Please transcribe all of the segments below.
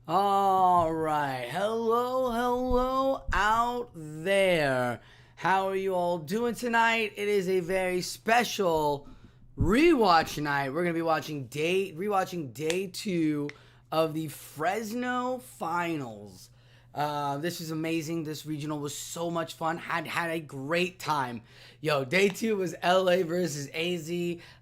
All right. Hello, hello out there. How are you all doing tonight? It is a very special rewatch night. We're going to be rewatching day 2 of the Fresno Finals. This is amazing. This regional was so much fun. Had a great time. Yo, day 2 was LA versus AZ.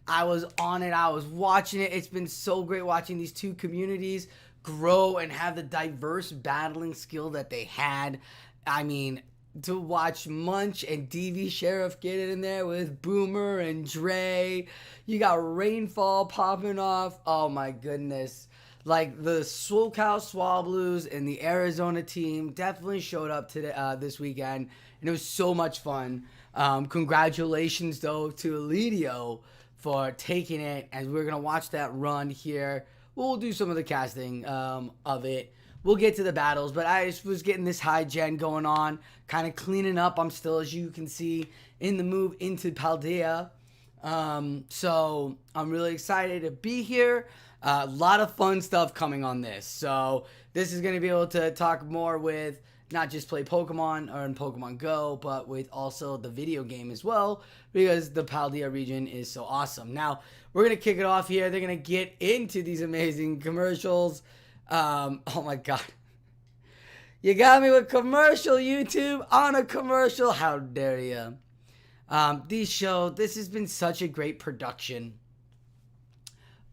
I was on it. I was watching it. It's been so great watching these two communities grow and have the diverse battling skill that they had. I mean, to watch Munch and DV Sheriff get it in there with Boomer and Dre. You got Rainfall popping off. Oh my goodness. Like the SoCal Swablues and the Arizona team definitely showed up today, this weekend, and it was so much fun. Congratulations though to Elidio for taking it, as we're gonna watch that run here. We'll do some of the casting of it. We'll get to the battles, but I just was getting this high gen going on, kind of cleaning up. I'm still, as you can see, in the move into Paldea. So I'm really excited to be here. A lot of fun stuff coming on this. So this is going to be able to talk more with not just play Pokemon or in Pokemon Go, but with also the video game as well, because the Paldea region is so awesome. Now, we're going to kick it off here. They're going to get into these amazing commercials. Oh my God. You got me with commercial, YouTube, on a commercial. How dare you? This has been such a great production.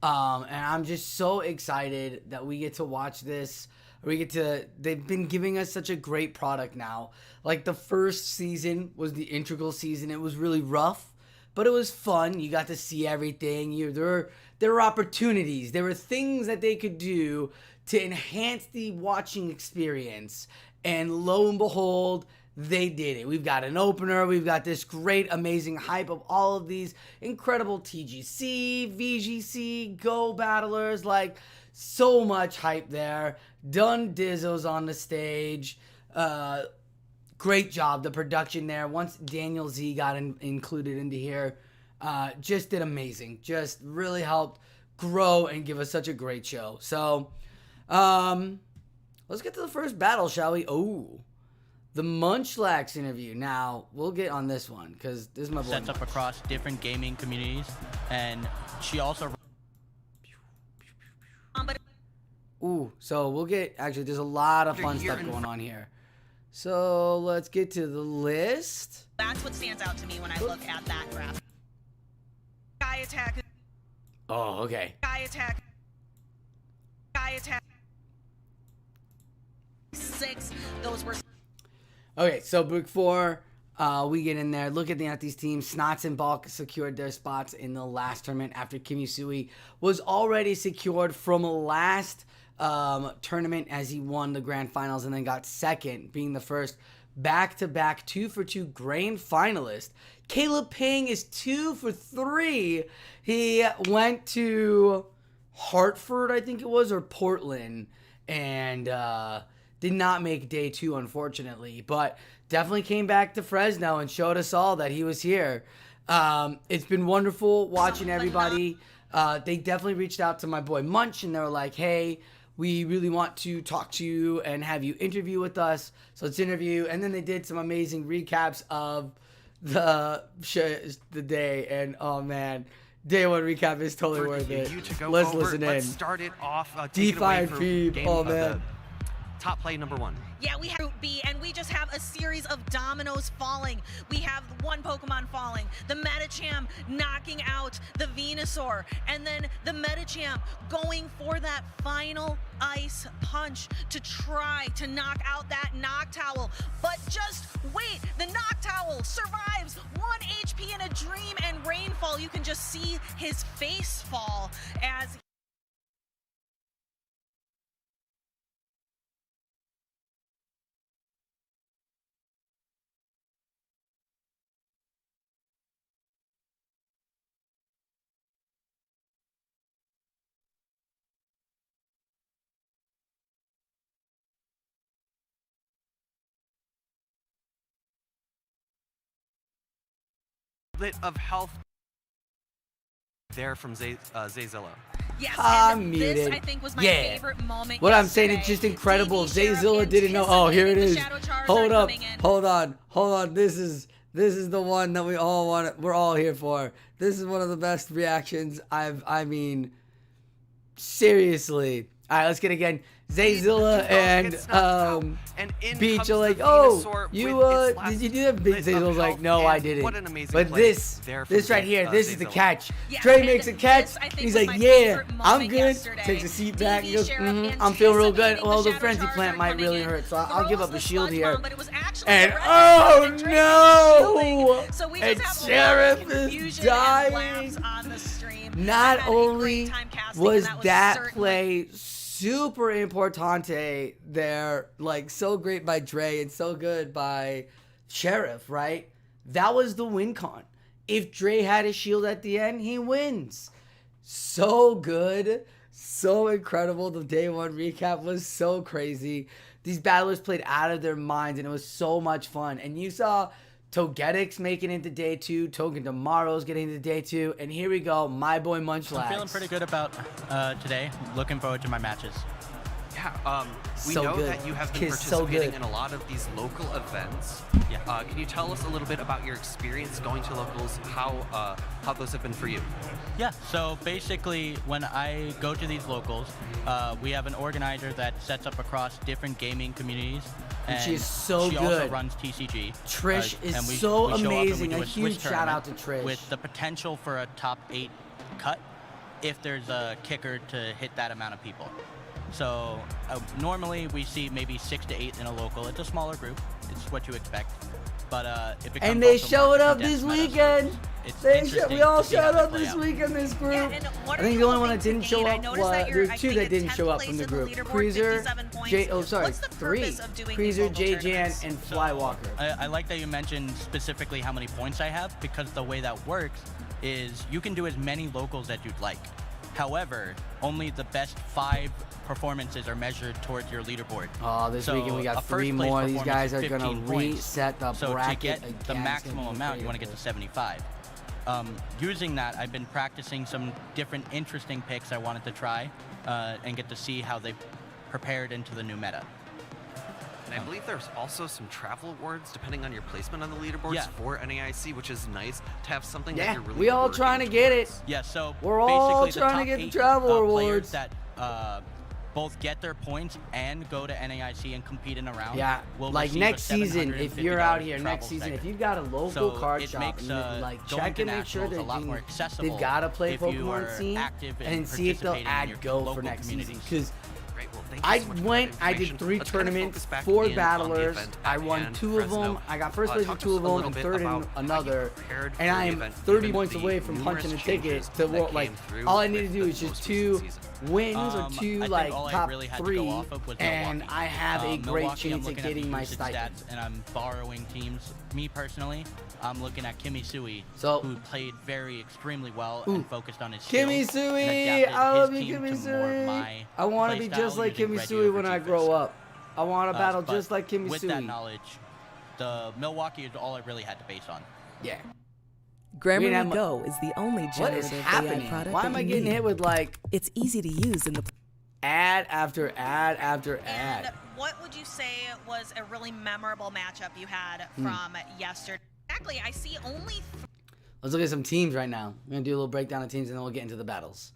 And I'm just so excited that we get to watch this. They've been giving us such a great product now. Like the first season was the integral season. It was really rough, but it was fun. You got to see everything. There were opportunities. There were things that they could do to enhance the watching experience. And lo and behold, they did it. We've got an opener. We've got this great, amazing hype of all of these incredible TGC, VGC, Go battlers. Like, so much hype there. Dun Dizzo's on the stage. Great job. The production there. Once Daniel Z got included into here, just did amazing. Just really helped grow and give us such a great show. So, let's get to the first battle, shall we? Oh. The Munchlax interview. Now, we'll get on this one, because this is my boy. Sets up across different gaming communities, and she also... Ooh, so we'll get... Actually, there's a lot of fun stuff going on here. So, let's get to the list. That's what stands out to me when I look at that graph. Sky attack. Oh, okay. Sky attack. Sky attack. 6. Those were... Okay, so Book 4, we get in there. Look at these teams. Snots and Bulk secured their spots in the last tournament after Kimisui was already secured from last tournament, as he won the grand finals and then got second, being the first back-to-back 2-for-2 grand finalist. Caleb Ping is 2 for 3. He went to Hartford, I think it was, or Portland, and did not make day 2, unfortunately, but definitely came back to Fresno and showed us all that he was here. It's been wonderful watching everybody. They definitely reached out to my boy Munch, and they were like, hey, we really want to talk to you and have you interview with us. So let's interview. And then they did some amazing recaps of the day. And oh man, day 1 recap is totally worth it. Let's listen in. Let's start it off. DeFi and Phoebe. Oh man. Top play number 1. Yeah, we have Group B, and we just have a series of dominoes falling. We have one Pokemon falling, the Medicham knocking out the Venusaur, and then the Medicham going for that final ice punch to try to knock out that Noctowl. But just wait, the Noctowl survives 1 HP in a dream, and Rainfall, you can just see his face fall as bit of health there from Zayzilla. Yes, I'm and muted. this I think was my Yeah. favorite moment. What I'm saying, yesterday. it's just incredible. DB Sheriff Zayzilla didn't know. Oh, here it anticipating is. the Shadow Charizard Hold up. coming in. Hold on. This is the one that we all want. We're all here for. This is one of the best reactions I mean, seriously. All right, let's get again. Zayzilla and in Beach comes are like, the oh, Venusaur you with its did you last do that? bit of Zayzilla's like, health, no, I and didn't. what an amazing But play this there from right here, this is the Zayzilla. catch. Yeah, Dre and makes a catch. this, I think, He's was like, my yeah, favorite I'm moment good. yesterday. Takes a seat back. He DB goes, Sheriff I'm feeling real good. anticipating Well, the Shadow frenzy Charizard plant might coming really in, hurt, so I'll give throws up the a shield sludge here. bomb, but it was actually And red, oh and Drake no! shielding. So we And just have Sheriff a lot of is confusion dying. and laughs on the stream. I Not had a only great time casting, was and that certainly- play super importante there, like so great by Dre and so good by Sheriff, right? That was the win con. If Dre had a shield at the end, he wins. So good, so incredible. The day one recap was so crazy. These battlers played out of their minds, and it was so much fun. And you saw Togetix making it into day two, Token Tomorrow's getting into day two, and here we go, my boy Munchlax. I'm feeling pretty good about today. Looking forward to my matches. Yeah, we So know good. that you have been Kid's so participating good. in a lot of these local events. Yeah. Can you tell us a little bit about your experience going to locals, how those have been for you? Yeah, so basically when I go to these locals, we have an organizer that sets up across different gaming communities. And she is so she also good. runs TCG. Trish is and so show up and we amazing. do A Swiss huge shout out to tournament Trish. With the potential for a top 8 cut if there's a kicker to hit that amount of people. So normally we see maybe 6 to 8 in a local. It's a smaller group. It's what you expect. But it becomes And they also more showed up condensed this meta, so weekend. it's We interesting all to see how showed they up play this out. weekend, this group. Yeah, and what I are think you the only one that hoping didn't to show gain? I up noticed was that you're, there's I two think, that in didn't 10th show up place from the in group. leaderboard, Cruiser, 57 points. What's the three. purpose of doing Cruiser, these local JJan, tournaments? and Flywalker. I like that you mentioned specifically how many points I have, because the way that works is you can do as many locals as you'd like. However, only the best 5 performances are measured towards your leaderboard. Oh, this So, weekend we a got first 3 place more. These performance guys is are going 15 to points. reset the So bracket to get again. the It's maximum gonna be amount, you want to get to crazy. 75. Using that, I've been practicing some different interesting picks I wanted to try and get to see how they prepared into the new meta. And I believe there's also some travel awards depending on your placement on the leaderboards Yeah. for NAIC, which is nice to have something that Yeah, you're really we all working trying to get it. towards. Yeah, so We're all basically trying to the get the top 8 travel awards. players that both get their points and go to NAIC and compete in a round. Yeah, will like receive next a season, if you're out here $750 next travel season, if stipend. you've got a local So card it shop, makes, and like going check to and make sure nationals they're a lot more doing, accessible they've got to play if you Pokemon are scene active and see if they'll participating in add your Go for local next season. communities. Because Great, well, thank you I so much for went, that I did information. 3 Let's kind of tournaments, focus back 4 in on the battlers. event I at won hand, 2 of Fresno. them. I got first place Talk in to 2 us of a them, little and bit 3rd in about how you another. prepared for And I the am event, 30 given points the away from numerous punching a ticket changes to that like came through all I need to with do the is just most 2 recent season. wins or I 2 think like all I top really had to 3, go off of was and Milwaukee. I have a great Milwaukee, I'm chance at looking getting the my usage stipend. stats, and I'm borrowing teams. Me personally, I'm looking at Kimi Sui, So- who played very extremely well Ooh. and focused on his Kimmy skills Sui, and adapted I love his you, team Kimmy to more of Sui. my I want to play be style just like using Kimmy Reggie Sui over when I T-Fizz. grow up. I want to battle But just like Kimmy with Sui. that knowledge, the Milwaukee is all I really had to base on. Yeah. Grammarly have mu- Go is the only What is generative happening? AI product Why that am I you getting need. hit with like It's easy to use in the ad after ad after And ad? what would you say was a really memorable matchup you had Hmm. from yesterday? Exactly, I see only Let's look at some teams right now. I'm gonna do a little breakdown of teams and then we'll get into the battles.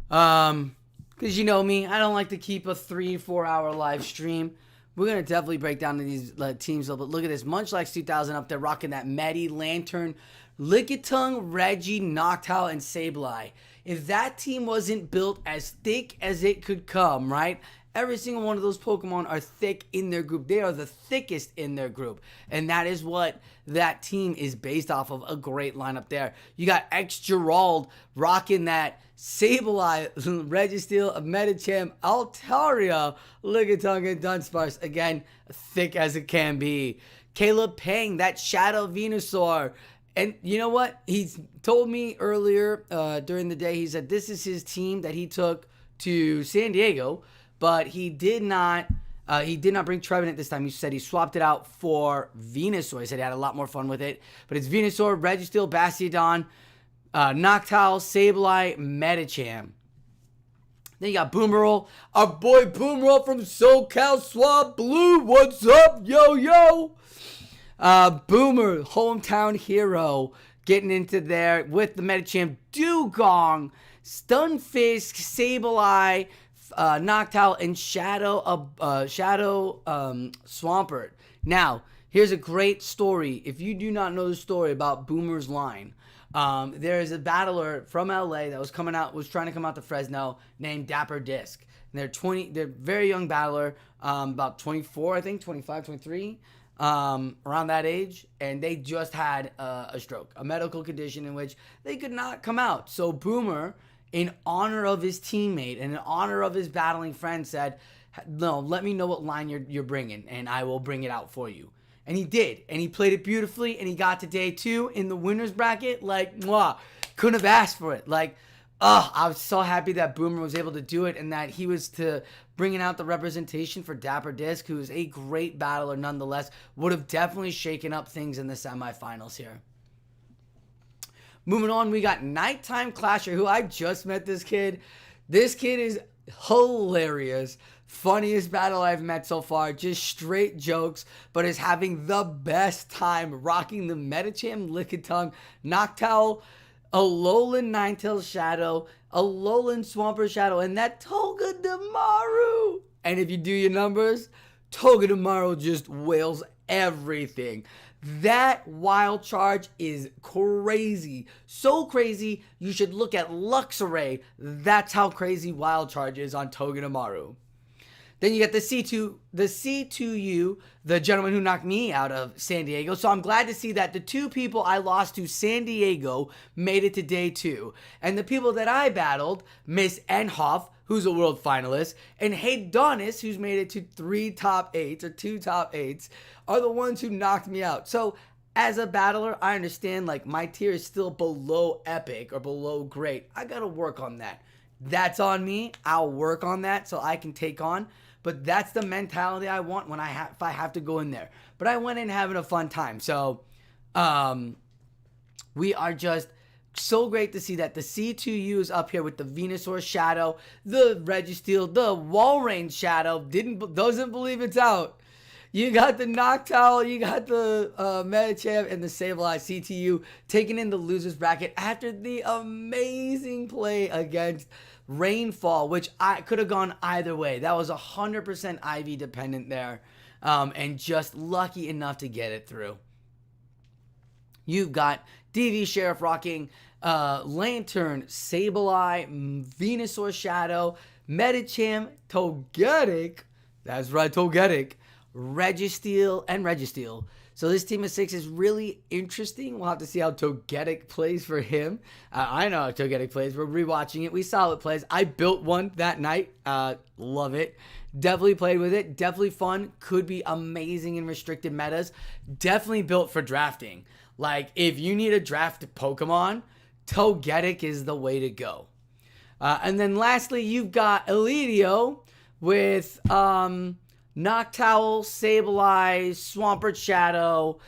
Because you know me, I don't like to keep a 3-4 hour live stream. We're gonna definitely break down these teams, though. But look at this, Munchlax 2000 up there rocking that Medi, Lantern, Lickitung, Reggie, Noctowl, and Sableye. If that team wasn't built as thick as it could come, right? Every single one of those Pokemon are thick in their group. They are the thickest in their group. And that is what that team is based off of. A great lineup there. You got X Gerald rocking that Sableye, Registeel, Medicham, Altaria, Lickitung, and Dunsparce. Again, thick as it can be. Caleb Pang, that Shadow Venusaur. And you know what? He's told me earlier during the day, he said this is his team that he took to San Diego, but he did not bring Trevenant this time. He said he swapped it out for Venusaur. He said he had a lot more fun with it. But it's Venusaur, Registeel, Bastiodon, Noctowl, Sableye, Medicham. Then you got Boomerol, our boy Boomerol from SoCal Swab Blue. What's up, yo? Boomer, hometown hero, getting into there with the Medicham, Dugong, Stunfisk, Sableye, Noctowl, and Shadow Swampert. Now, here's a great story. If you do not know the story about Boomer's line, there is a battler from LA that was trying to come out to Fresno named Dapper Disc. And they're very young battler, about 24, I think, 25, 23, around that age. And they just had a stroke, a medical condition in which they could not come out. So Boomer, in honor of his teammate and in honor of his battling friend, said, no, let me know what line you're bringing, and I will bring it out for you. And he did, and he played it beautifully, and he got to day 2 in the winner's bracket. Like, mwah, couldn't have asked for it. Like, I was so happy that Boomer was able to do it, and that he was bringing out the representation for Dapper Disc, who is a great battler nonetheless. Would have definitely shaken up things in the semifinals here. Moving on, we got Nighttime Clasher, who I just met this kid. This kid is hilarious. Funniest battle I've met so far. Just straight jokes, but is having the best time rocking the Medicham Lickitung, Noctowl, Alolan Ninetales Shadow, Alolan Swampert Shadow, and that Togedemaru. And if you do your numbers, Togedemaru just wails everything. That wild charge is crazy. So crazy, you should look at Luxray. That's how crazy wild charge is on Togedemaru. Then you get the C2U, the gentleman who knocked me out of San Diego. So I'm glad to see that the 2 people I lost to San Diego made it to day 2. And the people that I battled, Miss Enhoff, who's a world finalist, and Haydonis, who's made it to 2 top 8s, are the ones who knocked me out. So as a battler, I understand, like, my tier is still below epic or below great. I gotta work on that. That's on me. I'll work on that so I can take on. But that's the mentality I want when if I have to go in there. But I went in having a fun time. So we are just so great to see that the C2U is up here with the Venusaur Shadow, the Registeel, the Walrein Shadow. Doesn't believe it's out. You got the Noctowl, you got the Medicham, and the Sableye CTU taking in the loser's bracket after the amazing play against Rainfall, which I could have gone either way. That was 100% IV dependent there, and just lucky enough to get it through. You've got DV Sheriff rocking Lantern, Sableye, Venusaur Shadow, Medicham, Togetic. That's right, Togetic. Registeel, and Registeel. So this team of 6 is really interesting. We'll have to see how Togetic plays for him. I know how Togetic plays. We're rewatching it. We saw it plays. I built one that night. Love it. Definitely played with it. Definitely fun. Could be amazing in restricted metas. Definitely built for drafting. Like, if you need a draft Pokemon, Togetic is the way to go. And then lastly, you've got Elidio with Noctowl, Sableye, Swampert Shadow,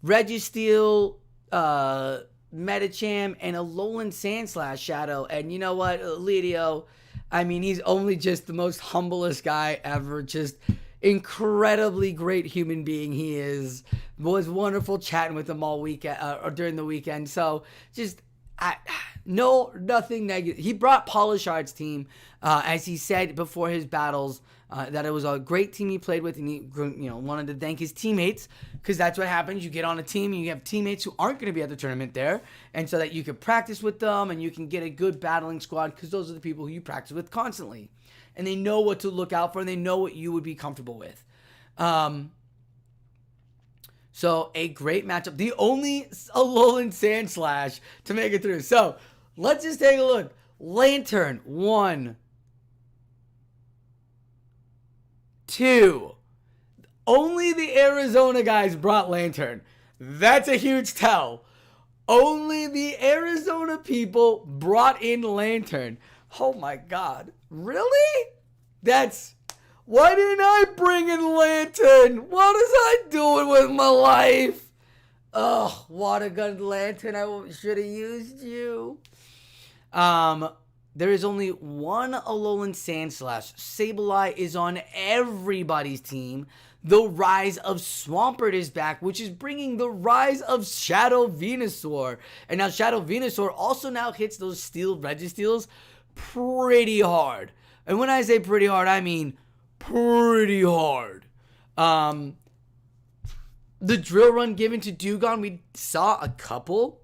Registeel, Medicham, and Alolan Sandslash Shadow. And you know what, Elidio, I mean, he's only just the most humblest guy ever. Just incredibly great human being he is. Was wonderful chatting with him all weekend or during the weekend. So just nothing negative. He brought Polishard's team, as he said before his battles, that it was a great team he played with, and he wanted to thank his teammates, because that's what happens. You get on a team and you have teammates who aren't going to be at the tournament there, and so that you can practice with them and you can get a good battling squad, because those are the people who you practice with constantly, and they know what to look out for and they know what you would be comfortable with. So a great matchup. The only Alolan Sandslash to make it through. So let's just take a look. Lantern, 1, 2. Only the Arizona guys brought Lantern. That's a huge tell. Only the Arizona people brought in Lantern. Oh my God. Really? Why didn't I bring in Lantern? What is I doing with my life? Oh, Water Gun Lantern, I should have used you. there is only one Alolan Sandslash. Sableye is on everybody's team. The Rise of Swampert is back, which is bringing the rise of Shadow Venusaur. And now Shadow Venusaur also now hits those steel Registeels pretty hard. And when I say pretty hard, I mean pretty hard. The drill run given to Dewgong, we saw a couple.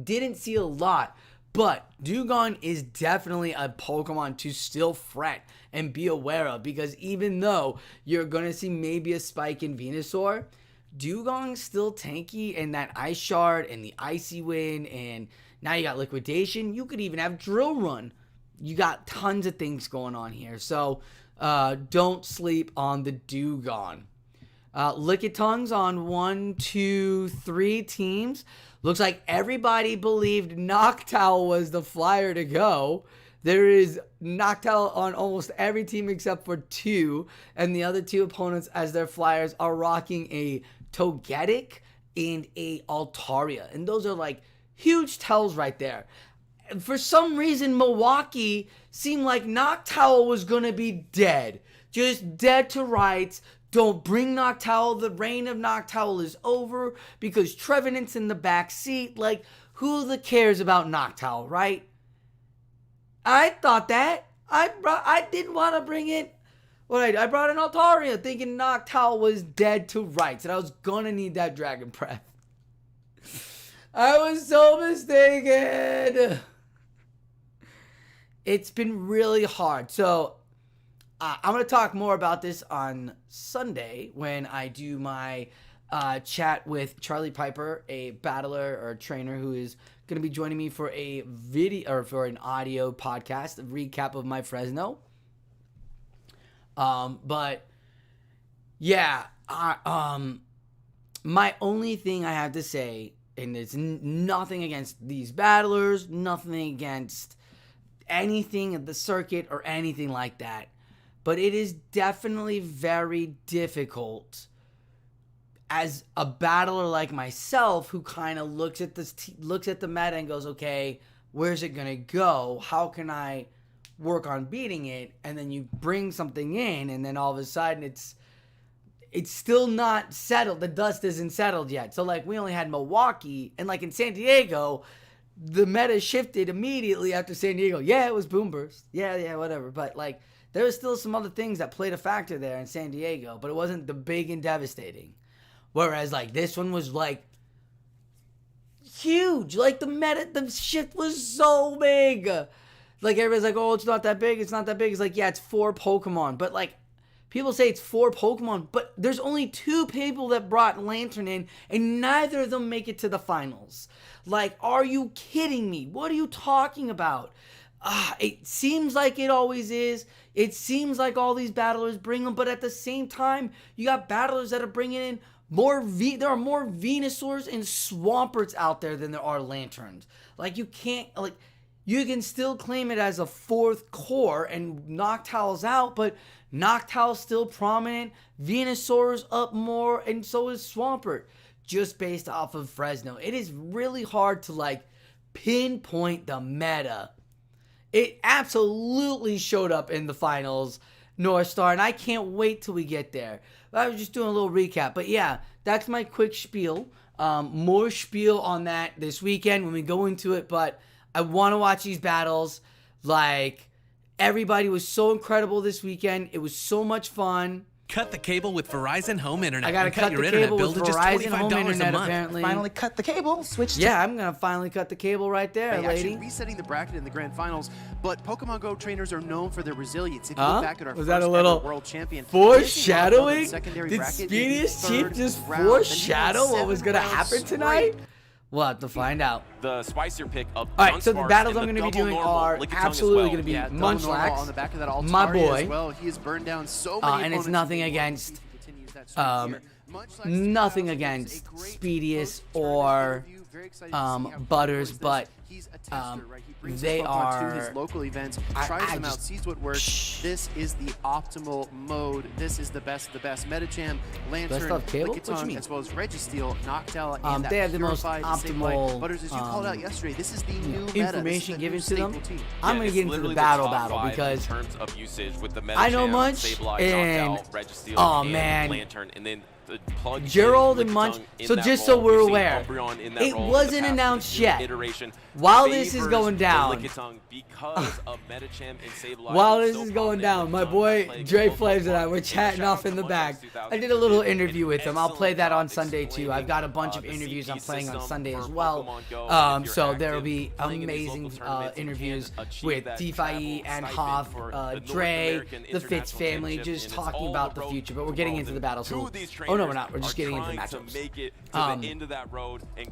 Didn't see a lot. But Dewgong is definitely a Pokemon to still fret and be aware of, because even though you're going to see maybe a spike in Venusaur, Dewgong's still tanky, and that Ice Shard and the Icy Wind, and now you got Liquidation. You could even have Drill Run. You got tons of things going on here. So don't sleep on the Dewgong. Lickitungs on 1, 2, 3 teams. Looks like everybody believed Noctowl was the flyer to go. There is Noctowl on almost every team except for 2. And the other 2 opponents as their flyers are rocking a Togetic and a Altaria. And those are like huge tells right there. For some reason, Milwaukee seemed like Noctowl was going to be dead. Just dead to rights. Don't bring Noctowl. The reign of Noctowl is over because Trevenant's in the back seat. Like, who the cares about Noctowl, right? I thought that. I didn't want to bring it. I brought an Altaria thinking Noctowl was dead to rights. And I was going to need that Dragon Breath. I was so mistaken. It's been really hard. So, I'm going to talk more about this on Sunday when I do my chat with Charlie Piper, a battler or trainer who is going to be joining me for a video or for an audio podcast, a recap of my Fresno. But yeah, my only thing I have to say, and it's nothing against these battlers, nothing against anything at the circuit or anything like that. But it is definitely very difficult as a battler like myself who kind of looks at this, looks at the meta and goes, okay, where's it going to go? How can I work on beating it? And then you bring something in and then all of a sudden it's still not settled. The dust isn't settled yet. So like we only had Milwaukee, and like in San Diego, the meta shifted immediately after San Diego. Yeah, it was Boom Burst. Yeah, whatever. But like, there was still some other things that played a factor there in San Diego, but it wasn't the big and devastating. Whereas, like, this one was, like, huge. Like, the shift was so big. Like, everybody's like, oh, it's not that big. It's not that big. It's like, yeah, it's 4 Pokemon. But, like, people say it's 4 Pokemon, but there's only 2 people that brought Lantern in, and neither of them make it to the finals. Like, are you kidding me? What are you talking about? It seems like it always is. It seems like all these battlers bring them, but at the same time, you got battlers that are bringing in there are more Venusaurs and Swamperts out there than there are Lanterns. Like, you can still claim it as a 4th core and Noctowl's out, but Noctowl's still prominent. Venusaur's up more, and so is Swampert, just based off of Fresno. It is really hard to, like, pinpoint the meta. It absolutely showed up in the finals, North Star, and I can't wait till we get there. I was just doing a little recap. But yeah, that's my quick spiel. More spiel on that this weekend when we go into it. But I want to watch these battles. Like, everybody was so incredible this weekend. It was so much fun. Cut the cable with Verizon Home Internet. I gotta cut your the internet cable bill with to just Verizon Home $25 Internet, a month. apparently. Finally cut the cable, switch to... Yeah, I'm gonna finally cut the cable right there, Hey, lady. actually resetting the bracket in the grand finals, but Pokemon Go trainers are known for their resilience. If you look back at our Was first that a ever little world champion, foreshadowing? secondary Did bracket, Speediest third Chief just round, then he went foreshadow what was 7 gonna rounds happen straight. tonight? We'll have to find out. The spicier pick of Alright, so the Dunsparce battles and I'm the going to be double doing normal are Lickitung as absolutely well. going to be Yeah, double normal Munchlax, on the back of that my Altaria boy, as well. He has burned down so many and it's opponents nothing in the against, He continues that streak here. nothing against Speediest or Butters, but He's a tester, right? He brings they his Pokemon to are- his local events, I tries them out, just- sees what works. This is the optimal mode. This is the best of the best. Medicham, Lantern, of Cable? What you Lickitung, mean? as well as Registeel, Noctowl, and that they have the most purified optimal, Sableye. Butters, as you called out yesterday, this is the new meta. information given to them. Team. I'm gonna it's get into literally the battle top because in terms of usage with the I know Medicham, Munch Sableye, and Noctowl, Registeel, oh and man, Lantern, and then the plug Gerald in and Munch. Lickitung in So that just so role. we're We've seen aware, Umbreon in that it role in the wasn't past announced few yet. iteration. While this is Favors going the down, Lickitung because of Medicham and Sableye while being this so is going prominent down, with my Lickitung boy playing Dre both Flames and I Pokemon were in chatting off in the back. I did a little interview with him. I'll play that on Sunday too. I've got a bunch of interviews I'm playing on Sunday as well. So there will be amazing interviews with DeFi and Hoff, Dre, the Fitz family, just talking about the future. But we're getting into the battle. So, oh no, we're not. We're just getting into the matchups.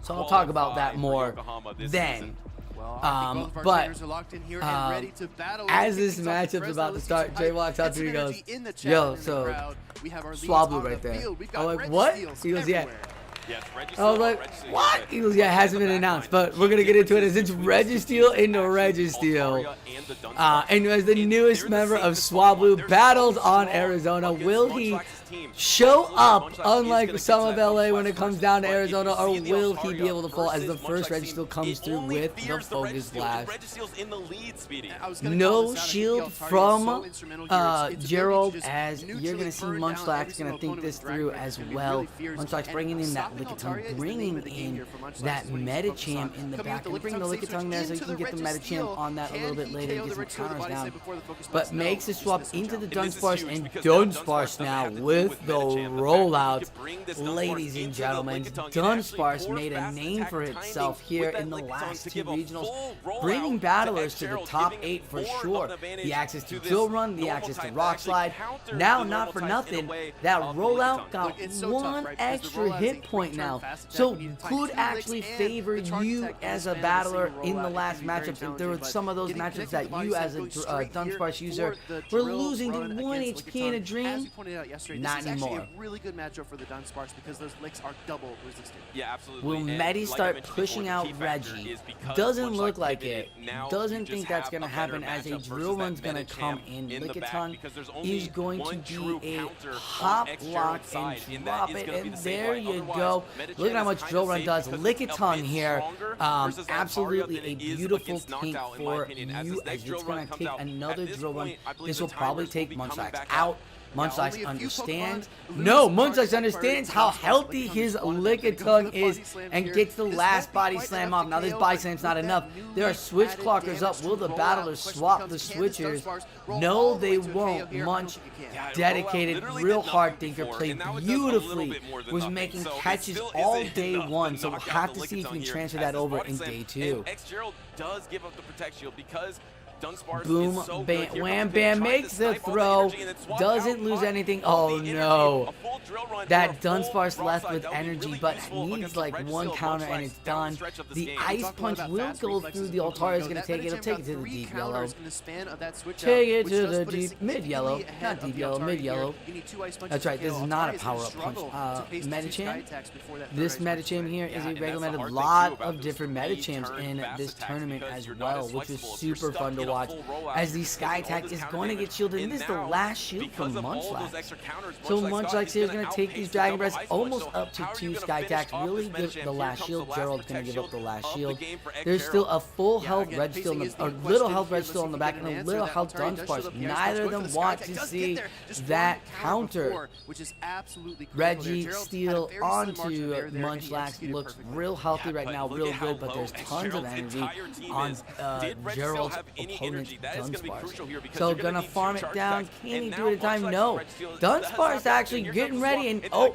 So I'll talk about that more then. Well, but, are locked in here and ready to battle. as this Kicking off matchup's Fresno, about to let's start, see Jay some walks hype up to me and and goes, some energy in the chat yo, and in the so crowd. We have our leads Swablu on right the there. field. We've I'm got like, what? Registeels He goes, yeah. everywhere. I was like, what? He goes, yeah, it hasn't been announced, but we're going to get into it as it's Registeel into Registeel. And as the newest member of Swablu battles on Arizona, will he show up, unlike some of LA when it comes down to Arizona, or will he be able to fall as the first Registeel comes through with the Focus Blast? No shield from Gerald, as you're going to see Munchlax going to think this through as well. Munchlax bringing in that Lickitung, bringing in that Medicham in the back. And bring the Lickitung there so you can get the Medicham on that a little bit later and get some counters down. But makes the swap into the Dunsparce, and Dunsparce now with the rollout. Ladies and gentlemen, Dunsparce made a name for itself here in the last two regionals, bringing battlers to the top 8 for sure. The access to Drill Run, the access to Rock Slide. Now, not for nothing, that rollout got one extra hit point now, so could actually favor you as a battler in the last matchups. And there were some of those matchups that you as a Dunsparce user were losing to 1 HP in a dream. Not anymore. A really good matchup for the Dunsparce because those licks are double resistant. Yeah, absolutely. Will Medi start pushing out Reggie? Doesn't look like it. Doesn't think that's going to happen, as a Drill Run's going to come in. Lickitung is going to be a hop, lock, and drop it. And there you go. Look at how much Drill Run does. Lickitung here. Absolutely a beautiful tank for you, as it's going to take another Drill Run. This will probably take Munchlax out. Munchlax understands. No, Munchlax understands how healthy his Lickitung is and gets the last body slam off. Now, this body slam's not enough. There are switch clockers up. Will the battlers swap the switchers? No, they won't. Munch, dedicated, real hard thinker, played beautifully, was making catches all day one. So we'll have to see if he can transfer that over in day 2. Does give up the protect shield because Boom, bam, wham, bam, makes the throw, doesn't lose anything. Oh no, that Dunsparce left with energy, but needs like one counter and it's done. The Ice Punch will go through. The Altaria is going to take it. It'll take it to the deep yellow. Take it to the deep mid-yellow. Not deep yellow, mid-yellow. That's right, this is not a power-up punch. Medicham. This Medicham here is a regular Meta. A lot of different Medichams in this tournament as well, which is super fun to watch, as the Sky Attack is going to get shielded. And this is the last shield from Munchlax. So Munchlax here is going to take these Dragon Breaths almost up to 2 Sky Attacks. Really give the last shield. Gerald's going to give up the last shield. There's still a full health Registeel, a little health Registeel on the back, and a little health Dunsparce. Neither of them want to see that counter. Registeel onto Munchlax looks real healthy right now, real good, but there's tons of energy on Gerald's opponent, Dunsparce. So gonna farm it down. Can he do it in time? No. Dunsparce actually getting ready, and oh,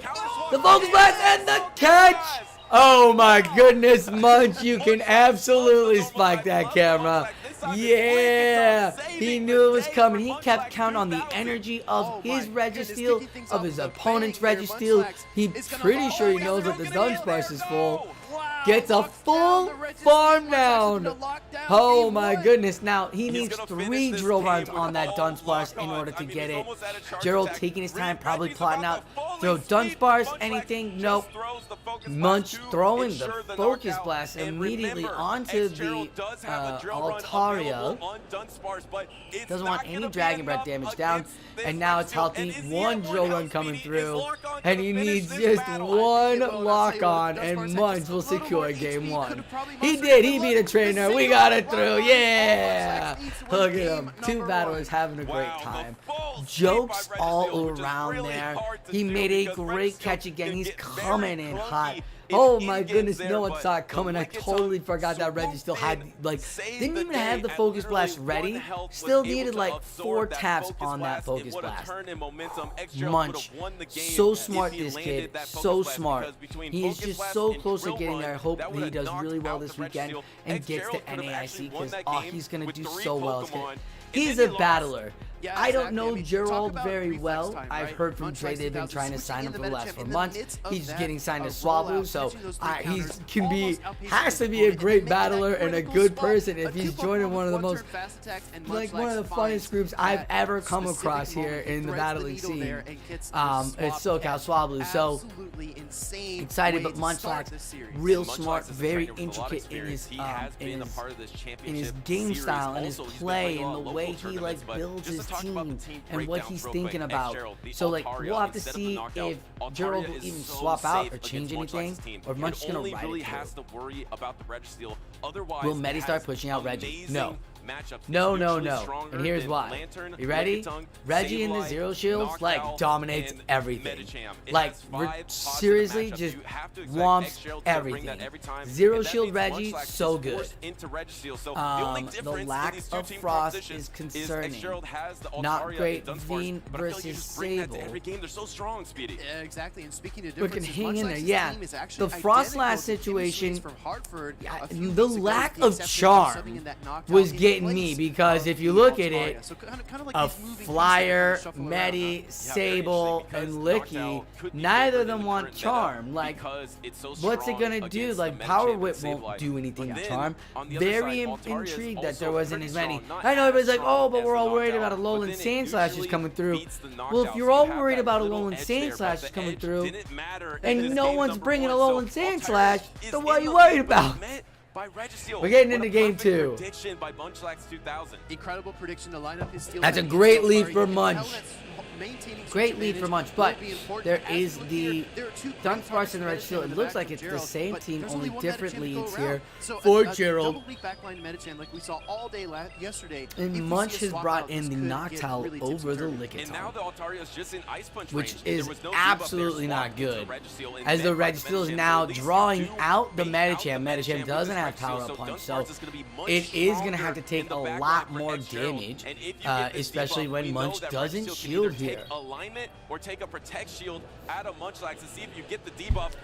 the Focus Blast and the catch! Oh my goodness, Munch, you can absolutely spike that camera. Yeah, he knew it was coming. He kept count on the energy of his Registeel, of his opponent's Registeel. He's pretty sure he knows that the Dunsparce is full. Gets a full farm down. Oh my goodness. Now, he needs 3 drill runs on that Dunsparce in order to get it. Gerald taking his time, probably plotting out throw Dunsparce, anything? Nope. Munch throwing the Focus Blast immediately onto the Altaria. Doesn't want any Dragon Breath damage down. And now it's healthy. One drill run coming through. And he needs just one lock on. And Munch will secure game 1. He did. He beat a trainer. We got it through. Yeah. Look at him. 2 battlers having a great time. Jokes all around there. He made a great catch again. He's coming in hot. Oh my goodness, no one saw it coming. I totally forgot that Reggie still had, like, didn't even have the Focus Blast ready. Still needed like 4 taps on that Focus Blast. Munch, so smart this kid, so smart. He is just so close to getting there. I hope that he does really well this weekend and gets to NAIC because he's going to do so well. He's a battler. I don't know Gerald very well. I've heard from Trey they've been trying to sign him for the last 4 months. He's getting signed to Swablu, so has to be a great battler and a good person if he's joining one of the most, like, one of the funniest groups I've ever come across here in the battling scene. It's SoCal Swablu. So excited, but Munchlax, real smart, very intricate in his game style and his play and the way he like builds his team and what he's thinking about. So like we'll have to see if Gerald will even swap out or change anything, or Munch is gonna ride it through. Will Medi start pushing out Reggie? No. No. And here's why. You ready? Reggie in the Zero Shields like dominates everything. Like seriously just whomps everything. Zero Shield Reggie, so good. The lack of Frost is concerning. Not great. Veen versus Sable. Exactly. And speaking of We can differences, hang in there. Munchlax's Yeah. team is actually The Frost identical last to Tim situation, from Hartford the lack of charm was getting me, because if you look at it, a Flyer, Medi, Sable, and Licky, neither of them want charm. Like, what's it gonna do? Like, Power Whip won't do anything to charm. Very intrigued that there wasn't as many. I know everybody's like, oh, but we're all worried about a Alolan Sandslash coming through. Well, if you're all worried about a Alolan Sandslash coming through, and no one's bringing a Alolan Sandslash, then what are you worried about? We're getting into game 2. Incredible prediction to line up his steel. That's a great lead for Munch. Great lead for Munch, but there is the Dunsparce and the Red Shield. It looks like it's the same team, only different leads here for Gerald. And Munch has brought in the Noctowl over the Lickitung, which is absolutely not good, as the Red Steel is now drawing out the Medicham. Medicham doesn't have Power Up Punch, so it is going to have to take a lot more damage, especially when Munch doesn't shield here.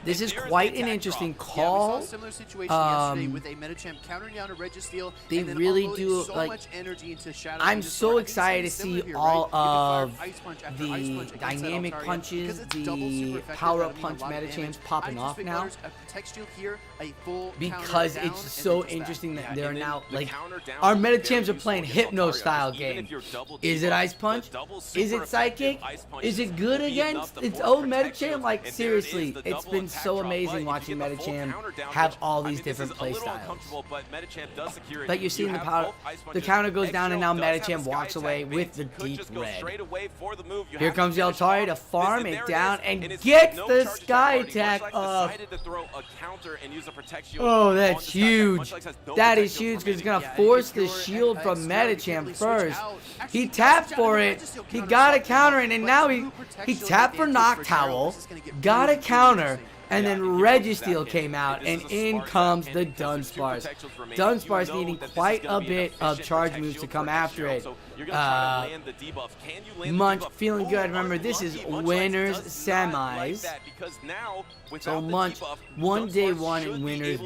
This is quite an interesting call. They really do, like, I'm so excited to see all of the dynamic punches, the power up punch Medichams popping off now, because it's so interesting that they're now, like, our Medichams are playing Hypno style game. Is it Ice Punch? Is it Psychic? Is it good against its own Medicham? Like, seriously, it's been so amazing watching Medicham have all these different playstyles. But you're seeing the power, the counter goes down, and now Medicham walks away with the deep red. Here comes the Altaria to farm it down and gets the Sky Attack off. Oh, that's huge. That is huge, because it's going to force the shield from Medicham first. He tapped for it. He got a counter, and now he tapped for Noctowl, got a counter, and then Registeel came out, and in comes the Dunsparce. Dunsparce needing quite a bit of charge moves to come after it. Munch feeling good. Remember, this is winners semis. So Munch won day 1 in winners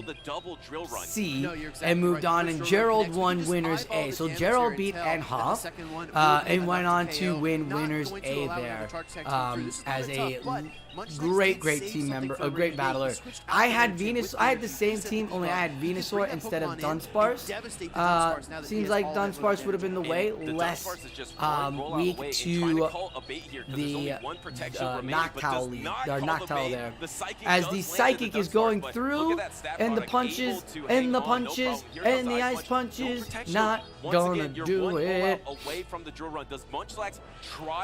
C and moved on, and Gerald won winners A. So Gerald beat Enhoff and went on to win winners A there as a great team member, a great battler. I had the same team, only I had Venusaur instead of Dunsparce. Seems like Dunsparce would have been the way. less weak to the Noctowl lead, or Noctowl there. As the Psychic is going through, and the punches, and the punches, and the ice punches, not gonna do it.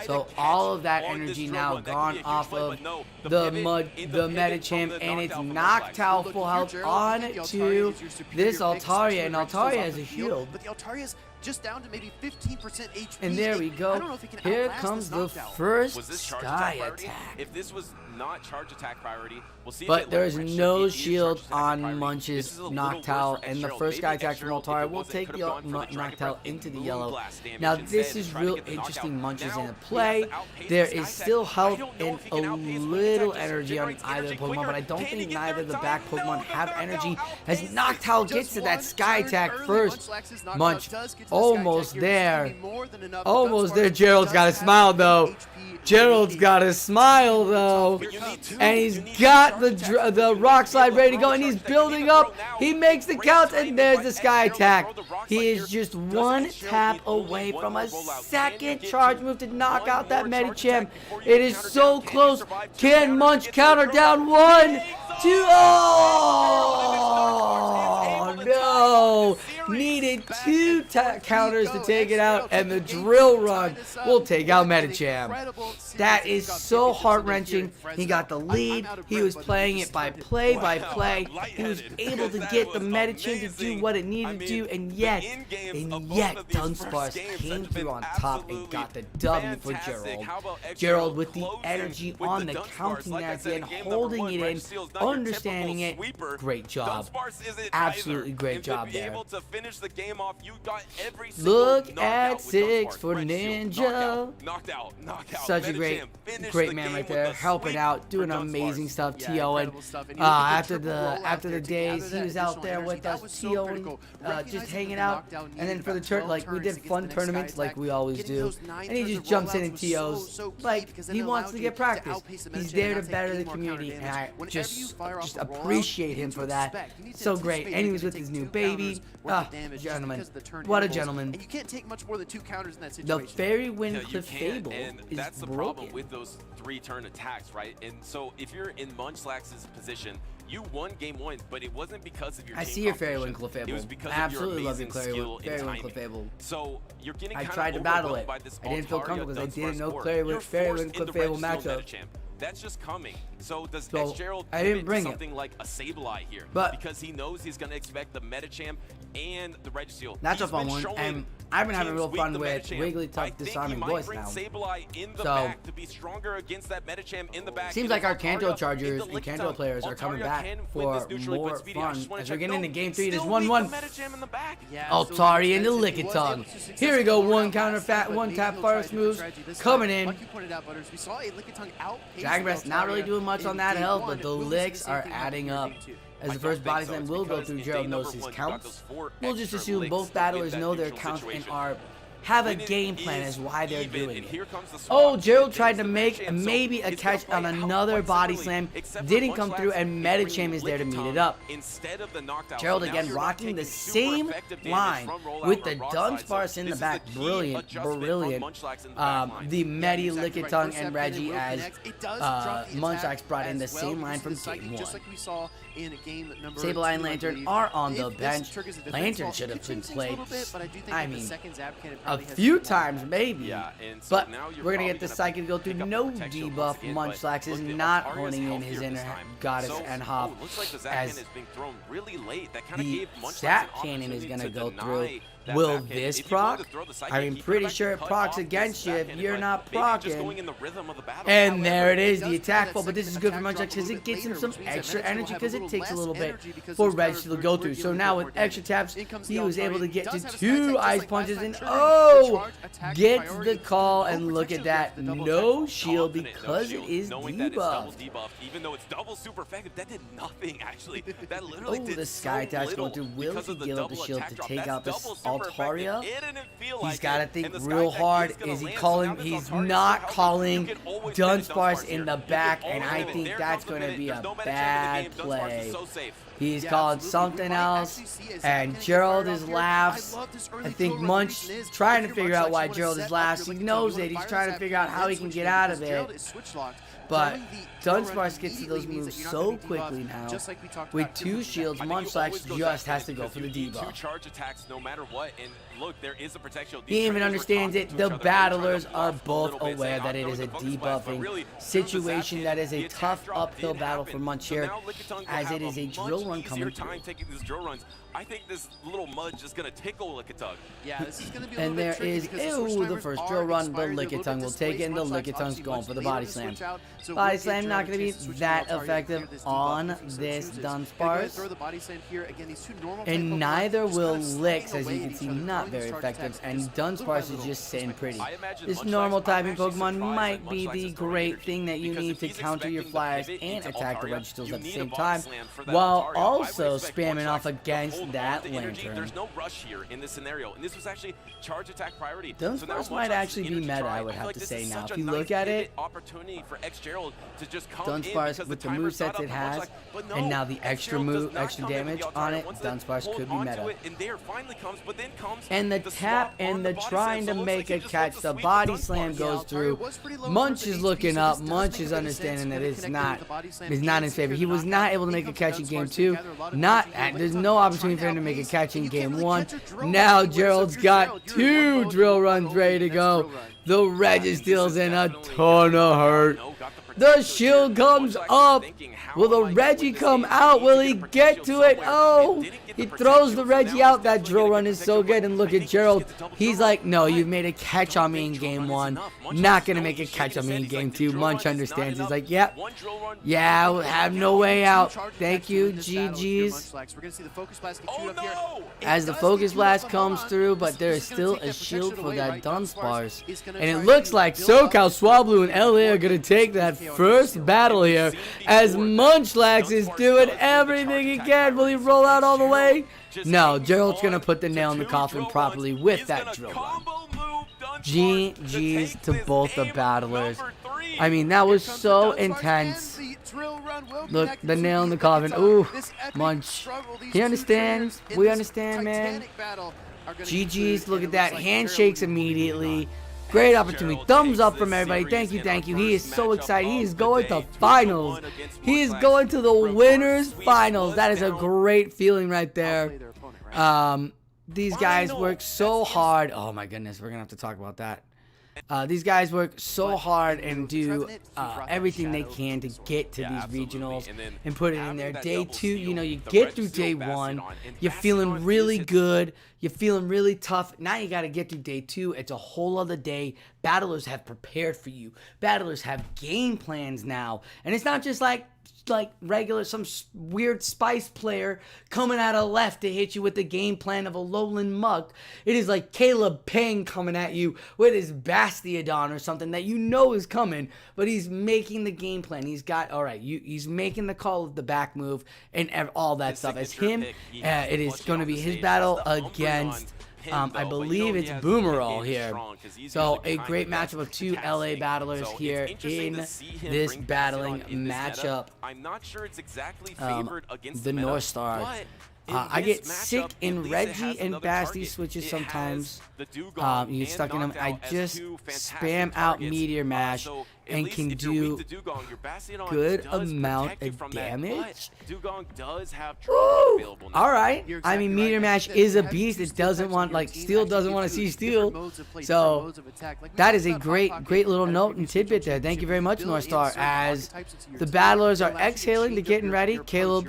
So all of that energy now gone off of the Medicham, and it's Noctowl full health on to this Altaria, and Altaria has a shield. But the Altaria's just down to maybe 15% HP. And there we go. I don't know if he can Here outlast comes this the Noctowl. first Was this charge Sky attack priority? attack. If this was not charge attack priority, we'll see. But if there is no it is shield charge attack on priority. Munch's This is a little worse Noctowl, for and the Xgerald. first Sky Maybe attack from Xgerald, if Altaria it will wasn't, take could the have gone for Dragon Noctowl Breath into the and yellow. Moonblast damage Now instead this to is try to real get the interesting. knockout. Munch is Now in a he play. has to outpace There the Sky is still attack. health I don't know and if he a can outpace Moon little attack. energy on Generates either energy Pokemon, but I don't quicker. Can he think get neither there of the in back time? Pokemon No, have Knockout energy. outpaces As Noctowl gets to that Sky attack first, Munch almost there. Almost there. Gerald's got a smile though. Gerald's got a smile though, and he's got the rock slide ready to go, and he's building up. He makes the count, and there's the Sky attack. He is just one tap away from a second charge move to knock out that Medicham. It is so close. Can Munch counter down 1, 2? Oh no! Needed 2 counters to take it out, and the drill run will take out Medicham. That is so heart-wrenching. He got the lead. He was playing it by play by play. He was able to get the Medicham to do what it needed to do, and yet Dunsparce came through on top and got the W for Gerald. Gerald with the energy on the counting at the end, holding it in, understanding it. Great job. Absolutely great job there. Look at 6 for Ninja. Such a great man right there, helping out, doing amazing stuff. TOing. After the days he was out there with us, TOing, just hanging out. And then for the turn, like we did fun tournaments like we always do, and he just jumps in and TOs like he wants to get practice. He's there to better the community, and I just appreciate him for that. So great. And he was with his new baby. Gentlemen, what a gentleman. And you can't take much more than 2 counters in that The situation. Fairy Wind You Cliff can't, Fable and is that's the broken. problem with those 3-turn attacks, right? And so if you're in Munchlax's position, you won game 1, but it wasn't because of your I team see your Fairy composition. Wind Cliff Fable. It was because I of absolutely your love your amazing Fairy skill Wind in Cliff timing. Fable. So you're getting I kind tried of to battle overwhelmed it. by this I didn't feel Altaria comfortable because I didn't Dunsparce know war. Fairy You're Wind forced Cliff into Fable Registeel matchup. Medicham. That's just coming. So does So, Xgerald I didn't pivot bring to it. something like a Sableye here? But because he knows he's going to expect the Medicham and the Registeel. That's a He's fun been one, showing and I've been having teams real weak fun the with Medicham. Wigglytuff I think disarming he might voice bring now. Sableye in the So, back to be stronger against that Medicham in the back. Seems It like is our Kanto Altaria Chargers in the and Kanto Lickitung. players are coming Altaria back can win for this neutrally, but more Speedy, I just fun wanna as we're check. getting into No, game 3. It is still 1-1. weak the Medicham in the back. Yeah, Altaria into so he was able Lickitung. to Here we go, successfully one round counter last fat, time, one but tap maybe he'll forest try a different moves strategy this coming time. in. Like you pointed out, Butters, we saw a Lickitung outpace Dragon Breath the not really Altaria doing much in on that game health, 1. but the Will we see the licks same are thing happen adding here in up. game 2? As I the don't first think body so. slam It's will go because through, in Gerald day knows number his 1, you got counts. those 4 We'll just extra assume licks both in battlers that know their neutral counts and situation. have a When it game plan is as why they're even, doing and it. here comes the Oh, swap. Gerald It tried is to the make Medicham, so maybe a it's gonna catch on play out another quite body similarly, slam. except for Didn't come through, Munchlax and is Medicham bringing is there to meet Lickitung it up. instead of the knockdown. Gerald So now again you're not rocking the taking super same effective damage line from rollout with or the rock slide. Dunsparce So in the this is back. key Brilliant, adjustment from brilliant. Munchlax in the back line. The Medi, Exactly right. Lickitung, First and tap Reggie will as connect. It does drop the Munchlax attack brought in the as well. same You line see from the psychic, game 1. just like we saw in game number Sableye 2, and I Lantern believe. are on the If this bench. triggers the defense Lantern ball, should it have could been change things a little played, bit, but I do think I that the mean, second Zap Cannon a probably has few some more times value. maybe. Yeah, and so But now you're we're gonna probably get the gonna Psychic to go through pick up no the Protect Shield debuff. once again, but Munchlax is look, the not Altaria's honing in healthier his this inner time. goddess So, and Hop. looks like the Zap as Cannon is being thrown really late. That kind of the gave Munchlax Zap an Cannon is opportunity gonna to go deny through. that Will Zap Cannon. this If you wanted proc? to throw the Psychic, I'm he could've pretty actually sure it cut procs off against the you Zap if Cannon, you're but not maybe just procking. going in the rhythm of the battle. And there it is, However, the it does attack that ball, but this is second good for attack Munchlax drop because a it little gets him later, some which means that extra Medicham will energy have because a it little takes a less little bit energy because for those Reg counters to were go through. dealing So with now more with damage. extra taps, In comes he the was able to Altaria. get Does to have a 2 Sky Attack, ice just like punches last and time, oh, charge attack gets priority. the call, No and look protection at that, with the double no attack. shield Confident, no because it shield, is knowing that it's double debuffed. debuffed, even though it's double super effective, that did nothing actually. That literally Oh, did the so Sky Attack's going little through. Will because he of the give up the double shield attack to drop. take That's out this double super Altaria? effective. It didn't feel He's like got to it, think and the Sky real Attack hard. is gonna Is he land. So calling? now this He's Altaria not is calling you can always pin Dunsparce here. in the You can back, and always I pin it. think There that's comes the going to minute. be There's a no Medicham in the bad game. Dunsparce play. is so safe. He's Yeah, called absolutely. something We might else, actually see a Zach and Kennedy Gerald fire is out here. laughs. I love this I early think throw run. Munch Is trying to very figure much out like why you wanna Gerald set is up laughs. your He Lickatone. knows You it. wanna He's fire trying to Zach figure out Kennedy, how he then can switch get in out because of it. Gerald is switch locked. But Throwing the throw run Dunsparce gets to immediately those means moves that you're not so gonna debuff, quickly now. just like we talked With about 2 shields, Munchlax just has to go for the Two debuff. charge attacks no matter what, and look, there is a protection. He even understands it. The battlers are both aware that it is a debuffing situation, that is a tough uphill battle for Munch here, as it is a drill run coming through. Time taking these drill runs. I think this little mud just gonna tickle Lickatug. Yeah, this is gonna be a And little there bit tricky is, because the ew, the switch first timers drill are run, the expired. They're a little Lickitung bit will take it, and the displaced. Munchlax Lickitung's obviously going much for the later body to slam. switch out, so Body we'll slam get not Gerald going to a chance be switch that in while targeting effective here, this on debuff if he so this chooses. Gonna go ahead and throw Dunsparce. the body slam here. Again, these two normal type And Pokemon neither just will kind of Licks, sliding as away you at can each see, other, not throwing these very charge effective. attacks And just Dunsparce little is by little. just sitting pretty. I imagine This Munchlax- normal I'm typing actually Pokemon surprised might that be Munchlax the is throwing great energy, thing that you because need if to he's counter your expecting the flyers pivot and into attack the Altaria, Registals you at the need a same body time, slam for that while Altaria. I would also expect spamming Munchlax off to against hold that on to energy. Lantern. There's no rush here in this scenario, and this was actually charge attack priority. So now Dunsparce might Munchlax's actually be energy meta, try. I would feel have like to this say is now. such If a you look nice at it, pivot opportunity for X-Gerald to just come in Dunsparce because with the timer's not movesets up it for has, Munchlax. But no, and now the extra X-Gerald does move, not extra come in with damage the on Altaria. it, Once they Dunsparce hold could be onto meta. it, and there finally comes, but then comes And the the tap swap on and the body trying slam. to So it make looks like a he just catch, wants the to sweep body Dunsparce. slam Yeah, goes Altaria through. was pretty low Munch for is the looking HP, up. so this Munch does is make a lot of understanding sense. that Gonna it's connect not, with the body slam. is not in Can his favor. secure He the was knockout. not able to In make a comes catch in Dunsparce game to 2. gather a lot of Not, energy here. there's Lickatug no trying opportunity to for him to make a outpace, catch in and you can't game really 1. catch a drill Now run anywhere, so if Gerald's you're got Gerald, you're in 2 one mode, drill you're runs one ready to next go. drill run. The Registals in a ton of hurt. The shield comes up. Will the Reggie come out? Will he get to it? Oh, he throws the Reggie out. That drill run is so good. And look at Gerald. He's like, no, you've made a catch on me in game 1. Not going to make a catch on me in game 2. Munch understands. He's like, yep. Yeah, we'll have no way out. Thank you, GG's. As the Focus Blast comes through, but there is still a shield for that Dunsparce. And it looks like SoCal, Swablu, and LA are going to take that first battle here, as Munchlax is doing everything he can. Will he roll out all the way? No, Gerald's going to put the nail in the coffin properly with that drill run. GG's to both the battlers. I mean, that was so intense. Look, the nail in the coffin. Ooh, Munch. He understands. We understand, man. GG's, look at that. Handshakes immediately. Great opportunity. Thumbs up from everybody. Thank you, thank you. He is so excited. He is going to finals. He is going to the winners finals. That is a great feeling right there. These guys work so hard. Oh my goodness, we're gonna have to talk about that. These guys work so hard and do everything they can to get to these regionals and put it in there. Day 2, you know, you get through day 1, you're feeling really good, you're feeling really tough. Now you got to get through day 2. It's a whole other day. Battlers have prepared for you. Battlers have game plans now, and it's not just like regular some weird spice player coming out of left to hit you with the game plan of a lowland muck. It is like Caleb Peng coming at you with his Bastiodon or something that you know is coming, but he's making the game plan. He's got, all right, he's making the call of the back move and all that stuff. As him, it is going to be his battle against I believe it's Boomerall here. So a great matchup of 2 LA battlers here in this battling matchup. I'm not sure it's exactly favored against the North Star. I get sick in Reggie and Basti switches sometimes. You get stuck in them. I just spam out Meteor Mash and can do good amount of damage. Ooh, all right. I mean, Meteor Mash is a beast. It doesn't want, like, Steel doesn't want to see Steel. So that is a great little note and tidbit there. Thank you very much, North Star. As the battlers are exhaling to getting ready, Caleb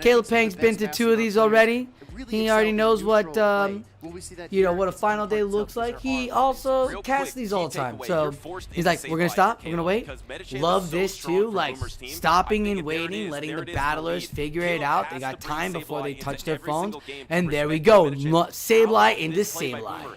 Peng's been to 2 of these already. He already knows what what a final day looks like. He also casts these all the time. So he's like, we're gonna stop, we're gonna wait. Love this too, like stopping and waiting, letting the battlers figure it out. They got time before they touch their phones. And there we go, Sableye into Sableye.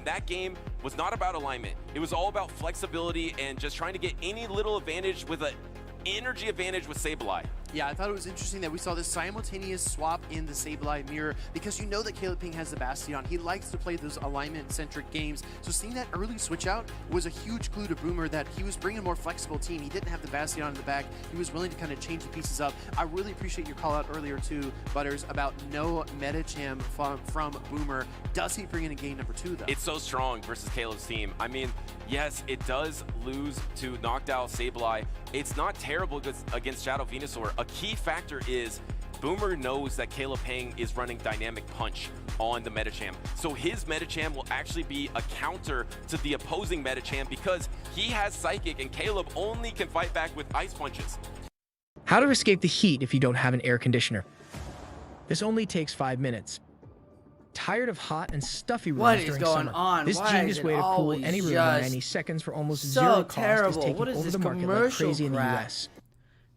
and that game was not about alignment. It was all about flexibility and just trying to get any little advantage with an energy advantage with Sableye. Yeah, I thought it was interesting that we saw this simultaneous swap in the Sableye mirror because you know that Caleb Ping has the Bastion. He likes to play those alignment-centric games. So seeing that early switch out was a huge clue to Boomer that he was bringing a more flexible team. He didn't have the Bastion in the back. He was willing to kind of change the pieces up. I really appreciate your call out earlier too, Butters, about no Medicham from Boomer. Does he bring in a game number 2 though? It's so strong versus Caleb's team. I mean, yes, it does lose to knocked out Sableye. It's not terrible against Shadow Venusaur. A key factor is Boomer knows that Caleb Ping is running Dynamic Punch on the Medicham. So his Medicham will actually be a counter to the opposing Medicham because he has Psychic and Caleb only can fight back with Ice Punches. How to escape the heat if you don't have an air conditioner. This only takes 5 minutes. Tired of hot and stuffy rooms What is during going summer? on? This Why genius is it way to cool always any room in just 90 seconds for almost so zero cost terrible? is taking What is over this the market like commercial crazy in the crap? US.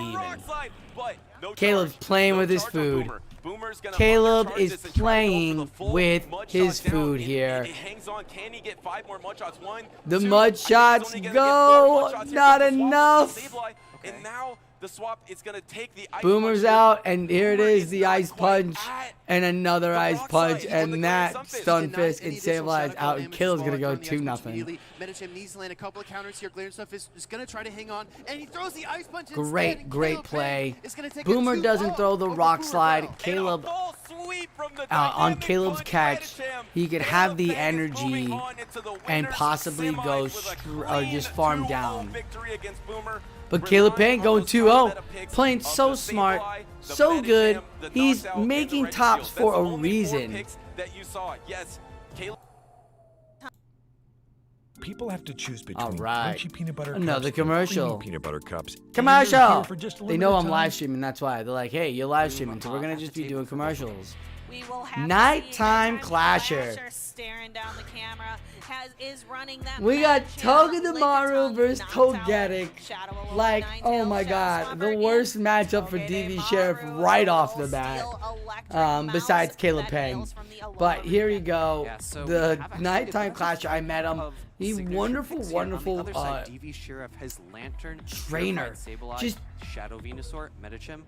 even. Slide, but no Caleb's charge. playing No with his charge on food. Boomer. Boomer's gonna Caleb undercharge is this and try to go for playing the full with mud his shot down, food and here. He hangs on. Can he get 5 more mud shots? 1, The 2. mud I think he's shots only gonna get go. 4 mud shots here, Not but the swap is enough. Sableye, and now the swap is gonna take the ice Boomer's punch here. out, and here it Boomer is, the not ice quite punch, at and another the ice rock punch, side. He won the and Grand that Sunfist. Stunfist and Sableye out, and Kill's gonna go 2-0. Medicham needs to land a couple of counters here. Glare Stunfist is going to try to hang on, and he throws the ice punch instead, Great, and great Caleb play. Payne is gonna take a Boomer 2-0 doesn't throw the over rock Boomer slide. Bell. Caleb, full sweep from the on dynamic Caleb's punch, catch, Medicham. he could have the energy Moving on into the and winners possibly semis go with a or just clean farm 2-0 down. victory against Boomer. But Caleb Payne going 2-0, picks playing of so the smart, Sableye, the so Medicham, good. the He's knockout, and the making red tops shield. for That's a the only 4 reason. picks that you saw. Yes, Caleb. People have to choose between All right. crunchy peanut butter Another cups and commercial. creamy peanut butter cups. And Commercial! they're here for just a They know limited I'm time. live streaming, that's why. They're like, hey, you're live streaming, so we're gonna just be doing commercials. We will have Nighttime Clasher. Staring down the camera, is running that. We got Toga Demaru versus knocks out Togetic. Shadow Alone, Like, oh Ninetales, my Shadow god, the Swampert worst in. matchup for DV Sheriff right off the bat. Besides Caleb Peng. But here you go. Yeah, so we The have actually Nighttime a Clasher, I met him. of He's signature wonderful, picks here. On the wonderful other side, DV Sheriff has Lantern, trainer. Sableye, Just Shadow Venusaur, Medicham,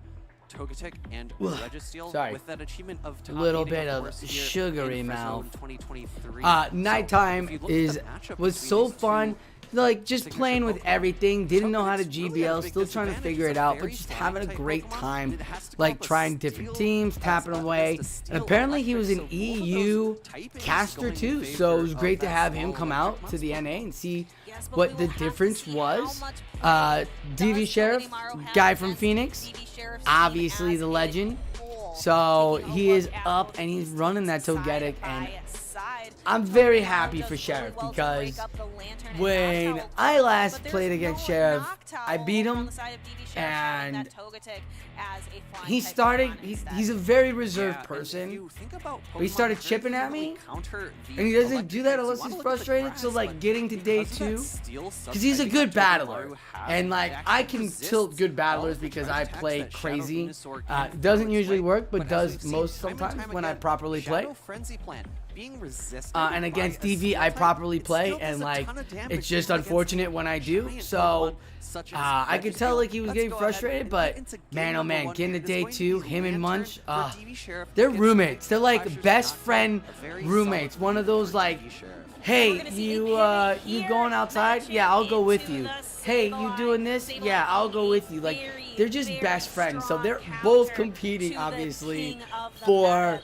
Togetic, and Ugh, Registeel. sorry. With that achievement of a little top-eating, bit of course, here sugary in Fresno mouth. in 2023. Nighttime if you look at the is matchup was between so these fun. two Like just signature playing with Pokemon, everything, didn't know how to Togedic's really GBL, a big still trying to disadvantage. figure It's it a out, but very just having a flying great type Pokemon time, that has to like come up trying with different steel teams, tapping as away. the steel And apparently he was an electric, so both of EU those typings caster going in too, favor so it was of great to that have him small come electric out to the Mudslide. NA and see Yes, but what we the will have to difference see how was. much play DV does Sheriff, Togedemaru have guy from against Phoenix, DV Sheriff's team obviously as the a legend. whole. So Taking a he is look at up both and he's these running that teams Togetic, side and by side. I'm very Togedemaru happy does for really Sheriff well to because break up the Lantern and when Noctowl I combo, last but there's played against no Sheriff, Noctowl I beat over on him, the side of DV Sheriff, and showing that Togetic as a flying he type started, Pokemon instead. he's a very reserved Yeah, and if person, you think about but he Pokemon, started very chipping few at really me, counter the and he doesn't electric do that types. You unless wanna he's look at the frustrated, so grass, like but getting to day because of that 2, steel because he's a subtyping good that battler, Togedemaru has, and like it I actually can resists tilt good all battlers of the because charge I attacks play that Shadow crazy, Venusaur can doesn't throw its usually way. work, but But as does we've seen most time and sometimes time when I again, properly play. Shadow Frenzy Plant being resisted And by against a DV, steel I type, properly it play, still does and a like ton of damage it's just even against unfortunate when I do. giant So Pokemon such as I could tell Registeel. like he was Let's getting go ahead frustrated, and but get into game man, oh number man, one getting to here. It is day going to 2, be him and Munch, Lantern for DV Sheriff they're against roommates. They're like Clashers best Noctowl, friend a very roommates. solid One of lead those for like, DV Sheriff. hey, you going outside? Yeah, I'll go with you. Hey, you doing this? Yeah, I'll go with you. Like they're just best friends, so they're both competing obviously for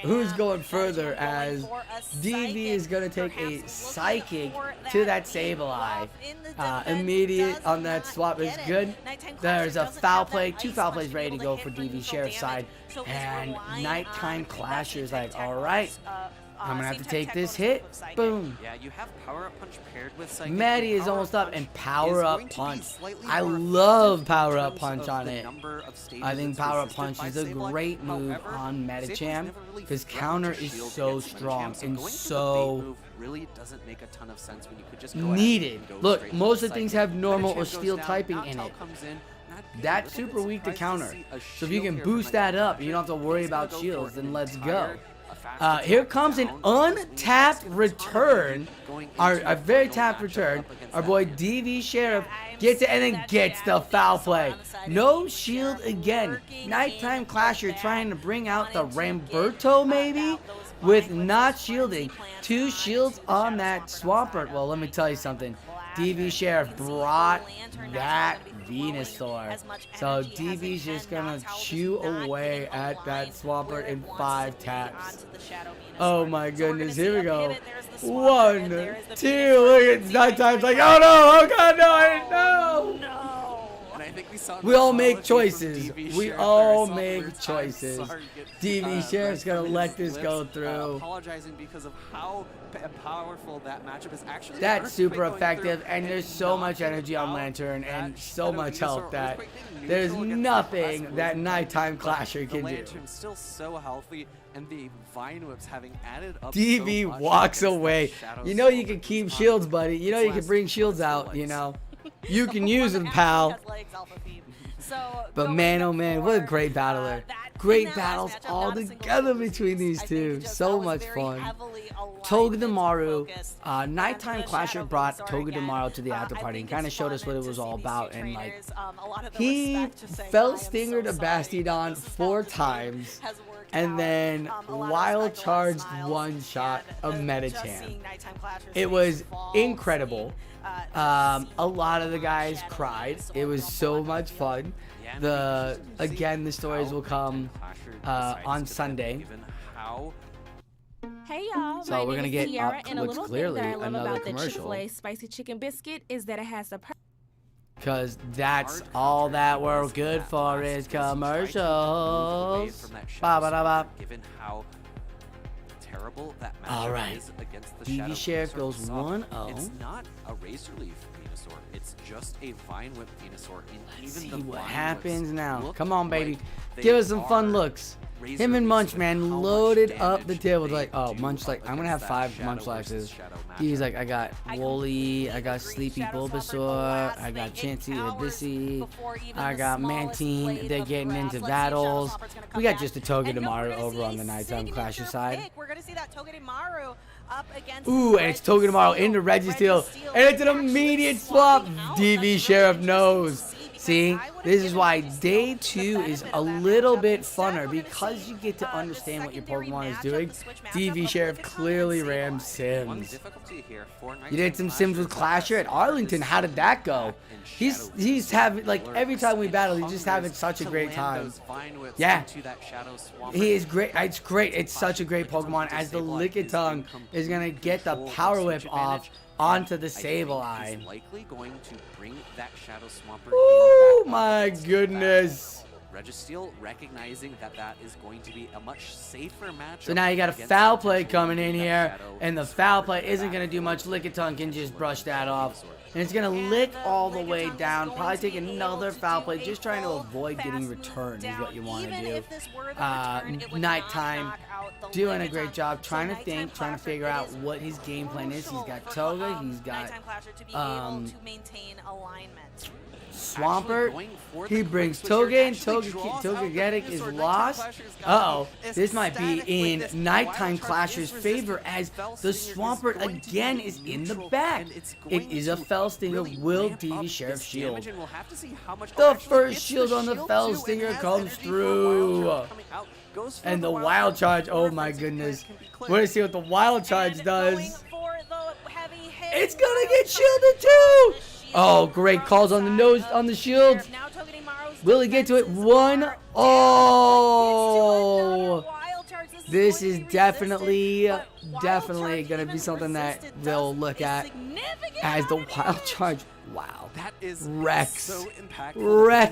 who's going further. As DV is gonna take a psychic to that Sableye. Immediate on that swap is good. There's a foul play, 2 foul plays ready to go for DV Sheriff's side, and Nighttime Clasher is like, all right. I'm gonna have to take this hit. Boom. Yeah, you have Power Up Punch paired with Psychic. Maddie is Power almost Up up, and Punch Power is Up going to be Punch. slightly I more love effective Power in Up terms Punch of on the it. number of stages I think it's Power Up resisted Punch by is a Sableye. great move However, on Sableye's Medicham never really because felt counter to is shield so against strong Medicham, so and going for the bait so move really doesn't make a ton of sense when you could just go ahead needed. and go Look, straight to most the of the things Psychic. have normal Medicham or goes steel down, typing in Noctowl it. comes in. I'd be a That's little super bit weak to surprised counter. see a So if you shield can here from boost that up, you don't have to worry He's gonna about go for shields, then an let's go. entire, a fast Here attack comes an down because we untapped see a return. going Our into a very final tapped matchup return. up against Our that boy man. DV Sheriff gets it and then gets the foul play. No shield again. Nighttime Clasher trying to bring out the Ramberto maybe with not shielding. 2 shields on that Swampert. Well, let me tell you something. DV Sheriff brought that Venusaur. So DV's just gonna chew away at that Swampert in 5 taps. Oh my goodness, here we go. 1, 2, look at Nighttime's like, oh no, oh god, no, no. And I think we saw We all make mythology from choices. DV We Sheriff all there. make Sorry, choices. sorry, DV Sheriff's gonna from his let this lips, go through. apologizing because of how powerful that matchup is. Actually, That's Earthquake super going effective, through and there's so much knocking energy on out Lantern and that so Shadow much Venusaur. health that Earthquake being there's neutral against the nothing Blast that was Nighttime but Clasher the can do. Lantern's still so healthy, and the Vine Whips having added up DV so much walks against that away. Shadow You know you Swampert can keep response. shields, buddy. You know you can Last bring shields four out, you legs. know. You can use them, pal. But man, oh man, what a great battler. Great battles all together between these two. So much fun. Togedemaru, Nighttime Clasher brought Togedemaru to the after party and kind of showed us what it was all about. And like, he felt Stinger to Bastiodon 4 times. And then wild charged one shot of Medicham. It was incredible. A lot of the guys cried. It was so much fun. Again, the stories will come on Sunday. Hey y'all, So my we're name gonna is get Tiara, up and a looks little clearly thing that I love another about the commercial. Chick-fil-A spicy chicken biscuit is that it has the Because that's all that we're good for is commercials. Ba-ba-da-ba. Given how terrible that All matchup right. is against the DV Shadow Sheriff Venusaur goes we saw, 1-0. It's not a Razor Leaf Venusaur. It's just a Vine Whip Venusaur. And Let's even see the what Vine happens Whips now. look Come on, baby. like they Give us some fun are looks. Him and Munch, man, loaded up the table. Like, oh, Munch, like, I'm gonna have 5 Munchlaxes. He's like, I got Wooly, I got Sleepy Bulbasaur, I got Chansey Abyssy, I got Mantine. They're getting into battles. We got just a Togedemaru over on the Nighttime Clasher side. We're gonna see that Togedemaru up against Ooh, and it's Togedemaru into Registeel, and it's an immediate swap. DV Sheriff knows. See, this is why day 2 is a little bit funner because you get to understand what your Pokemon is doing. DV Sheriff clearly rammed Sims. You did some Sims with Clasher at Arlington. How did that go? He's having, like, every time we battle, he's just having such a great time. Yeah, he is great. It's great. It's such a great Pokemon as the Lickitung is gonna get the Power Whip off onto the Sableye. Likely going to bring that Shadow Swampert. Oh my goodness. Registeel recognizing that is going to be a much safer matchup. So now you got a foul play coming in here, and the foul play isn't going to do much. Lickitung can just brush that off. And it's going to lick all the way down, probably take another foul play, just trying to avoid getting returned is what you want to do. Nighttime, doing a great job, trying to think, trying to figure out what his game plan is. He's got Toga, he's got Swampert. He brings Toga in. Togetic is lost. Uh-oh. This might be in Nighttime Clasher's favor as the Swampert again is in the back. It is a Fell Stinger. Will DV Sheriff shield? The first shield on the Fell Stinger comes through. And the Wild Charge. Oh my goodness. We're going to see what the Wild Charge does. It's going to get shielded too. Oh, great calls on the nose, on the shield. Will he get to it? One. Oh. This is definitely going to be something that they'll look at as the Wild Charge. Wow. Wrecks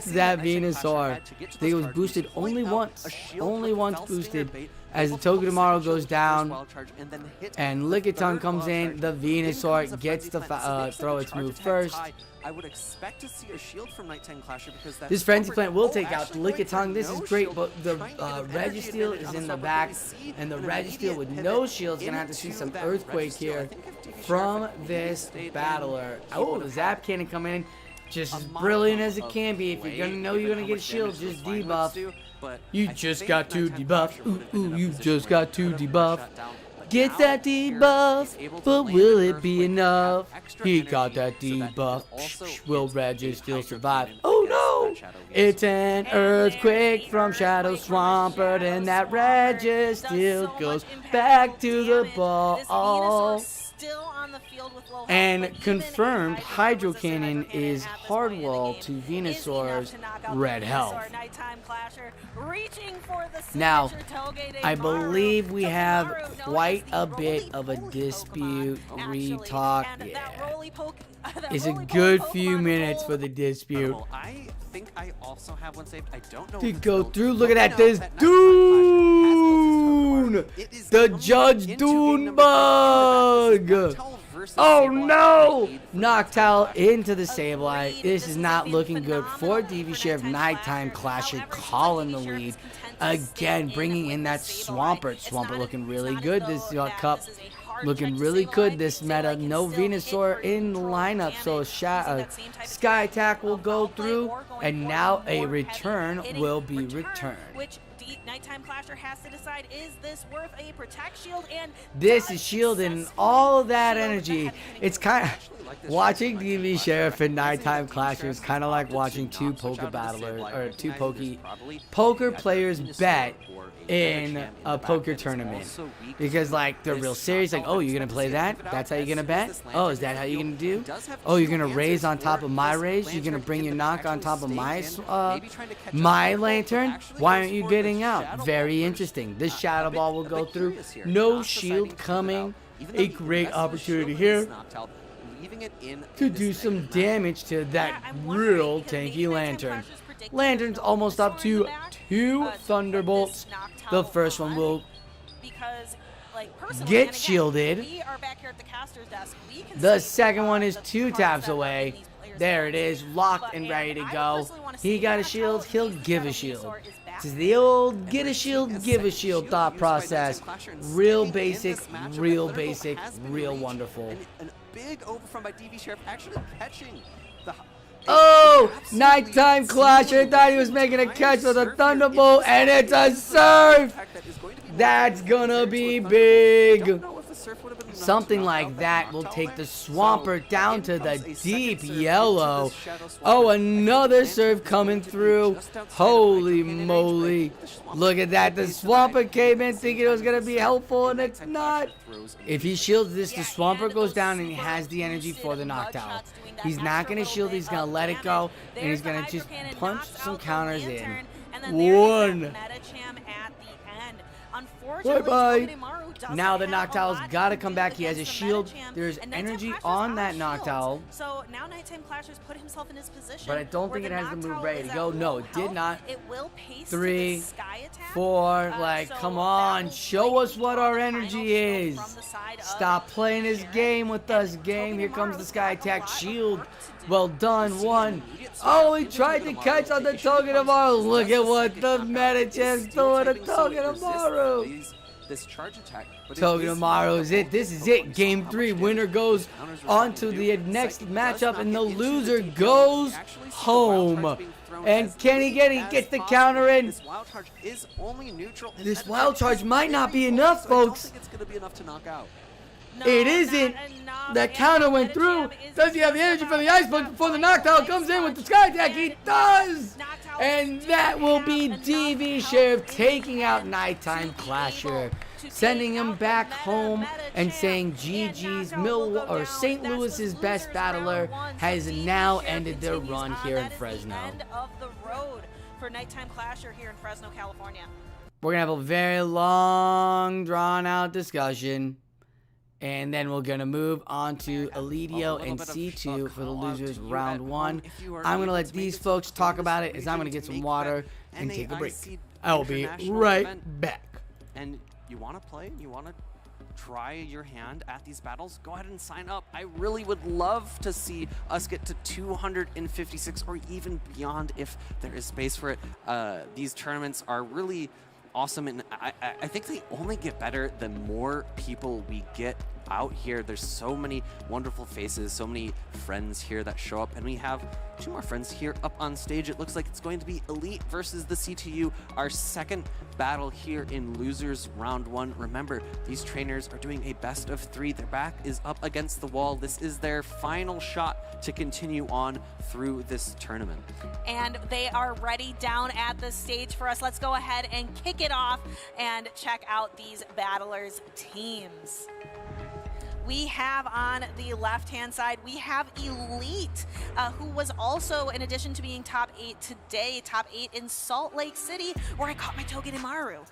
that Venusaur. I think it was boosted only once. Only once boosted. As the Togedemaru goes down and Lickitung comes in, the Venusaur gets the throw its move first. I would expect to see a shield from Nighttime Clasher because this Frenzy Plant will take out the Lickitung. This is great, but the Registeel is in the back, and the Registeel with no shield is going to have to see some Earthquake here from this battler. Oh, the Zap Cannon coming in. Just as brilliant as it can be. If you're going to know you're going to get a shield, just debuff. You just got to debuff. Ooh, you just got to debuff. Get that debuff, but will it be enough? He got that debuff. Will Registeel survive? Oh no! It's an Earthquake from Shadow Swampert, and that Registeel goes back to the ball. And confirmed, Hydro Cannon is hard wall to Venusaur's red health. Now, I believe we have quite a bit of a dispute. Retalk, yeah. It's a good few minutes for the dispute. I think I also have one saved. I don't know. To go through, look at that, this Dune! The Judge Dune bug! Oh no! Noctowl into the Sableye. This is not looking good for DV Sheriff. Nighttime Clasher calling the lead. Again, bringing in that Swampert. Swampert looking really good this cup. Looking really good this meta. No Venusaur in the lineup, so Sky Attack will go through, and now a return will be returned. Nighttime Clasher has to decide, is this worth a Protect Shield? And this is shielding all of that energy. It's kind of watching DV Sheriff and Nighttime Clasher is kind of like watching two poker battlers or two poker players bet in a poker tournament, because like they're real serious, like, oh, you're gonna play that? That's how you're gonna bet? Oh, is that how you're gonna do? Oh, you're gonna raise on top of my raise? You're gonna bring your knock on top of my lantern? Why aren't you getting out? Very interesting. This Shadow Ball will go through. No shield coming. A great opportunity here to do some damage to that real tanky lantern. Lantern's almost up to 2 Thunderbolts. The first one will get shielded. The second one is 2 taps away. There it is, locked and ready to go. He got a shield, he'll give a shield. This is the old get a shield, give a shield thought process. Real basic, real basic, real wonderful. And a big overfront by DV Sheriff actually catching the... Oh! Nighttime Clasher thought he was making a catch with a Thunderbolt, and it's a surf! That's gonna be big. Something like that will take the Swampert down to the deep yellow. Oh, another surf coming through. Holy moly. Look at that. The Swampert came in thinking it was going to be helpful, and it's not. If he shields this, the Swampert goes down, and he has the energy for the Noctowl. He's not going to shield. He's going to let it go, and he's going to just punch some counters in. One. Bye-bye. Now the Noctowl's got to come back. He has a shield. There's energy on that Noctowl. So now Nighttime Clasher's put himself in his position. But I don't think it has the move ready to go. No, it did not. It will pace 3, 4, like, come on. Show us what our energy is. Stop playing this game with us, game. Here comes the Sky Attack shield. Well done, 1. Oh, he tried to catch on the Togedemaru. Look at what the Medichamp's doing to Togedemaru. This charge attack. Togedemaru is it. This is it. Game 3. Winner goes on to the next matchup, and the loser goes home. And can he get it? He gets the counter in. This wild charge is only neutral. This wild charge might not be enough, folks. I don't think it's going to be enough to knock out. It isn't. The counter went through. Does he have the energy for the Ice Punch before the Noctowl comes in with the Sky Attack? He does! And that will be DV Sheriff taking out Nighttime Clasher, sending him back home and saying GG's St. Louis's best battler has now ended their run here in Fresno. End of the road for Nighttime Clasher here in Fresno, California. We're going to have a very long, drawn-out discussion. And then we're going to move on to Elidio and C2 for the losers round 1. I'm going to let these folks talk about it as I'm going to get some water and take a break. I'll be right back. And you want to play? You want to try your hand at these battles? Go ahead and sign up. I really would love to see us get to 256 or even beyond if there is space for it. These tournaments are really awesome, and I think they only get better the more people we get out here. There's so many wonderful faces, so many friends here that show up, and we have 2 more friends here up on stage. It looks like it's going to be Elite versus the C2U, our second battle here in losers round 1. Remember, these trainers are doing a best of 3. Their back is up against the wall. This is their final shot to continue on through this tournament. And they are ready down at the stage for us. Let's go ahead and kick it off and check out these battlers' teams. We have on the left-hand side, we have Elite, who was also, in addition to being top 8 today, top 8 in Salt Lake City, where I caught my Togedemaru.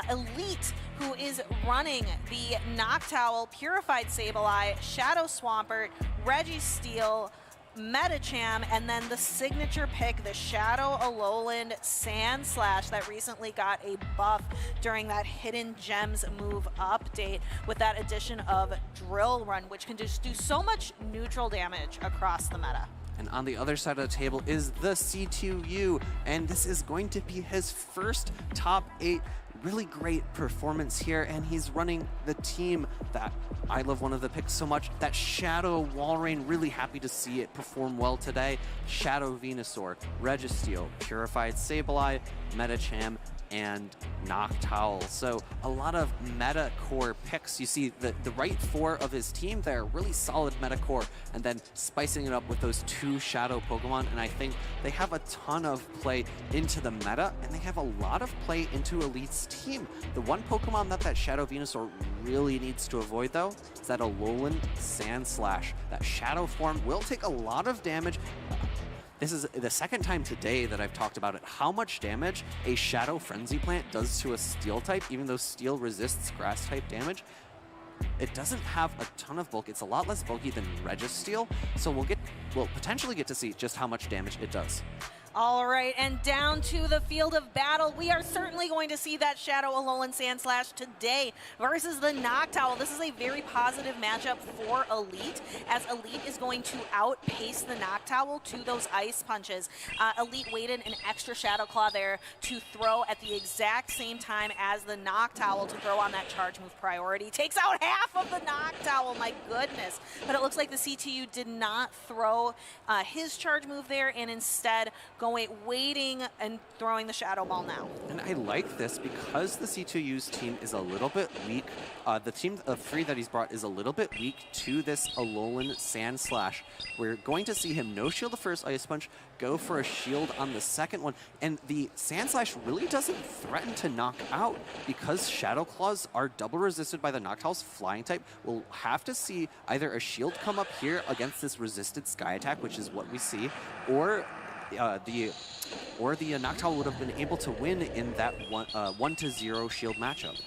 Elite, who is running the Noctowl, Purified Sableye, Shadow Swampert, Registeel, Medicham, and then the signature pick, the Shadow Alolan Sandslash that recently got a buff during that Hidden Gems move update with that addition of Drill Run, which can just do so much neutral damage across the meta. And on the other side of the table is the C2U, and this is going to be his first top 8. Really great performance here, and he's running the team that I love one of the picks so much, that Shadow Walrein. Really happy to see it perform well today. Shadow Venusaur, Registeel, Purified Sableye, Medicham, and Noctowl. So a lot of meta core picks. You see the right 4 of his team there, really solid meta core, and then spicing it up with those 2 Shadow Pokemon. And I think they have a ton of play into the meta, and they have a lot of play into Elite's team. The one Pokemon that Shadow Venusaur really needs to avoid, though, is that Alolan Sandslash. That Shadow form will take a lot of damage. This is the second time today that I've talked about it, how much damage a Shadow Frenzy Plant does to a Steel type, even though Steel resists Grass type damage. It doesn't have a ton of bulk. It's a lot less bulky than Registeel, so we'll potentially get to see just how much damage it does. All right, and down to the field of battle. We are certainly going to see that Shadow Alolan Sandslash today versus the Noctowl. This is a very positive matchup for Elite, as Elite is going to outpace the Noctowl to those ice punches. Elite waited an extra Shadow Claw there to throw at the exact same time as the Noctowl to throw on that charge move priority. Takes out half of the Noctowl, my goodness. But it looks like the CTU did not throw his charge move there, and instead waiting and throwing the Shadow Ball now. And I like this because the C2U's team is a little bit weak. The team of 3 that he's brought is a little bit weak to this Alolan Sandslash. We're going to see him no shield the first Ice Punch, go for a shield on the second one, and the Sandslash really doesn't threaten to knock out because Shadow Claws are double resisted by the Noctowl's flying type. We'll have to see either a shield come up here against this resisted Sky Attack, which is what we see, or the Noctowl would have been able to win in that 1-0 shield matchup.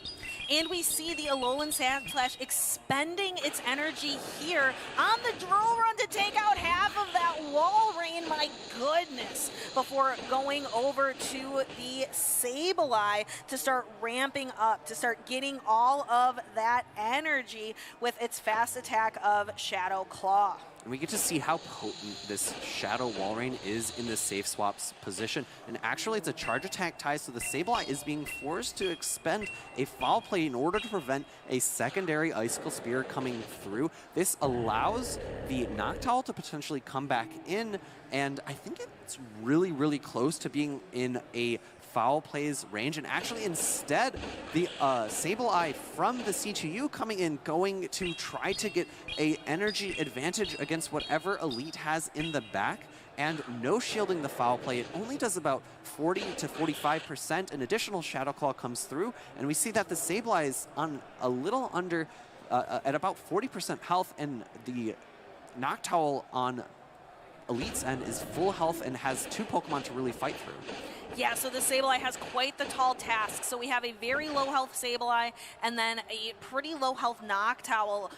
And we see the Alolan Sandslash expending its energy here on the Droll Run to take out half of that wall rain, my goodness, before going over to the Sableye to start ramping up, to start getting all of that energy with its fast attack of Shadow Claw. And we get to see how potent this Shadow Wall Rain is in the safe swap's position. And actually, it's a charge attack tie, so the Sableye is being forced to expend a foul play in order to prevent a secondary Icicle Spear coming through. This allows the Noctowl to potentially come back in, and I think it's really, really close to being in a foul plays range, and actually instead the Sableye from the C2U coming in, going to try to get a energy advantage against whatever Elite has in the back, and no shielding the foul play. It only does about 40 to 45%. An additional Shadow Claw comes through, and we see that the Sableye is on a little under at about 40% health, and the Noctowl on Elite's end is full health and has 2 Pokemon to really fight through. Yeah, so the Sableye has quite the tall task. So we have a very low health Sableye and then a pretty low health Noctowl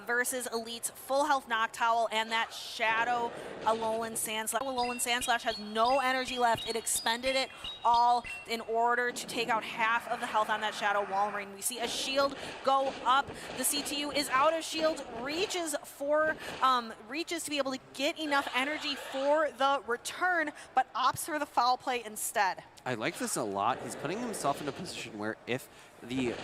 versus Elite's full health Noctowl and that Shadow Alolan Sandslash. Alolan Sandslash has no energy left. It expended it all in order to take out half of the health on that Shadow Wall Rain. We see a shield go up. The CTU is out of shield, reaches to be able to get enough energy for the return, but opts for the foul play instead. I like this a lot. He's putting himself in a position where if the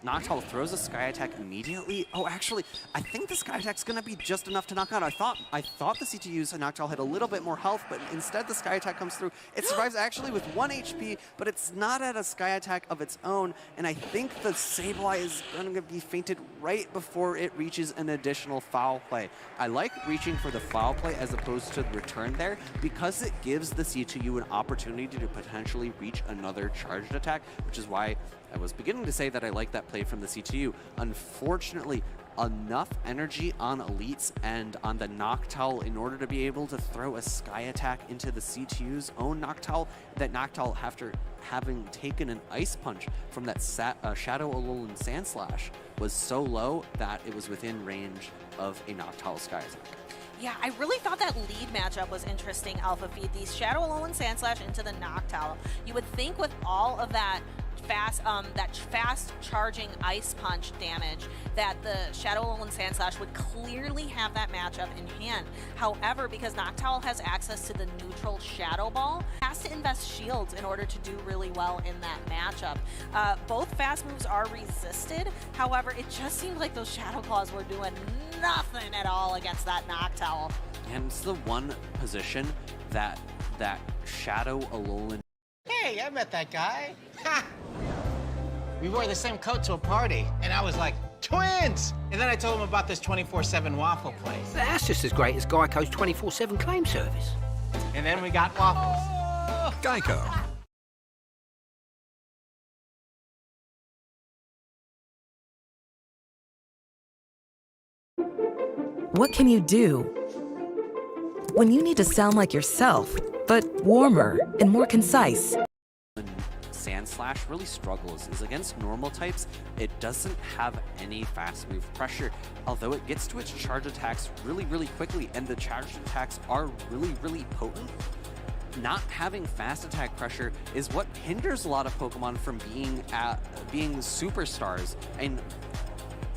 Noctowl throws a Sky Attack immediately, oh, actually, I think the Sky Attack's going to be just enough to knock out. I thought the CTU's Noctowl had a little bit more health, but instead the Sky Attack comes through. It survives actually with 1 HP, but it's not at a Sky Attack of its own, and I think the Sableye is going to be fainted right before it reaches an additional foul play. I like reaching for the foul play as opposed to the return there because it gives the C2U an opportunity to potentially reach another charged attack, which is why I was beginning to say that I like that play from the C2U. Unfortunately, enough energy on Elite's end on the Noctowl in order to be able to throw a Sky Attack into the C2U's own Noctowl. That Noctowl, after having taken an Ice Punch from that Shadow Alolan Sandslash, was so low that it was within range of a Noctowl Sky Attack. Yeah, I really thought that lead matchup was interesting, Alpha Feed. These Shadow Alolan Sandslash into the Noctowl. You would think with all of that fast charging Ice Punch damage that the Shadow Alolan Sandslash would clearly have that matchup in hand. However, because Noctowl has access to the neutral Shadow Ball, it has to invest shields in order to do really well in that matchup. Both fast moves are resisted. However, it just seemed like those Shadow Claws were doing nothing at all against that Noctowl. And it's the one position that Shadow Alolan. Hey, I met that guy. Ha! We wore the same coat to a party, and I was like, twins! And then I told him about this 24/7 waffle place. That's just as great as Geico's 24/7 claim service. And then we got waffles. Geico. What can you do when you need to sound like yourself, but warmer and more concise? Sandslash really struggles is against normal types. It doesn't have any fast move pressure, although it gets to its charge attacks really, really quickly, and the charge attacks are really, really potent. not having fast attack pressure is what hinders a lot of Pokemon from being superstars. And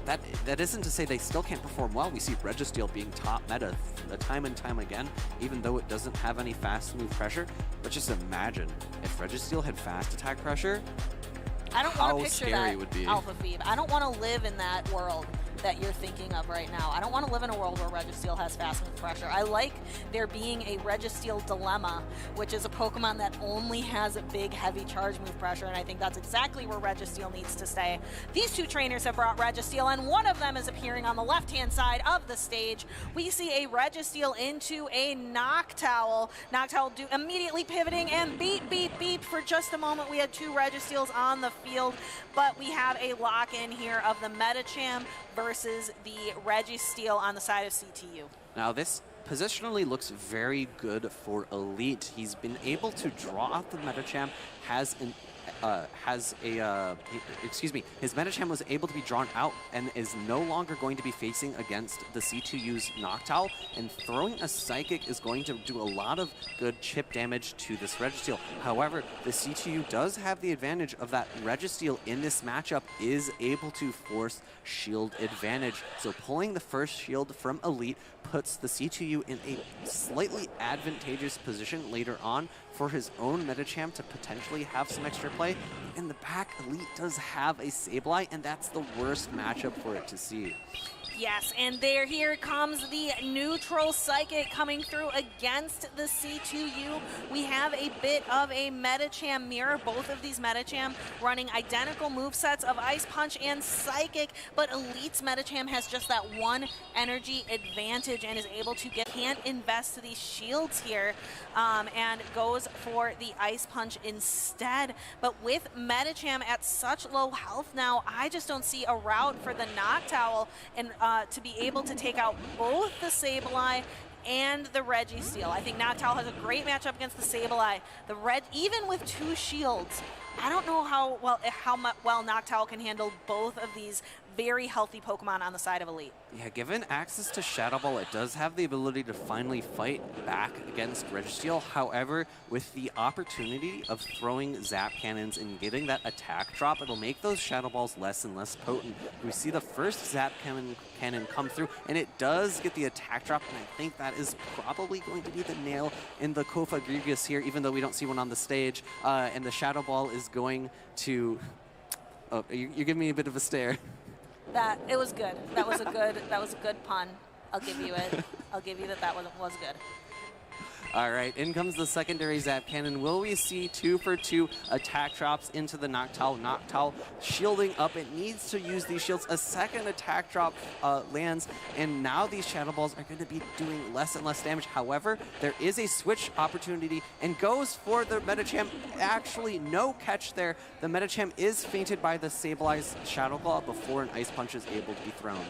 that isn't to say they still can't perform well. We see Registeel being top meta time and time again, even though it doesn't have any fast move pressure. But just imagine if Registeel had fast attack pressure, I don't want how to picture scary that, it would be. Alpha Phoebe. I don't want to live in that world that you're thinking of right now. I don't want to live in a world where Registeel has fast move pressure. I like there being a Registeel dilemma, which is a Pokemon that only has a big, heavy charge move pressure, and I think that's exactly where Registeel needs to stay. These two trainers have brought Registeel, and one of them is appearing on the left-hand side of the stage. We see a Registeel into a Noctowl. Noctowl immediately pivoting and beep. For just a moment, we had two Registeels on the field, but we have a lock-in here of the Medicham versus the Registeel on the side of CTU. Now this positionally looks very good for Elite. He's been able to draw out the Medicham, his Medicham was able to be drawn out and is no longer going to be facing against the C2U's Noctowl, and throwing a Psychic is going to do a lot of good chip damage to this Registeel. However, the C2U does have the advantage of that Registeel in this matchup is able to force shield advantage. So pulling the first shield from Elite puts the C2U in a slightly advantageous position later on for his own Medicham to potentially have some extra play. In the back, Elite does have a Sableye, and that's the worst matchup for it to see. Yes, and here comes the neutral Psychic coming through against the C2U. We have a bit of a Medicham mirror. Both of these Medicham running identical movesets of Ice Punch and Psychic, but Elite's Medicham has just that one energy advantage and is able to can't invest these shields here, and goes for the Ice Punch instead. But with Medicham at such low health now, I just don't see a route for the Noctowl and to be able to take out both the Sableye and the Registeel. I think Noctowl has a great matchup against the Sableye. Even with two shields, I don't know how well Noctowl can handle both of these very healthy Pokemon on the side of Elite. Yeah, given access to Shadow Ball, it does have the ability to finally fight back against Registeel. However, with the opportunity of throwing Zap Cannons and getting that attack drop, it'll make those Shadow Balls less and less potent. We see the first Zap Cannon come through, and it does get the attack drop, and I think that is probably going to be the nail in the Kofa Grievous here, even though we don't see one on the stage. And the Shadow Ball is going to... Oh, you're giving me a bit of a stare. It was good. That was a good pun. I'll give you it. I'll give you that was good. All right, in comes the secondary Zap Cannon. Will we see 2 for 2 attack drops into the Noctowl? Noctowl shielding up. It needs to use these shields. A second attack drop lands, and now these Shadow Balls are going to be doing less and less damage. However, there is a switch opportunity and goes for the Medicham. Actually, no catch there. The Medicham is fainted by the Sableye's Shadow Claw before an Ice Punch is able to be thrown.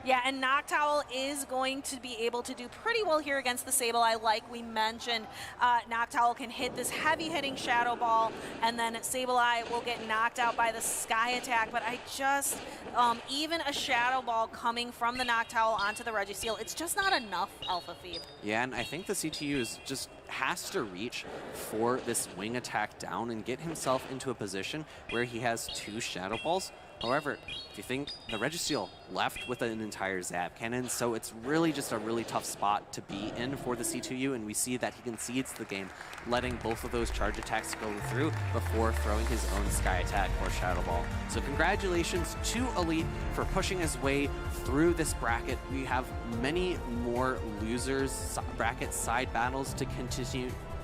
Yeah, and Noctowl is going to be able to do pretty well here against the Sableye, like we mentioned. Noctowl can hit this heavy-hitting Shadow Ball, and then Sableye will get knocked out by the Sky Attack, but I just, even a Shadow Ball coming from the Noctowl onto the Registeel, it's just not enough, Alpha Phoebe. Yeah, and I think the CTU just has to reach for this wing attack down and get himself into a position where he has 2 Shadow Balls. However, if you think the Registeel left with an entire Zap Cannon, so it's really just a really tough spot to be in for the C2U, and we see that he concedes the game, letting both of those charge attacks go through before throwing his own Sky Attack or Shadow Ball. So congratulations to Elite for pushing his way through this bracket. We have many more losers bracket side battles to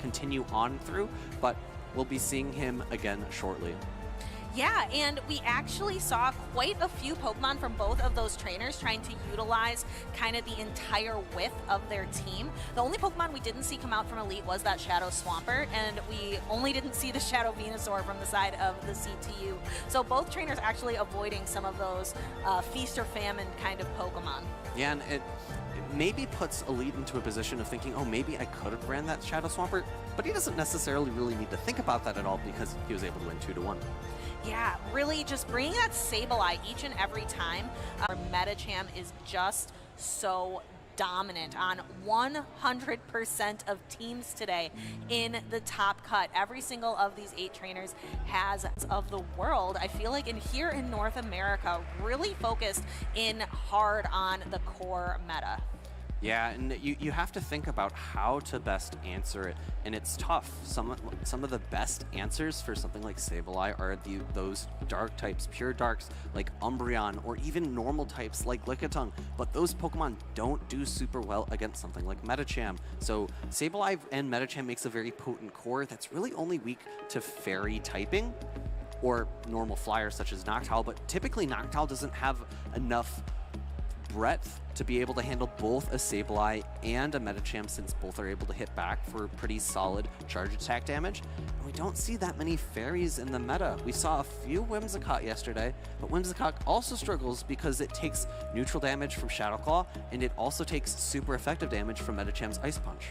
continue on through, but we'll be seeing him again shortly. Yeah, and we actually saw quite a few Pokemon from both of those trainers trying to utilize kind of the entire width of their team. The only Pokemon we didn't see come out from Elite was that Shadow Swampert, and we only didn't see the Shadow Venusaur from the side of the CTU. So both trainers actually avoiding some of those feast or famine kind of Pokemon. Yeah, and it maybe puts Elite into a position of thinking, oh, maybe I could have ran that Shadow Swampert, but he doesn't necessarily really need to think about that at all because he was able to win 2-1. Yeah, really just bringing that Sableye each and every time. Our Medicham is just so dominant on 100% of teams today in the top cut. Every single of these 8 trainers has of the world. I feel like here in North America, really focused in hard on the core meta. Yeah, and you have to think about how to best answer it, and it's tough. Some of the best answers for something like Sableye are those dark types, pure darks like Umbreon, or even normal types like Lickitung, but those Pokemon don't do super well against something like Medicham. So Sableye and Medicham makes a very potent core that's really only weak to fairy typing or normal flyers such as Noctowl, but typically Noctowl doesn't have enough breadth to be able to handle both a Sableye and a Medicham, since both are able to hit back for pretty solid charge attack damage. And we don't see that many fairies in the meta. We saw a few Whimsicott yesterday, but Whimsicott also struggles because it takes neutral damage from Shadow Claw, and it also takes super effective damage from Medicham's Ice Punch.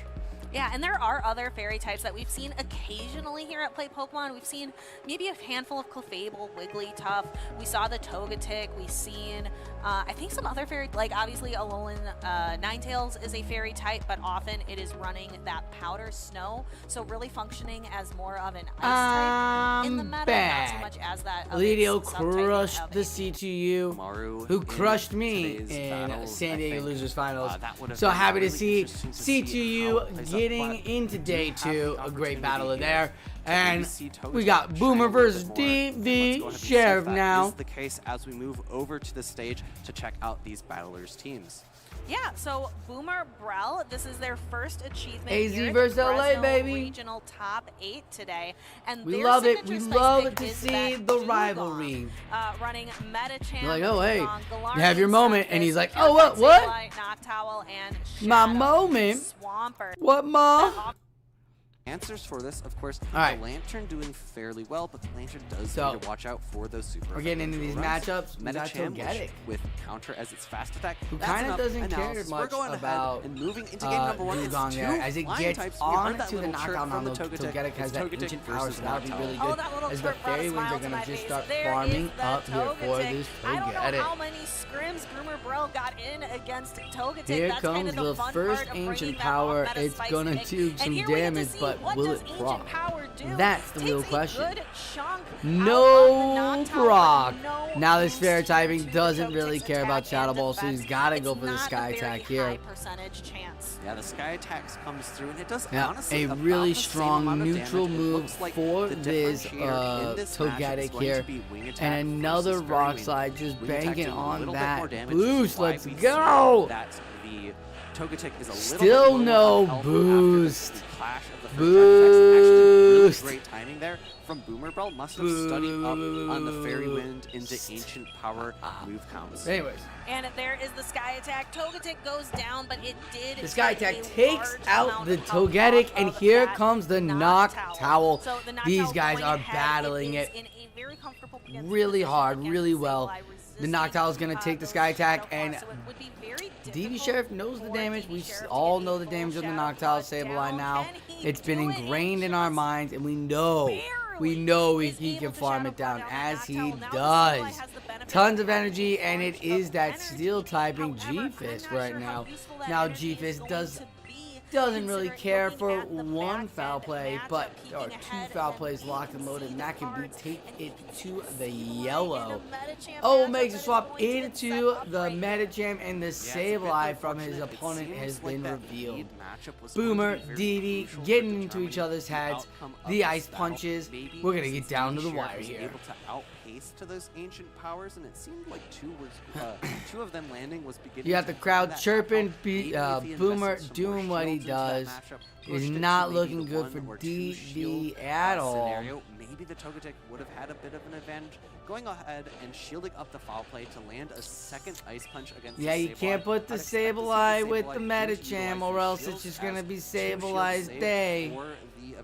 Yeah, and there are other fairy types that we've seen occasionally here at Play Pokemon. We've seen maybe a handful of Clefable, Wigglytuff. We saw the Togetic. We've seen, I think, some other fairy, like obviously Alolan Ninetales is a fairy type, but often it is running that Powder Snow, so really functioning as more of an ice type in the meta, not so much as that. Lidio crushed the C2U, Maru, who crushed me in San Diego Losers Finals. So happy to see C2U getting into day 2, a great battle there. And we got Boomer versus DV Sheriff now. This is the case as we move over to the stage to check out these battlers' teams. Yeah, so Boomer Brell, this is their first achievement AZ here at versus the LA, Fresno baby. Regional Top 8 today. And We their love it. We signature love spice it to pick is see that the Dugong, rivalry. Running Medicham, You're like, oh, hey, Dugong, you have your Galarian, moment. And Stunfisk, he's like, Pure oh, what? Sableye, Noctowl, and My Shadow moment? Swampert. What, Ma? Answers for this, of course, All right. the Lantern doing fairly well, but the Lantern does So, need to watch out for those super. we're getting into these runs. matchups. We got Medicham, Togetic, which, with counter as its fast attack, who that's kind of enough doesn't care analysis. We're much going ahead about and moving into game number 1. Dugong It's there. two As it flying gets types. We heard on that to the little chirp knockout from on the the Togetic. Togetic has that Togetic ancient power, versus so that'll be Noctowl. really Oh, good. that little As the twerp brought a fairy winds smile are to going my to just face. start There farming is the up here for Togetic. this I don't know Togetic. how many scrims Boomer Brell got in against Togetic. Here That's comes kind of the the fun first part of ancient bringing that power. off-meta It's spice gonna pick. do And some here we get to damage, see but what will does it ancient proc? power do? That's the Takes real a question. good chunk No out of the Noctowl, proc. but no Now this fair boost typing to doesn't Togetic's really care about attack Shadow and Ball, so he's defense. got to It's go for the not Sky a very Attack here. high percentage chance. Yeah, the Sky Attacks comes through, and it does Yeah, honestly a about really the same strong amount of neutral damage. It move looks like for the this differentiator in this matchup is Togetic going here. to be Wing Attack And another versus Fairy Rock Wing. Slide just Wing Attack banging doing a on little bit that more damage, which is boost. why Let's we see go! That the Togetic is a little Still bit no low on health after boost. the clash of the first attacks. Actually, really Boost. great timing there from Boomer Bell. Must have studied up on the Fairy Wind into Ancient Power move counts. Anyways, And there is the Sky Attack. Togetic goes down, but it did. the Sky take Attack a takes large out amount the of health Togetic, off and of here that comes the Noctowl. So the These Noctowl guys going are ahead, battling is it in a very comfortable position really hard, against really the well. Sableye, The resisting, Noctowl is going to take the those Sky Attack, Shadow Claws, and so it would be very DV difficult Sheriff knows the for damage. DV We Sheriff to all get know a the full damage of the Shadow Noctowl Claw Sableye down. now. Can he It's been do it? ingrained in our minds, and we know he can farm it down as he does. Tons of energy, and it is that steel typing G-Fist right now. Now G-Fist doesn't really care for one foul play, but there are 2 foul plays locked and loaded, and that can take it to the yellow. Oh, makes a swap into the Medicham, and the Sableye from his opponent has been revealed. Boomer, DV getting into each other's heads. The ice punches. We're going to get down to the wire here. Able to outpace to those ancient powers, and it seemed like two of them landing was beginning. You got the to crowd that chirping. Maybe if he Boomer invested some doing more what he shields into that does. matchup, Is pushed it not to maybe looking the good 1 for or 2 shield, DV at all. scenario, maybe the Togetic would have had a bit of an advantage, going ahead and shielding up the foul play to land a second Ice Punch against Yeah, the you Sableye. can't put the I'd expect to see Sableye with the Sableye use Medicham, utilize or his else shields it's just as going to be 2 shields Sableye's saved day. for the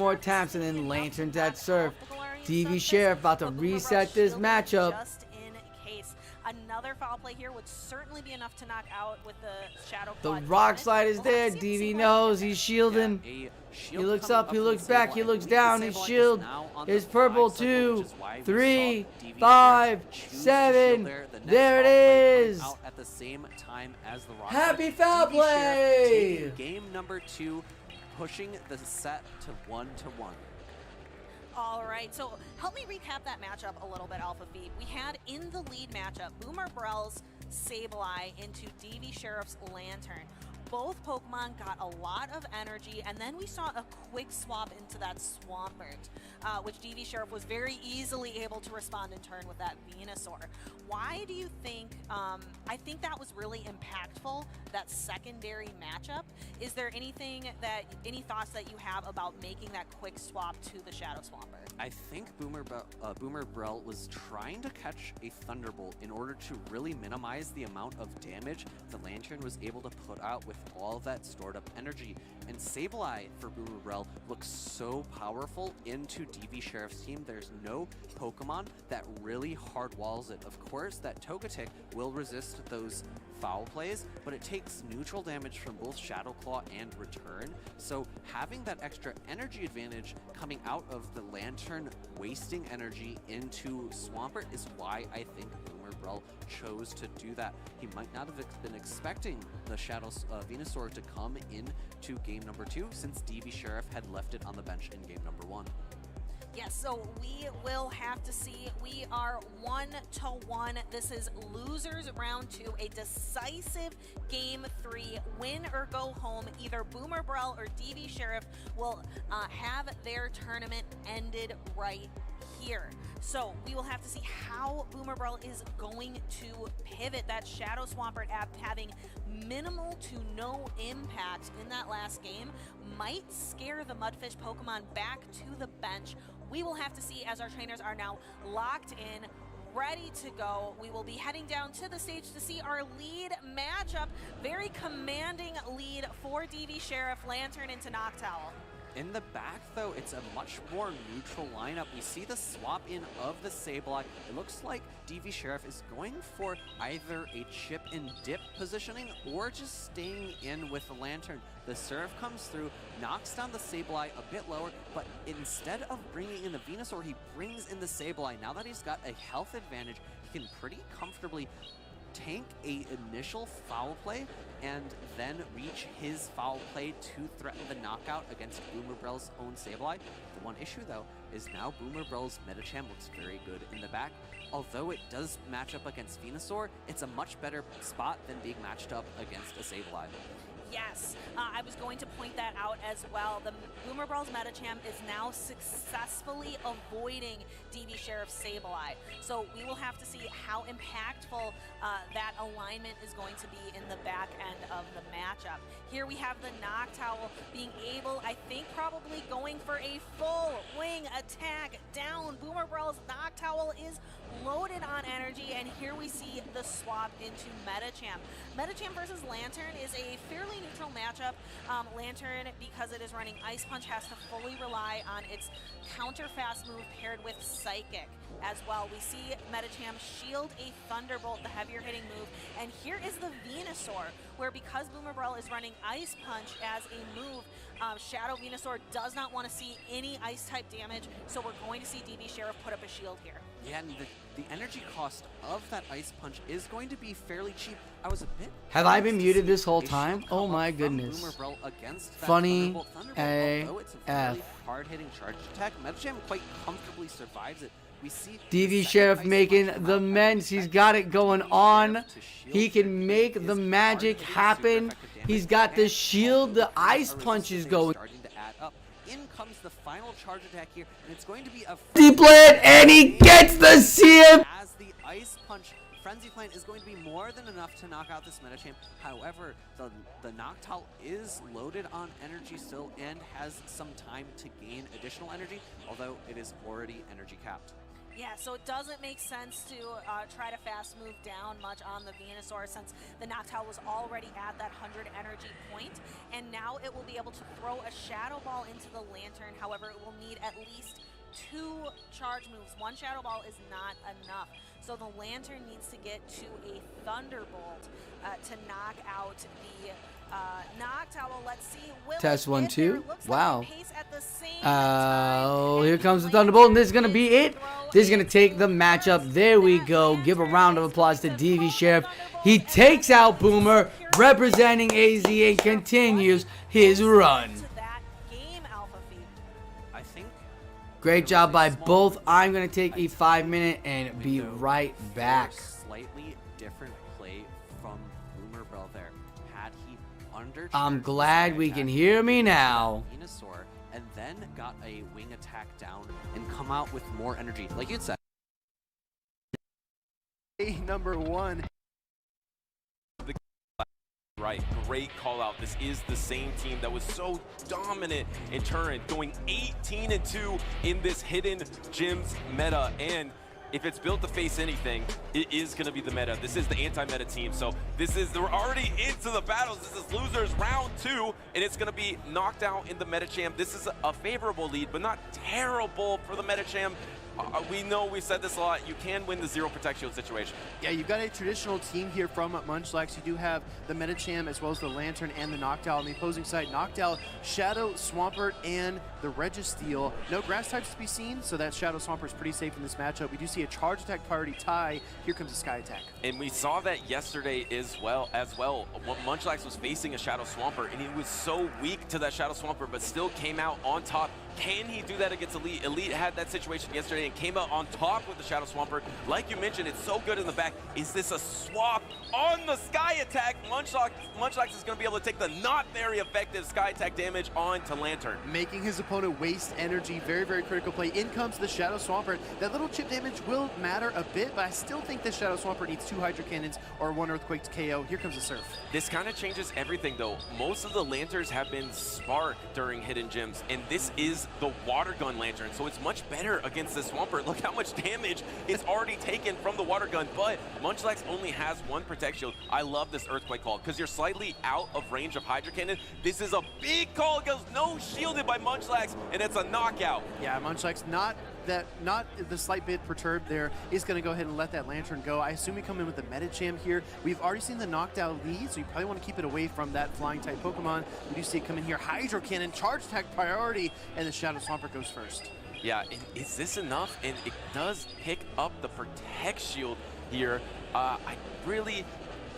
more taps, and then Lanterns at Surf. DV Sheriff about to reset this matchup. Just in case. Another foul play here would certainly be enough to knock out with the Shadow The Claw rock damage. slide is We'll have there. to see if DV Sableye knows. can He's shielding. Yeah, a He shield looks coming up, he from looks the back, Sableye. he I looks believe the down, his Sableye is shield now on is the purple. 5 cycle, 2, which is why we 3, saw DV 5, choose to shield 7. there. The next There it foul play coming is. out at the same time as the rock Happy slide. foul DV Sheriff play. taking game number 2, pushing the set to 1-1. All right, so help me recap that matchup a little bit, Alpha Feed. We had in the lead matchup Boomer Brell's Sableye into DV Sheriff's Lantern. Both Pokemon got a lot of energy, and then we saw a quick swap into that Swampert, which DV Sheriff was very easily able to respond in turn with that Venusaur. Why do you think, I think that was really impactful, that secondary matchup. Is there any thoughts that you have about making that quick swap to the Shadow Swampert? I think Boomer Brell was trying to catch a Thunderbolt in order to really minimize the amount of damage the Lantern was able to put out with all of that stored up energy. And Sableye for Boomer Brell looks so powerful into DV Sheriff's team. There's no Pokemon that really hard walls it. Of course, that Togetic will resist those foul plays, but it takes neutral damage from both Shadow Claw and Return. So having that extra energy advantage coming out of the Lantern wasting energy into Swampert is why I think Boomer Brell chose to do that. He might not have been expecting the Shadow Venusaur to come into game number 2 since DV Sheriff had left it on the bench in game number 1. Yes, so we will have to see. We are 1-1. This is losers round 2, a decisive game 3, win or go home. Either Boomer Brell or DV Sheriff will have their tournament ended right here. So we will have to see how Boomer Brell is going to pivot. That Shadow Swampert app having minimal to no impact in that last game might scare the Mudfish Pokemon back to the bench. We will have to see as our trainers are now locked in, ready to go. We will be heading down to the stage to see our lead matchup. Very commanding lead for DV Sheriff, Lantern into Noctowl. In the back, though, it's a much more neutral lineup. We see the swap in of the Sableye. It looks like DV Sheriff is going for either a chip and dip positioning or just staying in with the Lantern. The Surf comes through, knocks down the Sableye a bit lower, but instead of bringing in the Venusaur, he brings in the Sableye. Now that he's got a health advantage, he can pretty comfortably tank a initial foul play and then reach his foul play to threaten the knockout against Boomer Brell's own Sableye. The one issue, though, is now Boomer Brell's Medicham looks very good in the back. Although it does match up against Venusaur, it's a much better spot than being matched up against a Sableye. Yes, I was going to point that out as well. The Boomer Brell's Medicham is now successfully avoiding DV Sheriff's Sableye. So we will have to see how impactful that alignment is going to be in the back end of the matchup. Here we have the Noctowl being able, I think probably going for a full wing attack down. Boomer Brell's Noctowl is loaded on energy, and here we see the swap into Medicham. Medicham versus Lantern is a fairly neutral matchup. Lantern, because it is running Ice Punch, has to fully rely on its counter fast move paired with Psychic as well. We see Medicham shield a Thunderbolt, the heavier hitting move, and here is the Venusaur, where because Boomer Brell is running Ice Punch as a move, Shadow Venusaur does not want to see any ice type damage, so we're going to see DV Sheriff put up a shield here. Yeah, and the energy cost of that Ice Punch is going to be fairly cheap. I was a bit... Have I been muted this whole time? Oh my goodness. Boomer Brell against that Funny Thunderbolt, although it's a really hard-hitting charge attack, Medicham quite comfortably survives it. We see DV Sheriff making the mends. He's got it going on. He can make the magic happen. He's got the shield. The Ice Punch is going. Starting to add up. In comes the final charge attack here, and it's going to be a Deep Plant, and he gets the CM. As the Ice Punch, Frenzy Plant is going to be more than enough to knock out this Medicham. However, the Noctowl is loaded on energy still and has some time to gain additional energy, although it is already energy capped. Yeah, so it doesn't make sense to try to fast move down much on the Venusaur since the Noctowl was already at that 100 energy point, and now it will be able to throw a Shadow Ball into the Lantern. However, it will need at least 2 charge moves. 1 Shadow Ball is not enough. So the Lantern needs to get to a Thunderbolt to knock out the Noctowl. Let's see. Test 1, 2. Wow. Pace at the same Oh, here comes the Thunderbolt, and this is going to be it. This is going to take the matchup. There we go. Give a round of applause to DV Sheriff. He takes out Boomer, representing AZ, and continues his run. I think Great job by both. I'm going to take a 5-minute and be right back. Slightly different play from Boomer Bell there. Had he under I'm glad we can hear me now. Venusaur, and then got a wing attack down and come out with more energy, like you'd said. Number 1. Right, great call out. This is the same team that was so dominant in Turin, going 18-2 in this hidden gyms meta. And if it's built to face anything, it is going to be the meta. This is the anti-meta team. So we're already into the battles. This is losers round 2, and it's going to be knocked out in the meta champ. This is a favorable lead, but not terrible for the meta champ. We know, we said this a lot, you can win the 0 Protect Shield situation. Yeah, you've got a traditional team here from Munchlax. You do have the Medicham as well as the Lantern and the Noctowl. On the opposing side, Noctowl, Shadow, Swampert, and the Registeel. No grass types to be seen, so that Shadow Swampert is pretty safe in this matchup. We do see a charge attack priority tie. Here comes a Sky Attack. And we saw that yesterday as well. Munchlax was facing a Shadow Swampert, and he was so weak to that Shadow Swampert, but still came out on top. Can he do that against Elite? Elite had that situation yesterday and came out on top with the Shadow Swampert. Like you mentioned, it's so good in the back. Is this a swap on the Sky Attack? Munchlax is going to be able to take the not very effective Sky Attack damage onto Lantern. Making his opponent waste energy. Very, very critical play. In comes the Shadow Swampert. That little chip damage will matter a bit, but I still think the Shadow Swampert needs 2 Hydro Cannons or 1 Earthquake to KO. Here comes the Surf. This kind of changes everything, though. Most of the Lanterns have been Spark during Hidden Gyms, and this is the Water Gun Lantern, so it's much better against the Swampert. Look how much damage it's already taken from the Water Gun, but Munchlax only has 1 Protect Shield. I love this Earthquake call, because you're slightly out of range of Hydro Cannon. This is a big call. It goes no shielded by Munchlax, and it's a knockout. Yeah, Munchlax not the slight bit perturbed there, is going to go ahead and let that Lantern go. I assume we come in with the Medicham here. We've already seen the Noctowl lead, so you probably want to keep it away from that flying type Pokemon. We do see it come in here. Hydro Cannon, charge attack priority, and the Shadow Swampert goes first. Yeah, and is this enough? And it does pick up the Protect Shield here. I really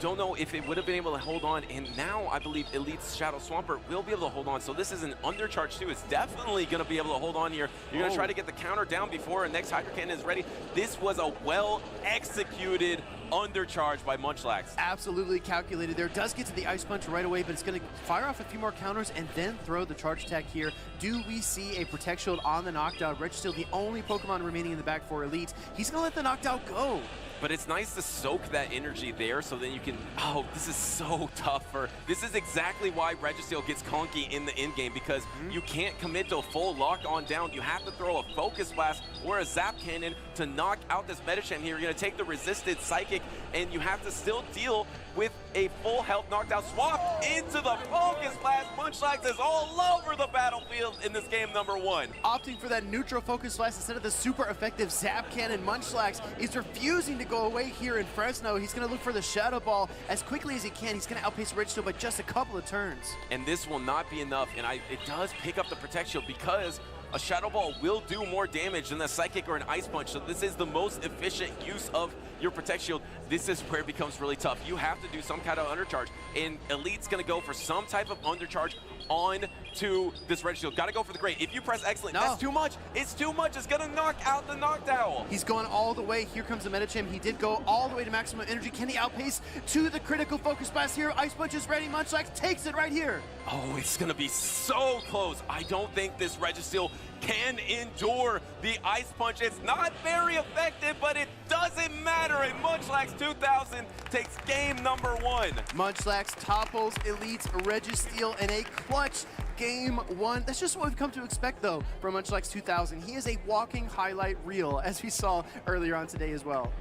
don't know if it would have been able to hold on, and now I believe Elite's Shadow Swampert will be able to hold on. So this is an undercharge too. It's definitely going to be able to hold on here. You're going to try to get the counter down before our next Hydro Cannon is ready. This was a well-executed undercharge by Munchlax. Absolutely calculated there. Does get to the Ice Punch right away, but it's going to fire off a few more counters and then throw the charge attack here. Do we see a Protect Shield on the Noctowl? Registeel, the only Pokemon remaining in the back for Elite. He's going to let the Noctowl go. But it's nice to soak that energy there so then you can, oh, this is so tough this is exactly why Registeel gets conky in the end game, because you can't commit to a full lock on down. You have to throw a Focus Blast or a Zap Cannon to knock out this Medicham here. You're going to take the resisted Psychic, and you have to still deal with a full health knockdown. Swap into the Focus Blast. Munchlax is all over the battlefield in this game number 1. Opting for that neutral Focus Blast instead of the super effective Zap Cannon. Munchlax is refusing to go away here in Fresno. He's going to look for the Shadow Ball as quickly as he can. He's going to outpace Registeel by just a couple of turns. And this will not be enough, and it does pick up the Protect Shield because a Shadow Ball will do more damage than a Psychic or an Ice Punch, so this is the most efficient use of your Protect Shield. This is where it becomes really tough. You have to do some kind of undercharge, and Elite's going to go for some type of undercharge on to this Registeel. Got to go for the Great. If you press Excellent, that's too much. It's too much. It's going to knock out the Noctowl. He's going all the way. Here comes the Medicham. He did go all the way to maximum energy. Can he outpace to the critical Focus Blast here? Ice Punch is ready. Munchlax takes it right here. Oh, it's going to be so close. I don't think this Registeel can endure the Ice Punch. It's not very effective, but it doesn't matter. And Munchlax 2000 takes game number 1. Munchlax topples Elite's Registeel in a clutch game 1. That's just what we've come to expect, though, from Munchlax 2000. He is a walking highlight reel, as we saw earlier on today as well.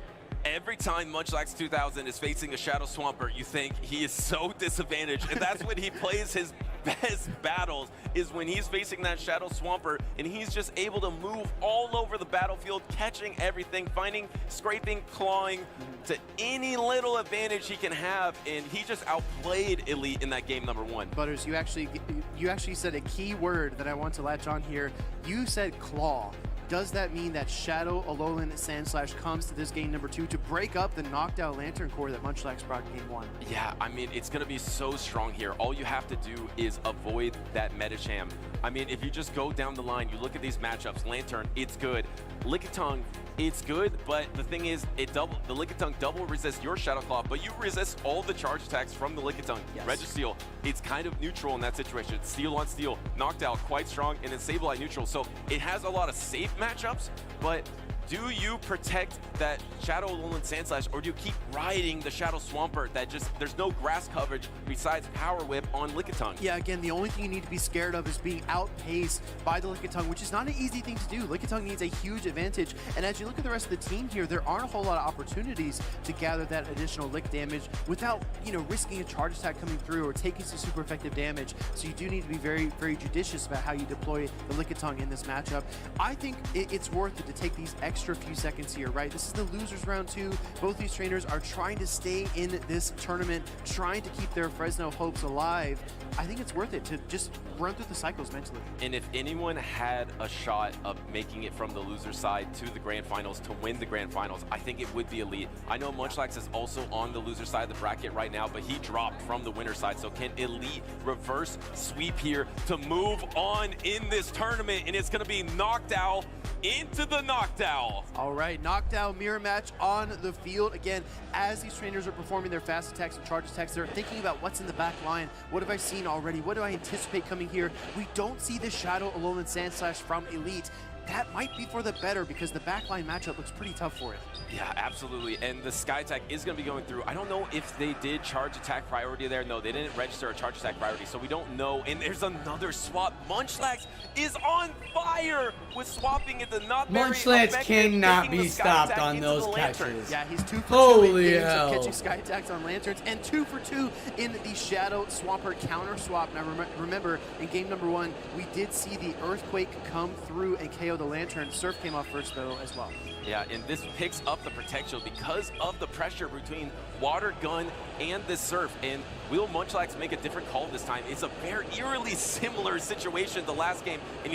Every time Munchlax 2000 is facing a Shadow Swampert, you think he is so disadvantaged, and that's when he plays his best battles is when he's facing that Shadow Swampert and he's just able to move all over the battlefield, catching everything, finding, scraping, clawing to any little advantage he can have, and he just outplayed Elite in that game number 1. Butters, you actually said a key word that I want to latch on here. You said claw. Does that mean that Shadow Alolan Sandslash comes to this game number 2 to break up the knocked out Lantern Core that Munchlax brought in game 1? Yeah, I mean, it's going to be so strong here. All you have to do is avoid that Medicham. I mean, if you just go down the line, you look at these matchups, Lantern, it's good. Lickitung, it's good, but the thing is, the Lickitung double resists your Shadow Claw, but you resist all the charge attacks from the Lickitung. Yes. Registeel, it's kind of neutral in that situation. Steel on Steel, knocked out, quite strong, and then Sableye neutral. So it has a lot of safe matchups, but do you protect that Shadow Alolan Sandslash, or do you keep riding the Shadow Swampert that just, there's no grass coverage besides Power Whip on Lickitung? Yeah, again, the only thing you need to be scared of is being outpaced by the Lickitung, which is not an easy thing to do. Lickitung needs a huge advantage, and as you look at the rest of the team here, there aren't a whole lot of opportunities to gather that additional lick damage without, you know, risking a charge attack coming through or taking some super effective damage. So you do need to be very, very judicious about how you deploy the Lickitung in this matchup. I think it's worth it to take these extra few seconds here, right? This is the losers round 2. Both these trainers are trying to stay in this tournament, trying to keep their Fresno hopes alive. I think it's worth it to just run through the cycles mentally. And if anyone had a shot of making it from the loser side to the grand finals to win the grand finals, I think it would be Elite. I know Munchlax is also on the loser side of the bracket right now, but he dropped from the winner side. So can Elite reverse sweep here to move on in this tournament? And it's going to be Noctowl into the Noctowl. All right, Noctowl mirror match on the field. Again, as these trainers are performing their fast attacks and charge attacks, they're thinking about what's in the back line. What have I seen already? What do I anticipate coming here? We don't see the Shadow Alolan Sandslash from Elite. That might be for the better because the backline matchup looks pretty tough for it. Yeah, absolutely. And the Sky Attack is going to be going through. I don't know if they did charge attack priority there. No, they didn't register a charge attack priority, so we don't know. And there's another swap. Munchlax is on fire with swapping into not very Munchlax cannot be stopped on those catches. Yeah, he's 2 for 2 Holy in hell. games of catching Sky Attacks on Lanterns, and 2 for 2 in the Shadow Swampert counter swap. Now remember, in game number 1, we did see the Earthquake come through and KO the Lantern. Surf came off first though as well. Yeah, and this picks up the protection because of the pressure between Water Gun and this Surf. And will Munchlax make a different call this time? It's a very eerily similar situation the last game, and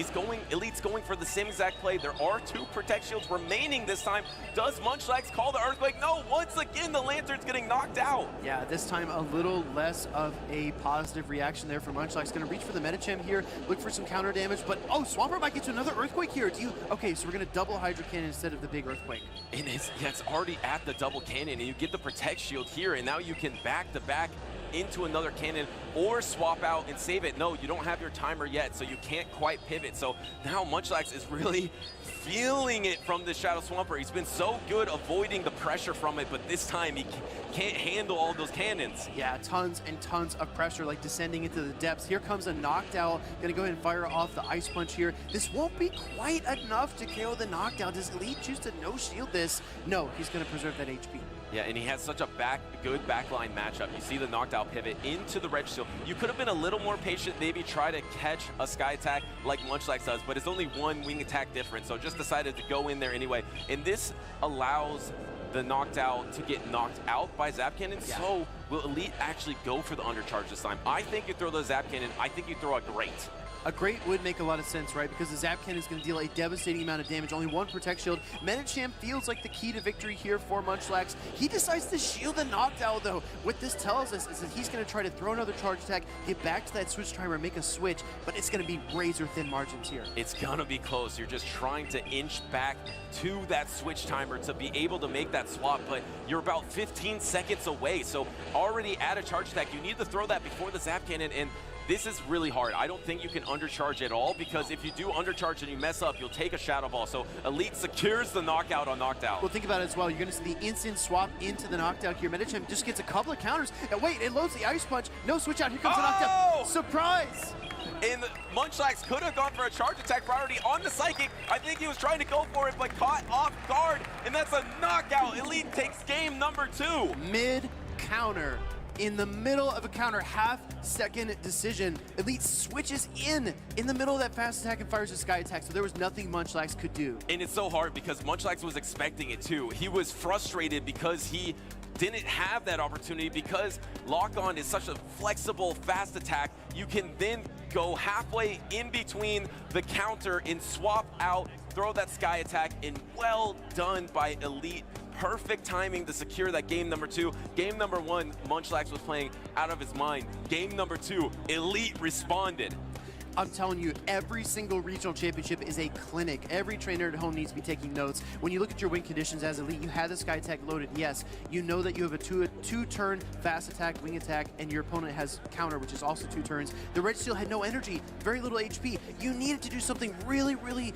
Elite's going for the same exact play. There are 2 Protect Shields remaining this time. Does Munchlax call the Earthquake? No, once again, the Lantern's getting knocked out. Yeah, this time a little less of a positive reaction there from Munchlax. Gonna reach for the Medicham here, look for some counter damage, but oh, Swampert might get to another Earthquake here. Okay, so we're gonna double Hydro Cannon instead of the big Earthquake. And it's already at the double cannon, and you get the Protect Shield here, and now you can back-to-back into another cannon or swap out and save it. No, you don't have your timer yet, so you can't quite pivot. So now Munchlax is really feeling it from the Shadow Swampert. He's been so good avoiding the pressure from it, but this time he can't handle all those cannons. Yeah, tons and tons of pressure, like descending into the depths. Here comes a Noctowl, gonna go ahead and fire off the Ice Punch here. This won't be quite enough to KO the Noctowl. Does Elite choose to no-shield this? No, he's gonna preserve that HP. Yeah, and he has such a good backline matchup. You see the Noctowl pivot into the Registeel. You could have been a little more patient, maybe try to catch a Sky Attack like Munchlax does, but it's only 1 wing attack difference, so just decided to go in there anyway. And this allows the Noctowl to get knocked out by Zap Cannon, Yeah. So will Elite actually go for the undercharge this time? I think you throw the Zap Cannon, I think you throw a Great. A Great would make a lot of sense, right? Because the Zap Cannon is going to deal a devastating amount of damage. Only 1 Protect Shield. Medicham feels like the key to victory here for Munchlax. He decides to shield the Noctowl, though. What this tells us is that he's going to try to throw another charge attack, get back to that switch timer, make a switch, but it's going to be razor-thin margins here. It's going to be close. You're just trying to inch back to that switch timer to be able to make that swap, but you're about 15 seconds away. So already at a charge attack, you need to throw that before the Zap Cannon, and this is really hard. I don't think you can undercharge at all, because if you do undercharge and you mess up, you'll take a Shadow Ball. So Elite secures the knockout on Noctowl. Well, think about it as well. You're going to see the instant swap into the Noctowl here. Medicham just gets a couple of counters. And wait, it loads the Ice Punch. No switch out. Here comes the Noctowl. Surprise! And Munchlax could have gone for a charge attack priority on the Psychic. I think he was trying to go for it, but caught off guard. And that's a knockout. Elite takes game number 2. Mid counter. in the middle of a counter half-second decision, Elite switches in the middle of that fast attack and fires a sky attack, so there was nothing Munchlax could do. And it's so hard because Munchlax was expecting it too. He was frustrated because he didn't have that opportunity, because lock-on is such a flexible, fast attack. You can then go halfway in between the counter and swap out, throw that sky attack, and well done by Elite. Perfect timing to secure that game number 2. Game number 1, Munchlax was playing out of his mind. Game number 2, Elite responded. I'm telling you, every single regional championship is a clinic. Every trainer at home needs to be taking notes. When you look at your win conditions as Elite, you had the sky attack loaded. Yes, you know that you have a two-turn fast attack, wing attack, and your opponent has counter, which is also 2 turns. The Red Steel had no energy, very little HP. You needed to do something really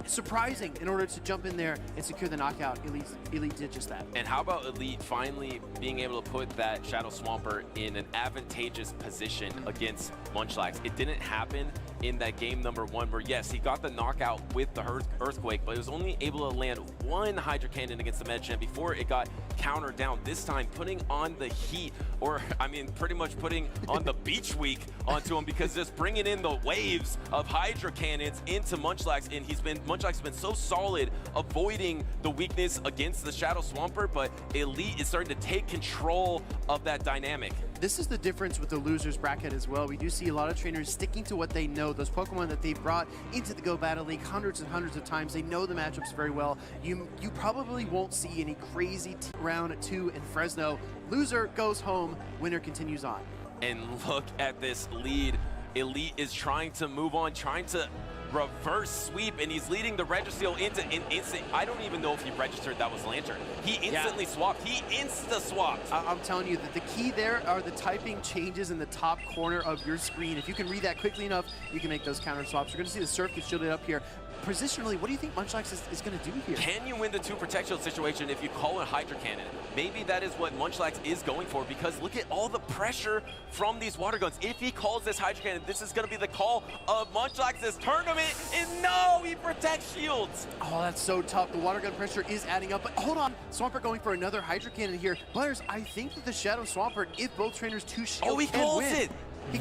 surprising in order to jump in there and secure the knockout. Elite did just that. And how about Elite finally being able to put that Shadow Swampert in an advantageous position against Munchlax? It didn't happen in that game number 1 where, yes, he got the knockout with the Earthquake, but he was only able to land 1 Hydra Cannon against the Medichamp before it got countered down. This time putting on the heat, or I mean pretty much putting on the beach week onto him, because just bringing in the waves of Hydra Cannons into Munchlax, and Munchlax has been so solid avoiding the weakness against the Shadow Swampert, but Elite is starting to take control of that dynamic. This is the difference with the losers bracket as well. We do see a lot of trainers sticking to what they know, those Pokemon that they brought into the Go Battle League hundreds and hundreds of times. They know the matchups very well. You probably won't see any crazy round 2 in Fresno. Loser goes home, winner continues on. And look at this lead. Elite is trying to move on, trying to reverse sweep, and he's leading the Registeel into an instant. I don't even know if he registered that was Lantern. He instantly swapped. He insta-swapped. I'm telling you that the key there are the typing changes in the top corner of your screen. If you can read that quickly enough, you can make those counter swaps. You're going to see the Surf get shielded up here. Positionally, what do you think Munchlax is going to do here? Can you win the 2 Protect Shield situation if you call a Hydra Cannon? Maybe that is what Munchlax is going for, because look at all the pressure from these water guns. If he calls this Hydra Cannon, this is going to be the call of Munchlax's tournament, and no, he Protect Shields. Oh, that's so tough. The water gun pressure is adding up, but hold on. Swampert going for another Hydra Cannon here. Players, I think that the Shadow Swampert, if both trainers 2 shield, he calls win. it.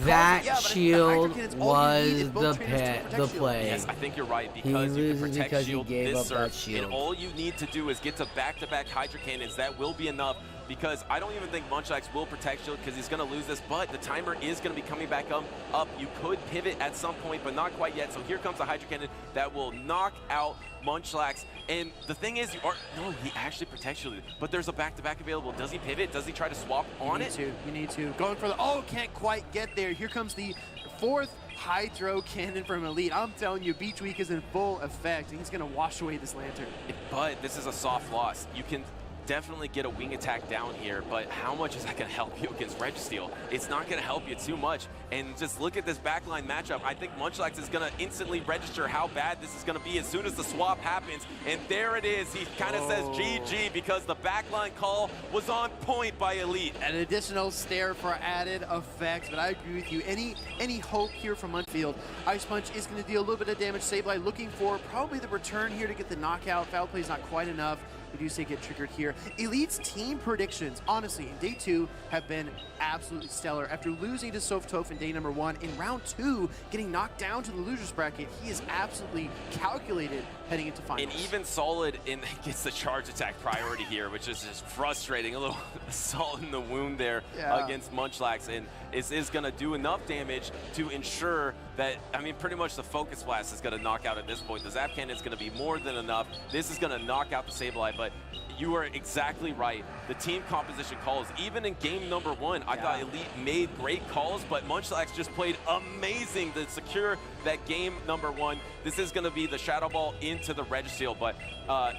That shield was the play. Yes, I think you're right, because you can protect shield this surf, and all you need to do is get to back-to-back Hydra Cannons. That will be enough, because I don't even think Munchlax will protect shield, because he's going to lose this, but the timer is going to be coming back up. You could pivot at some point, but not quite yet. So here comes the Hydra Cannon that will knock out Munchlax. And the thing is, no, he actually protects shielded, but there's a back-to-back available. Does he pivot? Does he try to swap on it? You need to. Going for the, oh, can't quite get there. Here comes the 4th Hydro Cannon from Elite. I'm telling you, Beach Week is in full effect, and he's going to wash away this Lantern. But this is a soft loss. You can definitely get a wing attack down here, but how much is that going to help you against Registeel? It's not going to help you too much. And just look at this backline matchup. I think Munchlax is going to instantly register how bad this is going to be as soon as the swap happens. And there it is. He kind of says GG, because the backline call was on point by Elite. An additional stare for added effect, but I agree with you. Any hope here from Munfield? Ice Punch is going to deal a little bit of damage. Sableye looking for probably the return here to get the knockout. Foul play is not quite enough. We do say get triggered here. Elite's team predictions, honestly, in day 2 have been absolutely stellar. After losing to Softoph in day number 1, in round 2, getting knocked down to the losers bracket, he is absolutely calculated heading into finals. And even Solid gets the charge attack priority here, which is just frustrating. A little salt in the wound there against Munchlax, and is going to do enough damage to ensure that, I mean, pretty much the Focus Blast is going to knock out at this point. The Zap Cannon is going to be more than enough. This is going to knock out the Sableye, but you are exactly right. The team composition calls, even in game number 1, I thought Elite made great calls, but Munchlax just played amazing to secure that game number 1. This is going to be the Shadow Ball into the Registeel, but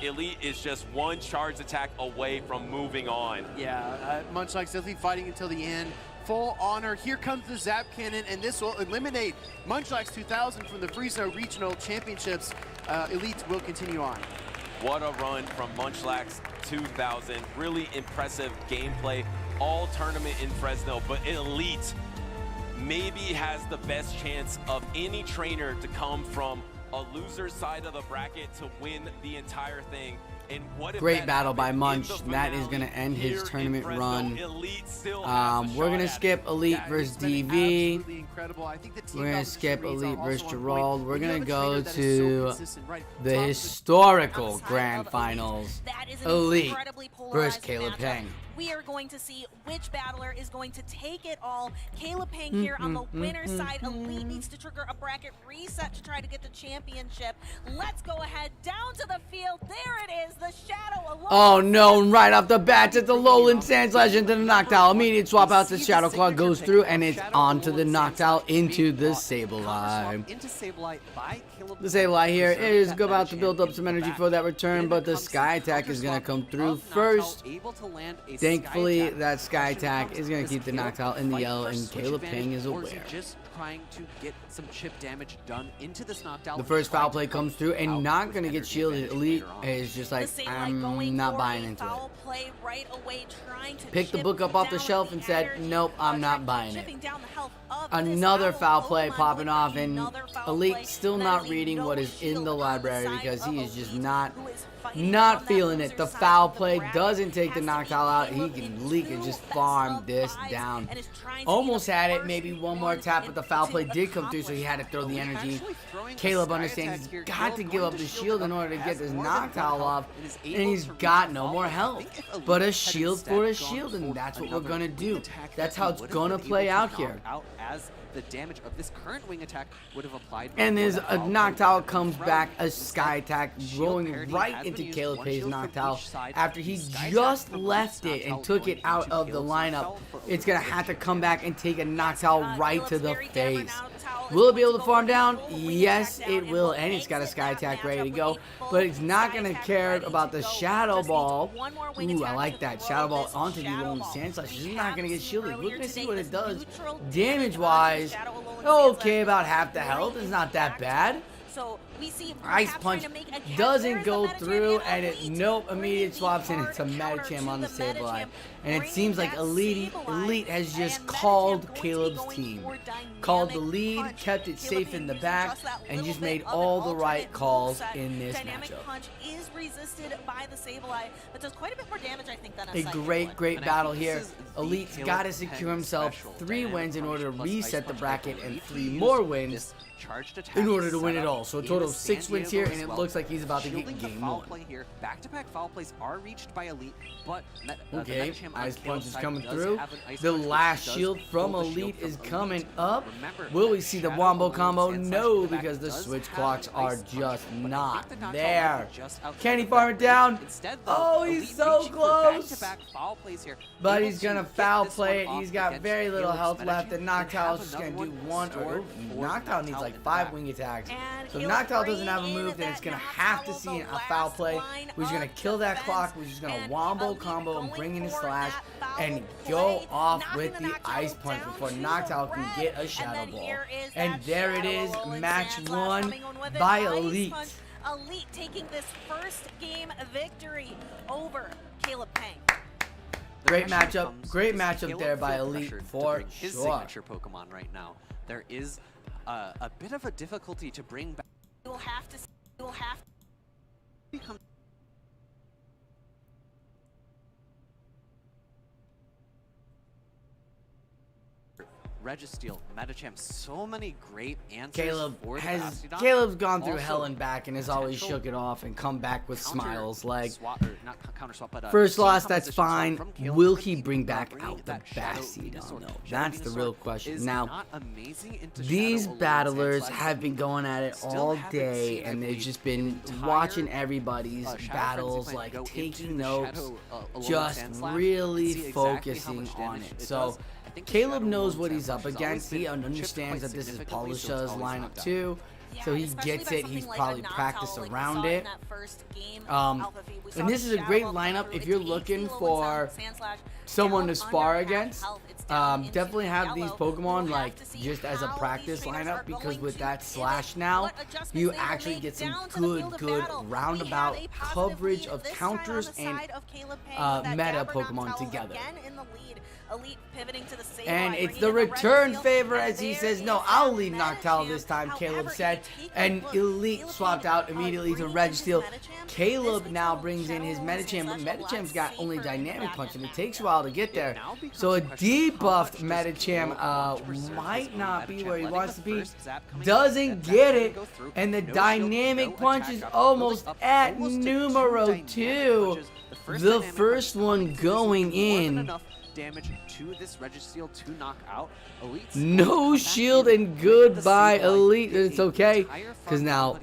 Elite is just 1 charge attack away from moving on. Yeah, Munchlax definitely fighting until the end. Full honor. Here comes the Zap Cannon, and this will eliminate Munchlax 2000 from the Fresno Regional Championships. Elite will continue on. What a run from Munchlax 2000. Really impressive gameplay. All tournament in Fresno, but Elite maybe has the best chance of any trainer to come from a loser side of the bracket to win the entire thing. And what if Great that battle by happened in Munch. the That is finale going to end his here in tournament Fresno? run. Elite still has a We're going shot to at skip it. Elite Yeah, versus it's been DV. absolutely incredible. I think the team We're going to composition skip reads are Elite also versus on point. Gerald. We're When you going have to a trainer go that is so to consistent, right, the top of historical side grand of Elite. finals. That is an Elite incredibly versus polarizing Caleb matchup. Peng. We are going to see which battler is going to take it all. Caleb Peng here on the winner's side. Elite needs to trigger a bracket reset to try to get the championship. Let's go ahead down to the field. There it is, the Shadow alone. Oh no, right off the bat, it's the Lowland Sand Slash into the Noctowl. Immediate swap out to Shadow Claw, goes through, and it's onto the Noctowl into the Sableye. The Sableye here is about to build up some energy for that return, but the Sky Attack is going to come through first. Thankfully, that Sky Attack is going to keep the Noctowl in the yellow, and Caleb Peng is aware. Trying to get some chip damage done into this Noctowl. The first foul play comes through and not going to get shielded. Elite is just like, I'm not buying into it. Right away, trying to Picked the book up off the shelf and said, nope, I'm not buying it. Another foul play popping off, and Elite still not reading what is in the library because he is just not feeling it. The foul play doesn't take the Noctowl out. Elite can just farm this down. Almost had it, maybe one more tap, but the foul play did come through, so he had to throw the energy. Caleb understands he's got to give up the shield in order to get this Noctowl off, and he's got no more health. But a shield for a shield, and that's what we're going to do. That's how it's going to play out here. As the damage of this current wing attack would have applied. And as a Noctowl comes back, a Sky Attack rolling right into Caleb Peng's Noctowl after he just left it and took it out of the lineup. It's going to have to come back and take a Noctowl right to the face. Will it be able to farm down? Yes, it will, and it's got a Sky Attack ready to go, but it's not going to care about the Shadow Ball. Ooh, I like that. Shadow Ball onto the Lowland Sand Slash. It's not going to get shielded. We're going to see what it does damage-wise. Okay, about half the health. It's not that bad. So we see Ice Punch doesn't go through, and nope, immediate swaps in. It's a Medicham on the Sableye. And it seems like Elite has just called Caleb's team. Called the lead, kept it safe in the back, and just made all the right calls in this matchup. Punch is resisted by the Sableye, but does quite a bit more damage, I think, than a great battle here. Elite's got to secure himself 3 wins in order to reset the bracket, and 3 more wins in order to win it all. So a total of 6 wins here, and it looks like he's about to get game 1. Back-to-back foul plays are reached by Elite, but okay, Ice Punch is coming through. The last shield from Elite is coming up. Will we see the Wombo combo? No, because the switch clocks are just not there. Can he farm it down? Oh, he's so close. But he's going to foul play it. He's got very little health left, and Noctowl's just going to do one. Noctowl needs like 5 wing attacks. So if Noctowl doesn't have a move, then it's going to have to see a foul play. We're just going to kill that clock. We're just going to Wombo combo and bring in the slash and go off with the Ice Punch before Noctowl can get a Shadow Ball. And there it is, match 1 by Elite. Elite taking this first game victory over Caleb Peng. Great matchup there by Elite for his sure. signature Pokemon right now. There is a bit of a difficulty to bring back. You will have to become Registeel, Medicham, so many great answers. Caleb's gone through hell and back and has always shook it off and come back with smiles like, first loss, that's fine. Will he bring back out the Bassy? Don't know. That's the real question. Now, these battlers have been going at it all day, and they've just been watching everybody's battles, like taking notes, just really focusing on it. So Caleb knows what he's up against. He understands that this is Polisha's lineup too, so he gets it. He's probably practiced around it. And this is a great lineup if you're looking for someone to spar against. Definitely have these Pokemon like just as a practice lineup, because with that slash now, you actually get some good roundabout coverage of counters and meta Pokemon together. Elite pivoting to the Sableye, And it's bringing the in return Registeel, favor and as he there says, no, is I'll that leave Meta Noctowl Champ. this time, Caleb However, said. if you take a And look, Elite Caleb swapped Payne out are immediately to bringing in his Registeel. Meta Champ. Caleb This now becomes brings in his Shadow Metacham, but is a Metacham's lot got only safer dynamic back punch, and in it that takes a while to get there. now becomes So a a question of how much debuffed does Metacham Caleb want to preserve his might own not be Metacham, where he letting wants the to be. first zap coming Doesn't in, that get zap's it, gonna go through, and the no shield, dynamic no punch attack is up, almost building up at almost to numero dynamic 2. punches. The The dynamic first punch one coming through going is more than in. enough damage to this Registeel to knock out Elite's No shield and goodbye, Elite. It's okay, because now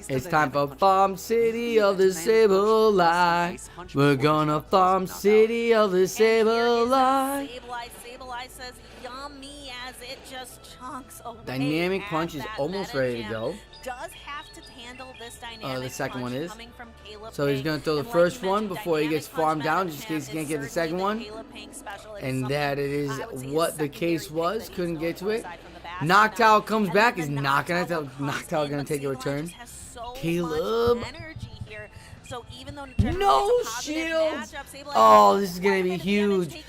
it's time for Farm City of the Sableye. We're gonna Farm City of the Sableye. Sableye says yummy as it just chunks away. Dynamic at punch is that almost Meta ready to Champ. go. Does have to handle this dynamic The second punch one is. coming from Caleb So he's Payne. going to throw the And like first you one mentioned, before he gets dynamic punch farmed down, Meta just in case he Champ can't get the is second one. certainly the Caleb Payne special. It's And something that it is I would say what the secondary case pick was. that he's Couldn't known get for to it. aside from the basket Noctowl now. comes And back. then He's the not going to Noctowl tell comes Noctowl in, going but to take a Sableye return. just has so Caleb. much energy here. So even though No shields. Oh, this is going to be huge.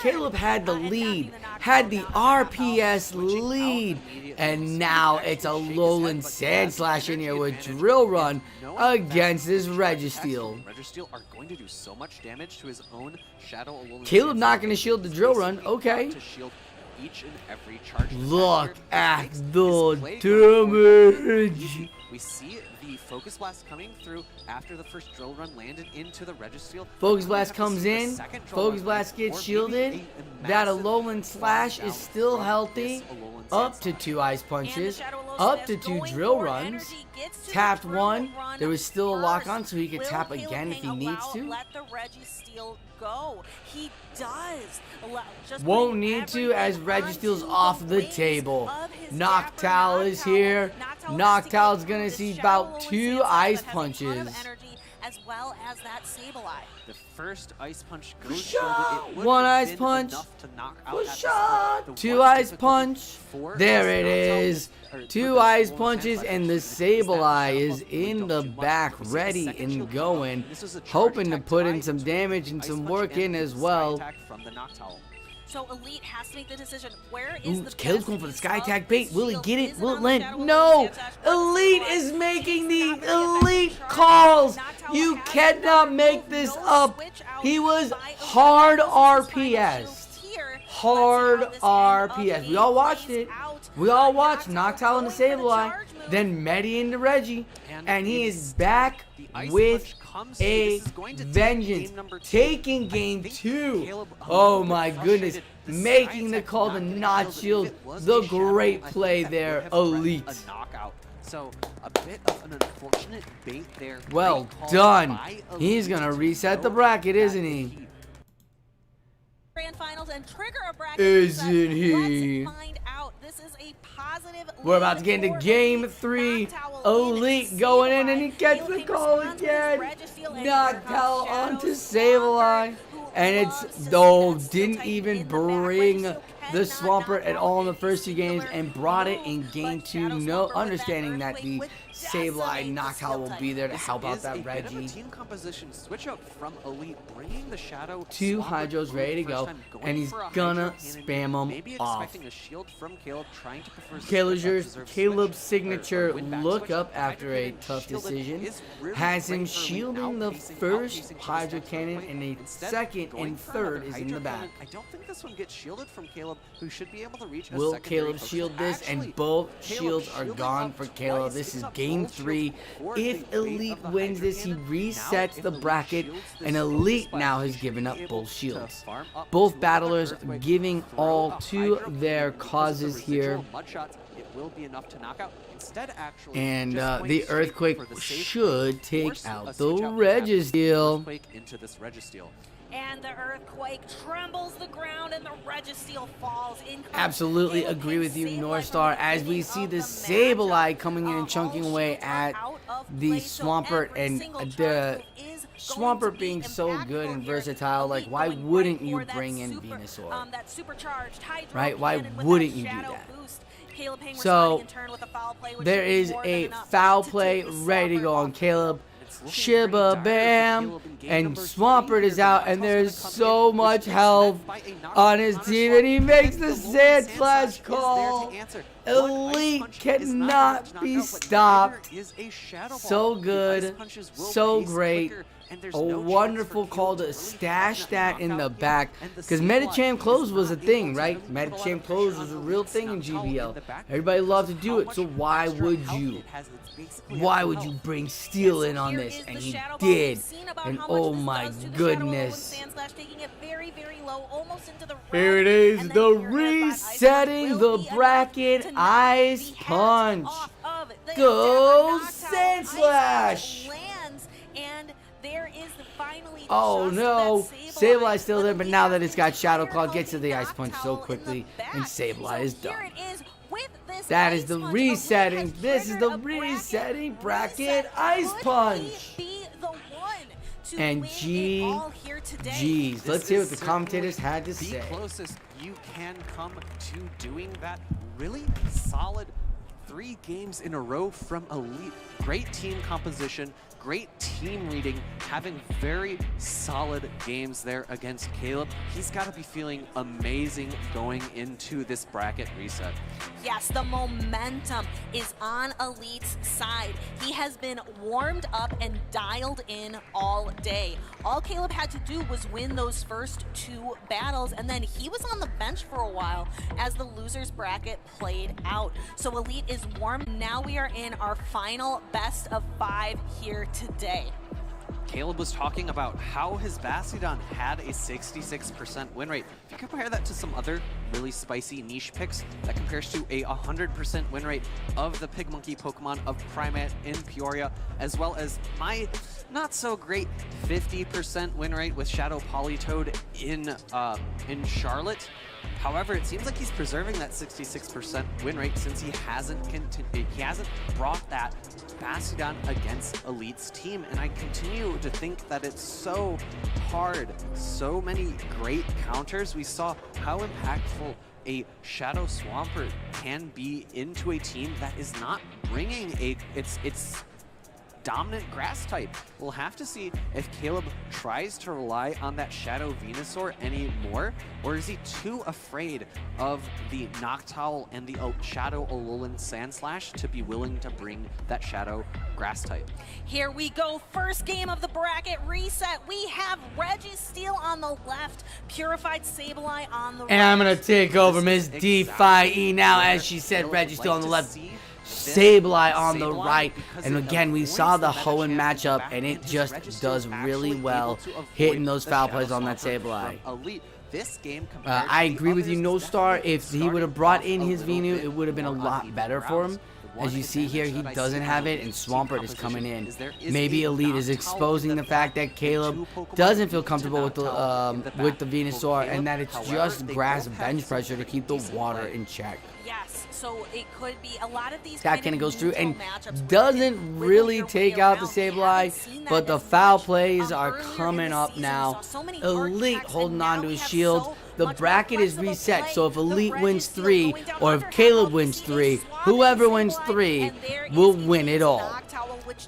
Caleb had the lead, had the RPS lead, and now it's a Alolan Sandslash in here with Drill Run against this Registeel. Registeel are going to do so much damage to his own Shadow Alolan. Caleb not going to shield the Drill Run. Okay. To shield each and every charge. Look at the damage. We see the Focus Blast coming through after the first Drill Run landed into the Registeel. Focus Blast comes in. Focus Blast gets shielded. That Alolan Slash is still healthy. Up to 2 Ice Punches. Up to 2 Drill Runs. Tapped 1. There was still a lock on, so he could tap again if he needs to. Let the Registeel go. He does. Won't need to as Registeel's off the table. Noctowl is here. Noctowl's gonna see about 2 Ice Punches. As well as that Sableye. The first Ice Punch goes shielded. 1 Ice Punch. 2 Ice Punch. There it is. 2 Ice Punches, and the Sableye is in the back, ready and going, hoping to put in some damage and some work in as well. So Elite has to make the decision. Where is the Caleb's going for the Sky Tag bait. Will he get it? Will it land? No! Elite is making the Elite calls. You cannot make this up. He was hard RPS. Hard RPS. We all watched it. We all watched Noctowl and the Sableye. Then Medi into Reggie. And he is back with a vengeance, taking game 2. Oh my goodness, making the call to not shield. The great play there, Elite. So a bit of an unfortunate bait there. Well done. He's gonna reset the bracket, isn't he? Grand finals and trigger a bracket. Isn't he? Let's find out. This is a positive. We're about to get into game 3. Elite going in, and he gets the call again. Noctowl onto Sableye. And it's, didn't even bring the Swampert at all in the first 2 games and brought it in game 2. No, understanding that the Sableye Noctowl will be there to help out that Reggie. Team composition switch up from Elite, bringing the Shadow 2 Hydros ready to go, and he's gonna spam them off. Caleb's signature look up after a tough decision has him shielding the first Hydro Cannon, and a second and third is in the back. I don't think this one gets shielded from Caleb, who should be able to reach a Will secondary Caleb focus. shield this? And both shields are gone for Caleb. This is game 3. If Elite wins this, he resets the bracket, and Elite now has given up both shields. Both battlers giving all to their causes here. And the Earthquake should take out the Registeel. And the Earthquake trembles the ground, and the Registeel falls. Absolutely agree with you, Northstar, as we see the Sableye coming in and chunking away at the Swampert, and the Swampert being so good and versatile. Like, why wouldn't you bring in Venusaur? Right? Why wouldn't you do that? So, there is a foul play ready to go on Caleb. Shiba Bam, and Swampert is out, and there's so much health on his team, and he makes the Sand Slash call. Elite cannot be stopped. So good, so great. A wonderful call to stash that in the back, because Medicham Close was a thing, right? Medicham Close was a real thing in GBL. Everybody loved to do it, so why would you? Why would you bring Steel in on this? And he did. And oh my goodness. Here it is, the resetting the bracket Ice Punch. Go Sand Slash. Oh no, Sableye still there, but now that it's got Shadow Claw, gets to the Ice Punch so quickly, and Sableye is done. That is the resetting. This is the resetting bracket Ice Punch. And GG's. Let's hear what the commentators had to say. The closest you can come to doing that really solid 3 games in a row from Elite. Great team composition, great team reading, having very solid games there against Caleb. He's got to be feeling amazing going into this bracket reset. Yes, the momentum is on Elite's side. He has been warmed up and dialed in all day. All Caleb had to do was win those first 2 battles, and then he was on the bench for a while as the losers bracket played out. So Elite is warm. Now we are in our final best of 5 here today. Caleb was talking about how his Bastiodon had a 66% win rate. If you compare that to some other really spicy niche picks, that compares to a 100% win rate of the Pigmonkey Pokemon of Primeape in Peoria, as well as my not so great 50% win rate with Shadow Politoed in Charlotte. However, it seems like he's preserving that 66% win rate since he hasn't brought that Bastiodon against Elite's team, and I continue to think that it's so hard. So many great counters. We saw how impactful a Shadow Swampert can be into a team that is not bringing its dominant grass type. We'll have to see if Caleb tries to rely on that Shadow Venusaur anymore, or is he too afraid of the Noctowl and the Shadow Alolan Sandslash to be willing to bring that Shadow grass type. Here we go, first game of the bracket reset. We have Registeel on the left, Purified Sableye on the right. And I'm going to take over Miss D5E now, as she said, Registeel on the left, Sableye on the right. And again, we saw the Hoenn matchup, and it just does really well hitting those foul plays on that Sableye. I agree with you, No Star. If he would have brought in his Venu, it would have been a lot better for him. As you see here, he doesn't have it, and Swampert is coming in. Maybe Elite is exposing the fact that Caleb doesn't feel comfortable with the Venusaur, and that it's just grass bench pressure to keep the water in check. Yes, so it could be a lot of these that kind of goes through and doesn't really take out the Sableye, but the foul plays are coming up now. Elite holding on to his shield. The bracket is reset, so if Elite wins 3, or if Caleb wins 3, whoever wins 3 will win it all.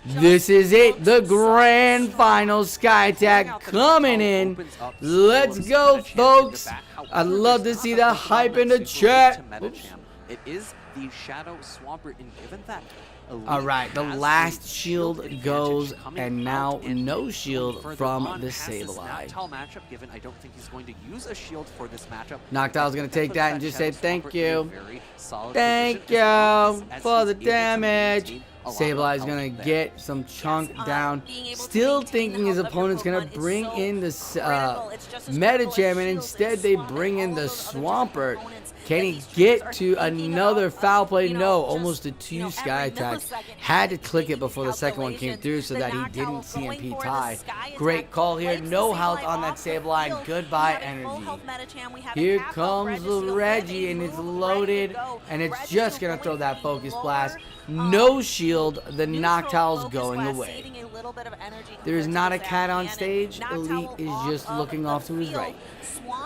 This is it, the grand final. Sky Attack coming in. Let's go, folks. I'd love to see the hype in the chat. Oops. It is the Shadow Swampert, and given that all right, the last shield goes, and now no shield from the Sableye. Matchup, given I don't think he's going to use a shield for this matchup. Noctowl's going to take that and just say thank you. Thank you for the damage. Sableye's going to get some chunk down. Still thinking his opponent's going to bring in the Medicham, and instead they bring in the Swampert. Can he get to another foul play? No, almost a 2 Sky Attack. Had to click it before the second one came through so that he didn't CMP tie. Great call here. No health on that Sableye. Goodbye energy. Here comes the Reggie, and it's loaded, and it's just going to throw that Focus Blast. No shield. The Noctowl's going away. There is not a cat on stage. Elite is just looking off to his right.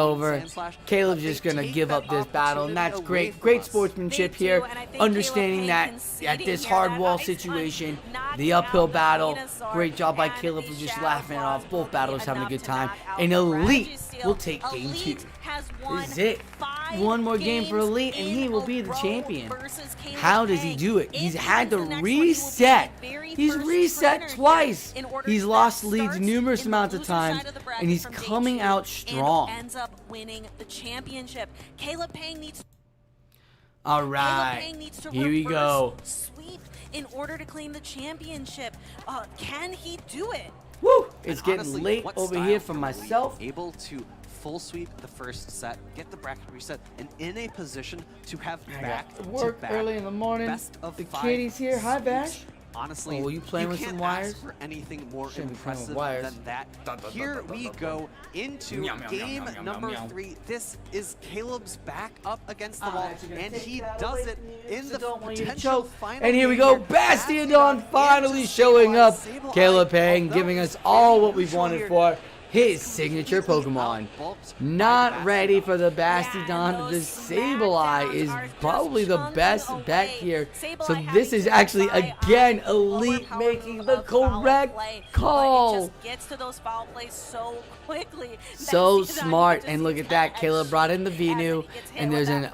over. Sandslash, Caleb's but just they gonna take give that up this battle, and that's opportunity great. away from Great us. sportsmanship They do, here, and I think understanding Caleb that Payne at conceding this here, hard that wall ice punch situation, knocking the uphill out the battle, Venusaur, great job by and Caleb the for just Shadow laughing it Claws off. will Both be battles having a enough good to time. knock out And Elite Registeel. will take game 2. Elite has won This is it. 5 One more game for games Elite, and he in will a be the row champion. versus Caleb How does he Payne. do it? If He's he had to wins the next one, he will be the reset. very He's first reset trainer here twice. in order He's to lost that leads starts numerous in the amounts of loser times, side of the bracket and he's from day coming 2 out strong. and ends up winning the championship. Caleb Payne needs All Caleb right, Payne needs to here we reverse go. sweep in order to claim the championship. Can he do it? Woo! It's And getting honestly, late what over style here for from Elite myself. Able to full sweep the first set, get the bracket reset, and in a position to have I got back work to back early in the morning. best of The 5 kitty's here. Hi, sweeps Bash. honestly, Oh, were you playing with can't some wires? ask for anything more Shouldn't be playing with impressive wires. than that. Here we go into game number 3. This is Caleb's back up against the wall, and he does it in the potential final. And here we go, Bastiodon finally showing up. Caleb Payne giving us all what we've wanted for his signature Pokemon. Not ready for the Bastiodon. The Sableye is probably the best bet here. So this is actually, again, Elite making the correct call. Gets to those foul plays so quickly. So smart. And look at that. Caleb brought in the Venu. And there's an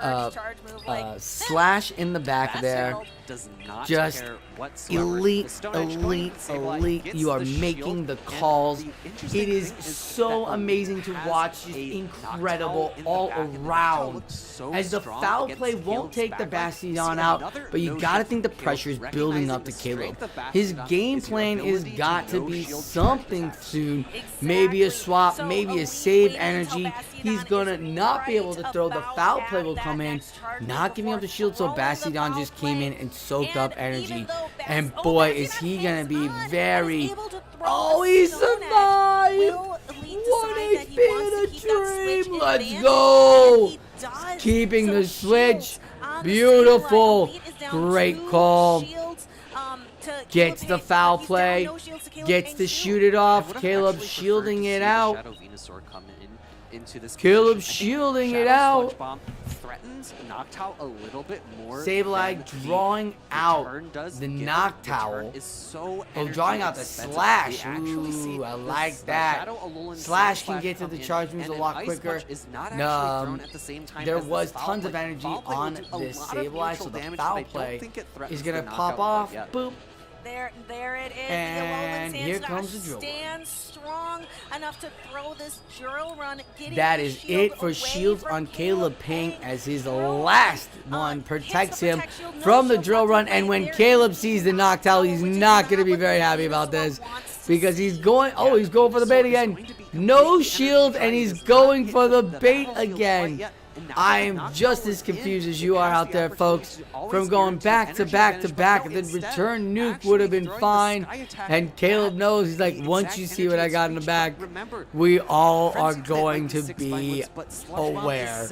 slash in the back there. Does not just care whatsoever. elite, The Stone Edge elite, Sableye elite. gets You are the making shield, the and calls. the interesting It is thing so that amazing to has watch. Just a incredible Noctowl in the all back, and the Noctowl around. looks so As the strong foul against play won't Caleb's take the backline. See Bastiodon out, another but you no gotta shield. think the Caleb pressure is building up to recognizing the Caleb. strength of His Bastiodon game is the plan has ability got to no be shield something charge attacks. soon. Maybe a swap, maybe a save energy. He's gonna not be able to throw. The foul play will come in, not giving up the shield, so Bastiodon just came in and soaked up energy. And boy, is he gonna be very... Oh, he survived! 1 HP in a dream! Let's go! Keeping the switch. Beautiful. Great call. Gets the foul play. Gets to shoot it off. Caleb shielding it out. Caleb shielding it out. Threatens Noctowl a little bit more. Sableye drawing out the Noctowl. Oh, drawing out the Slash. Ooh, I like that. Slash can get to the charge moves a lot quicker. There was tons of energy on this Sableye, so the foul play is going to pop off. Boop. There it is. And here comes the drill. Stands strong enough to throw this drill run. That is it for shields on Caleb Payne, as his last one protects him from the drill run. And when Caleb sees the Noctowl, he's not going to be very happy about this, because he's going, oh, he's going for the bait again. No shield, and he's going for the bait again. I am just as confused as you are out there, folks, from going back to back to back. The return nuke would have been fine, and Caleb knows, he's like, once you see what I got in the back, we all are going to be aware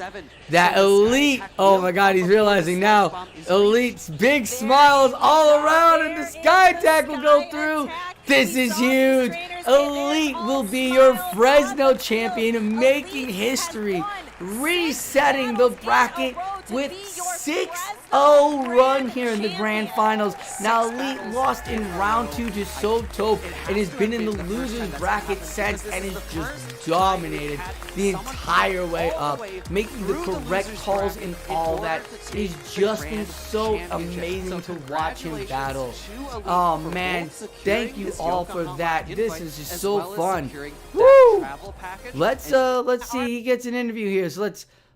that Elite, oh my god, he's realizing now, Elite's big smiles all around, and the Sky Attack will go through. This is huge. Elite will be your Fresno champion, making history, resetting the bracket with 6-0 run here in the grand finals. Now Elite lost in round 2 to Soto and has been in the losers bracket since, and has just dominated the entire way up, making the correct calls and all that. It's just been so amazing to watch him battle. Oh man, thank you all for that. This is just so fun. Woo! Let's see, he gets an interview here, so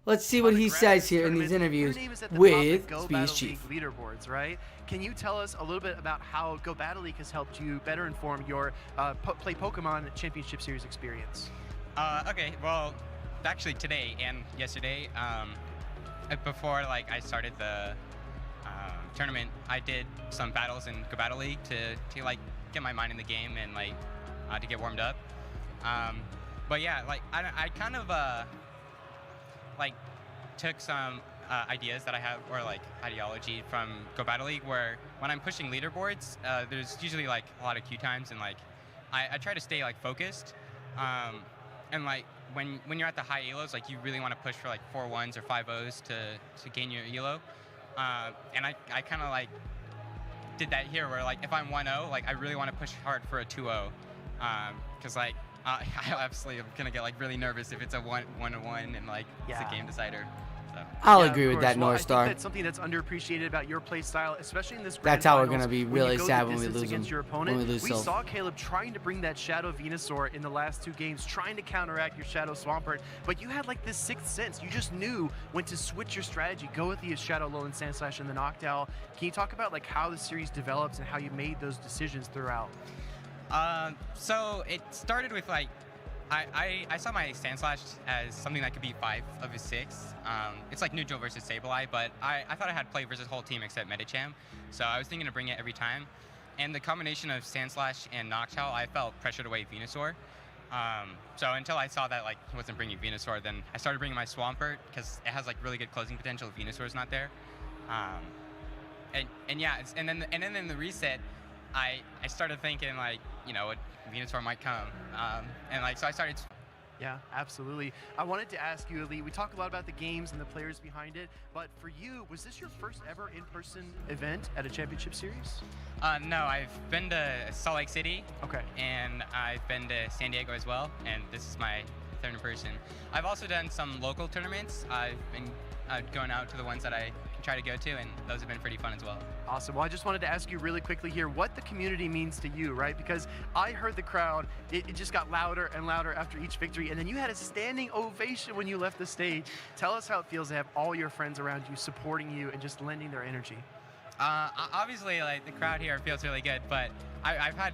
let's see what he says here in these interviews with Speed's Chief. Leaderboards, right? Can you tell us a little bit about how Go Battle League has helped you better inform your Play Pokemon Championship Series experience? Okay, well, actually today and yesterday, before like I started the tournament, I did some battles in Go Battle League to like get my mind in the game and like to get warmed up. But yeah, like I kind of like took some ideas that I have, or like ideology from Go Battle League, where when I'm pushing leaderboards, there's usually like a lot of queue times, and like I try to stay like focused. And like when you're at the high elos, like you really want to push for like 4-1s or 5-0s to gain your elo. And I kind of like did that here, where like if I'm 1-0, like I really want to push hard for a 2-0, because like I absolutely am gonna get like really nervous if it's a 1-1 and like it's a game decider. So. I'll agree with that, North Star. I think that's something that's underappreciated about your play style, especially in this grand That's how we're finals, gonna be when really you go sad the when we distance lose against him. your opponent. When we lose Sylph. saw Caleb trying to bring that Shadow Venusaur in the last 2 games, trying to counteract your Shadow Swampert, but you had like this sixth sense. You just knew when to switch your strategy, go with the Shadow Alolan Sandslash and the Noctowl. Can you talk about like how the series develops and how you made those decisions throughout? So it started with like, I saw my Sandslash as something that could be 5 of his 6. It's like neutral versus Sableye, but I thought I had play versus whole team except Medicham, so I was thinking to bring it every time. and the combination of Sand Slash and Noctowl, I felt pressured away Venusaur. So until I saw that like he wasn't bringing Venusaur, then I started bringing my Swampert because it has like really good closing potential if Venusaur's not there. And yeah, and then in the reset, I started thinking like, you know, Venusaur might come, and like so I started. Yeah, absolutely. I wanted to ask you, Elite, we talk a lot about the games and the players behind it, but for you, was this your first ever in-person event at a championship series? No, I've been to Salt Lake City. Okay. And I've been to San Diego as well, and this is my third in person. I've also done some local tournaments. I've been going out to the ones that I can try to go to, and those have been pretty fun as well. Awesome. Well, I just wanted to ask you really quickly here what the community means to you, right? Because I heard the crowd, it just got louder and louder after each victory, and then you had a standing ovation when you left the stage. Tell us how it feels to have all your friends around you supporting you and just lending their energy. Obviously, like the crowd here feels really good, but I've had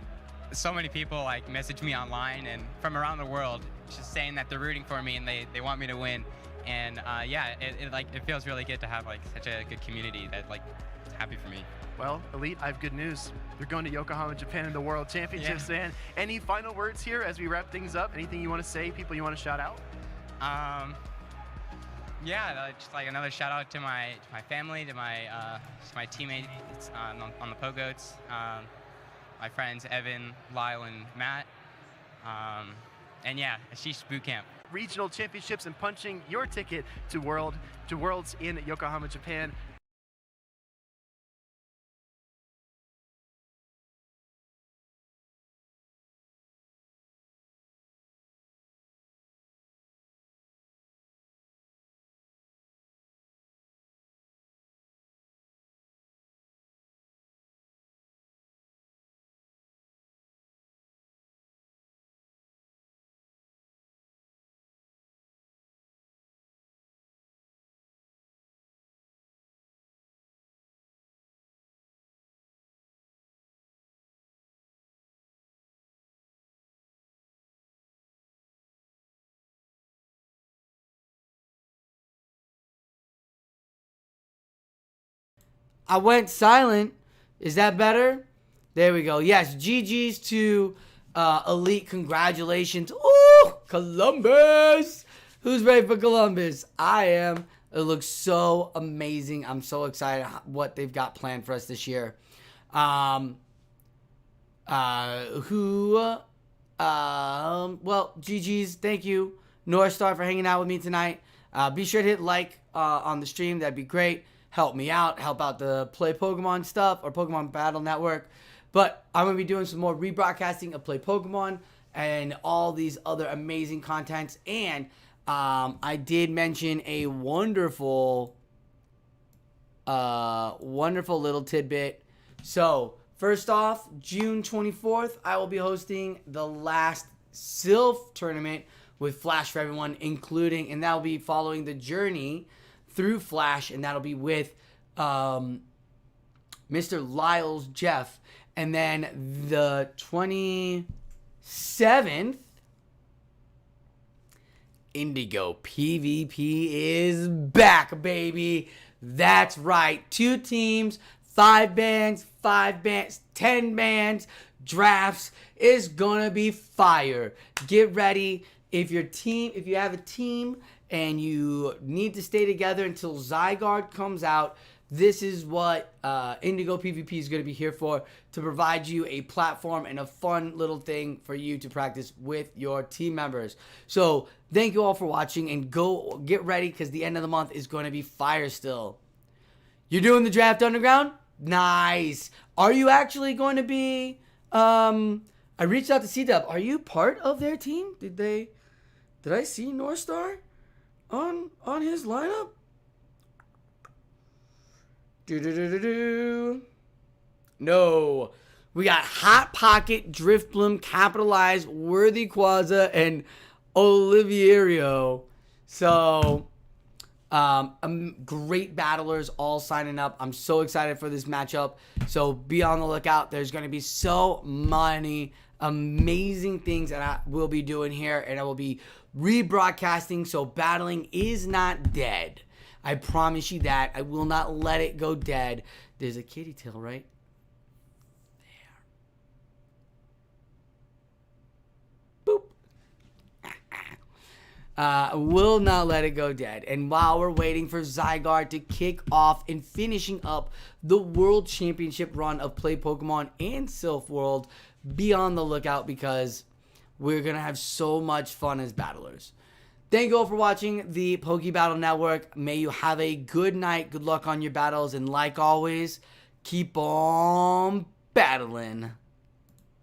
so many people like message me online and from around the world just saying that they're rooting for me and they want me to win. And yeah, it feels really good to have like such a good community that like is happy for me. Well, Elite, I have good news. You're going to Yokohama, Japan in the World Championships. Yeah. And any final words here as we wrap things up? Anything you want to say? People you want to shout out? Yeah, just like another shout out to my family, to my teammates on the Pogoats, my friends Evan, Lyle, and Matt, and yeah, Ashish Boot Camp. Regional championships and punching your ticket to Worlds in Yokohama, Japan. I went silent. Is that better? There we go. Yes, GG's to Elite. Congratulations. Ooh, Columbus. Who's ready for Columbus? I am. It looks so amazing. I'm so excited what they've got planned for us this year. Well, GG's. Thank you, North Star, for hanging out with me tonight. Be sure to hit like on the stream. That'd be great. Help me out, help out the Play Pokemon stuff or Pokemon Battle Network. But I'm going to be doing some more rebroadcasting of Play Pokemon and all these other amazing contents. And I did mention a wonderful little tidbit. So first off, June 24th, I will be hosting the last Sylph tournament with Flash for everyone, and that will be following the journey through Flash, and that'll be with Mr. Lyles Jeff. And then the 27th, Indigo PvP is back, baby. That's right. 2 teams, 5 bands, 10 bands, drafts is gonna be fire. Get ready. If you have a team and you need to stay together until Zygarde comes out, this is what Indigo PvP is going to be here for, to provide you a platform and a fun little thing for you to practice with your team members. So thank you all for watching, and go get ready because the end of the month is going to be fire still. You're doing the Draft Underground? Nice. Are you actually going to be... I reached out to C-Dub. Are you part of their team? Did I see North Star on his lineup? No. We got Hot Pocket, Driftbloom, Capitalize, Worthy Quaza, and Oliviero. So, great battlers all signing up. I'm so excited for this matchup. So be on the lookout. There's going to be so many amazing things that I will be doing here, and I will be rebroadcasting. So battling is not dead. I promise you that. I will not let it go dead. There's a kitty tail right there. Will not let it go dead. And while we're waiting for Zygarde to kick off and finishing up the World Championship run of Play Pokemon and Silph World, be on the lookout because we're going to have so much fun as battlers. Thank you all for watching the Poke Battle Network. May you have a good night. Good luck on your battles. And like always, keep on battling.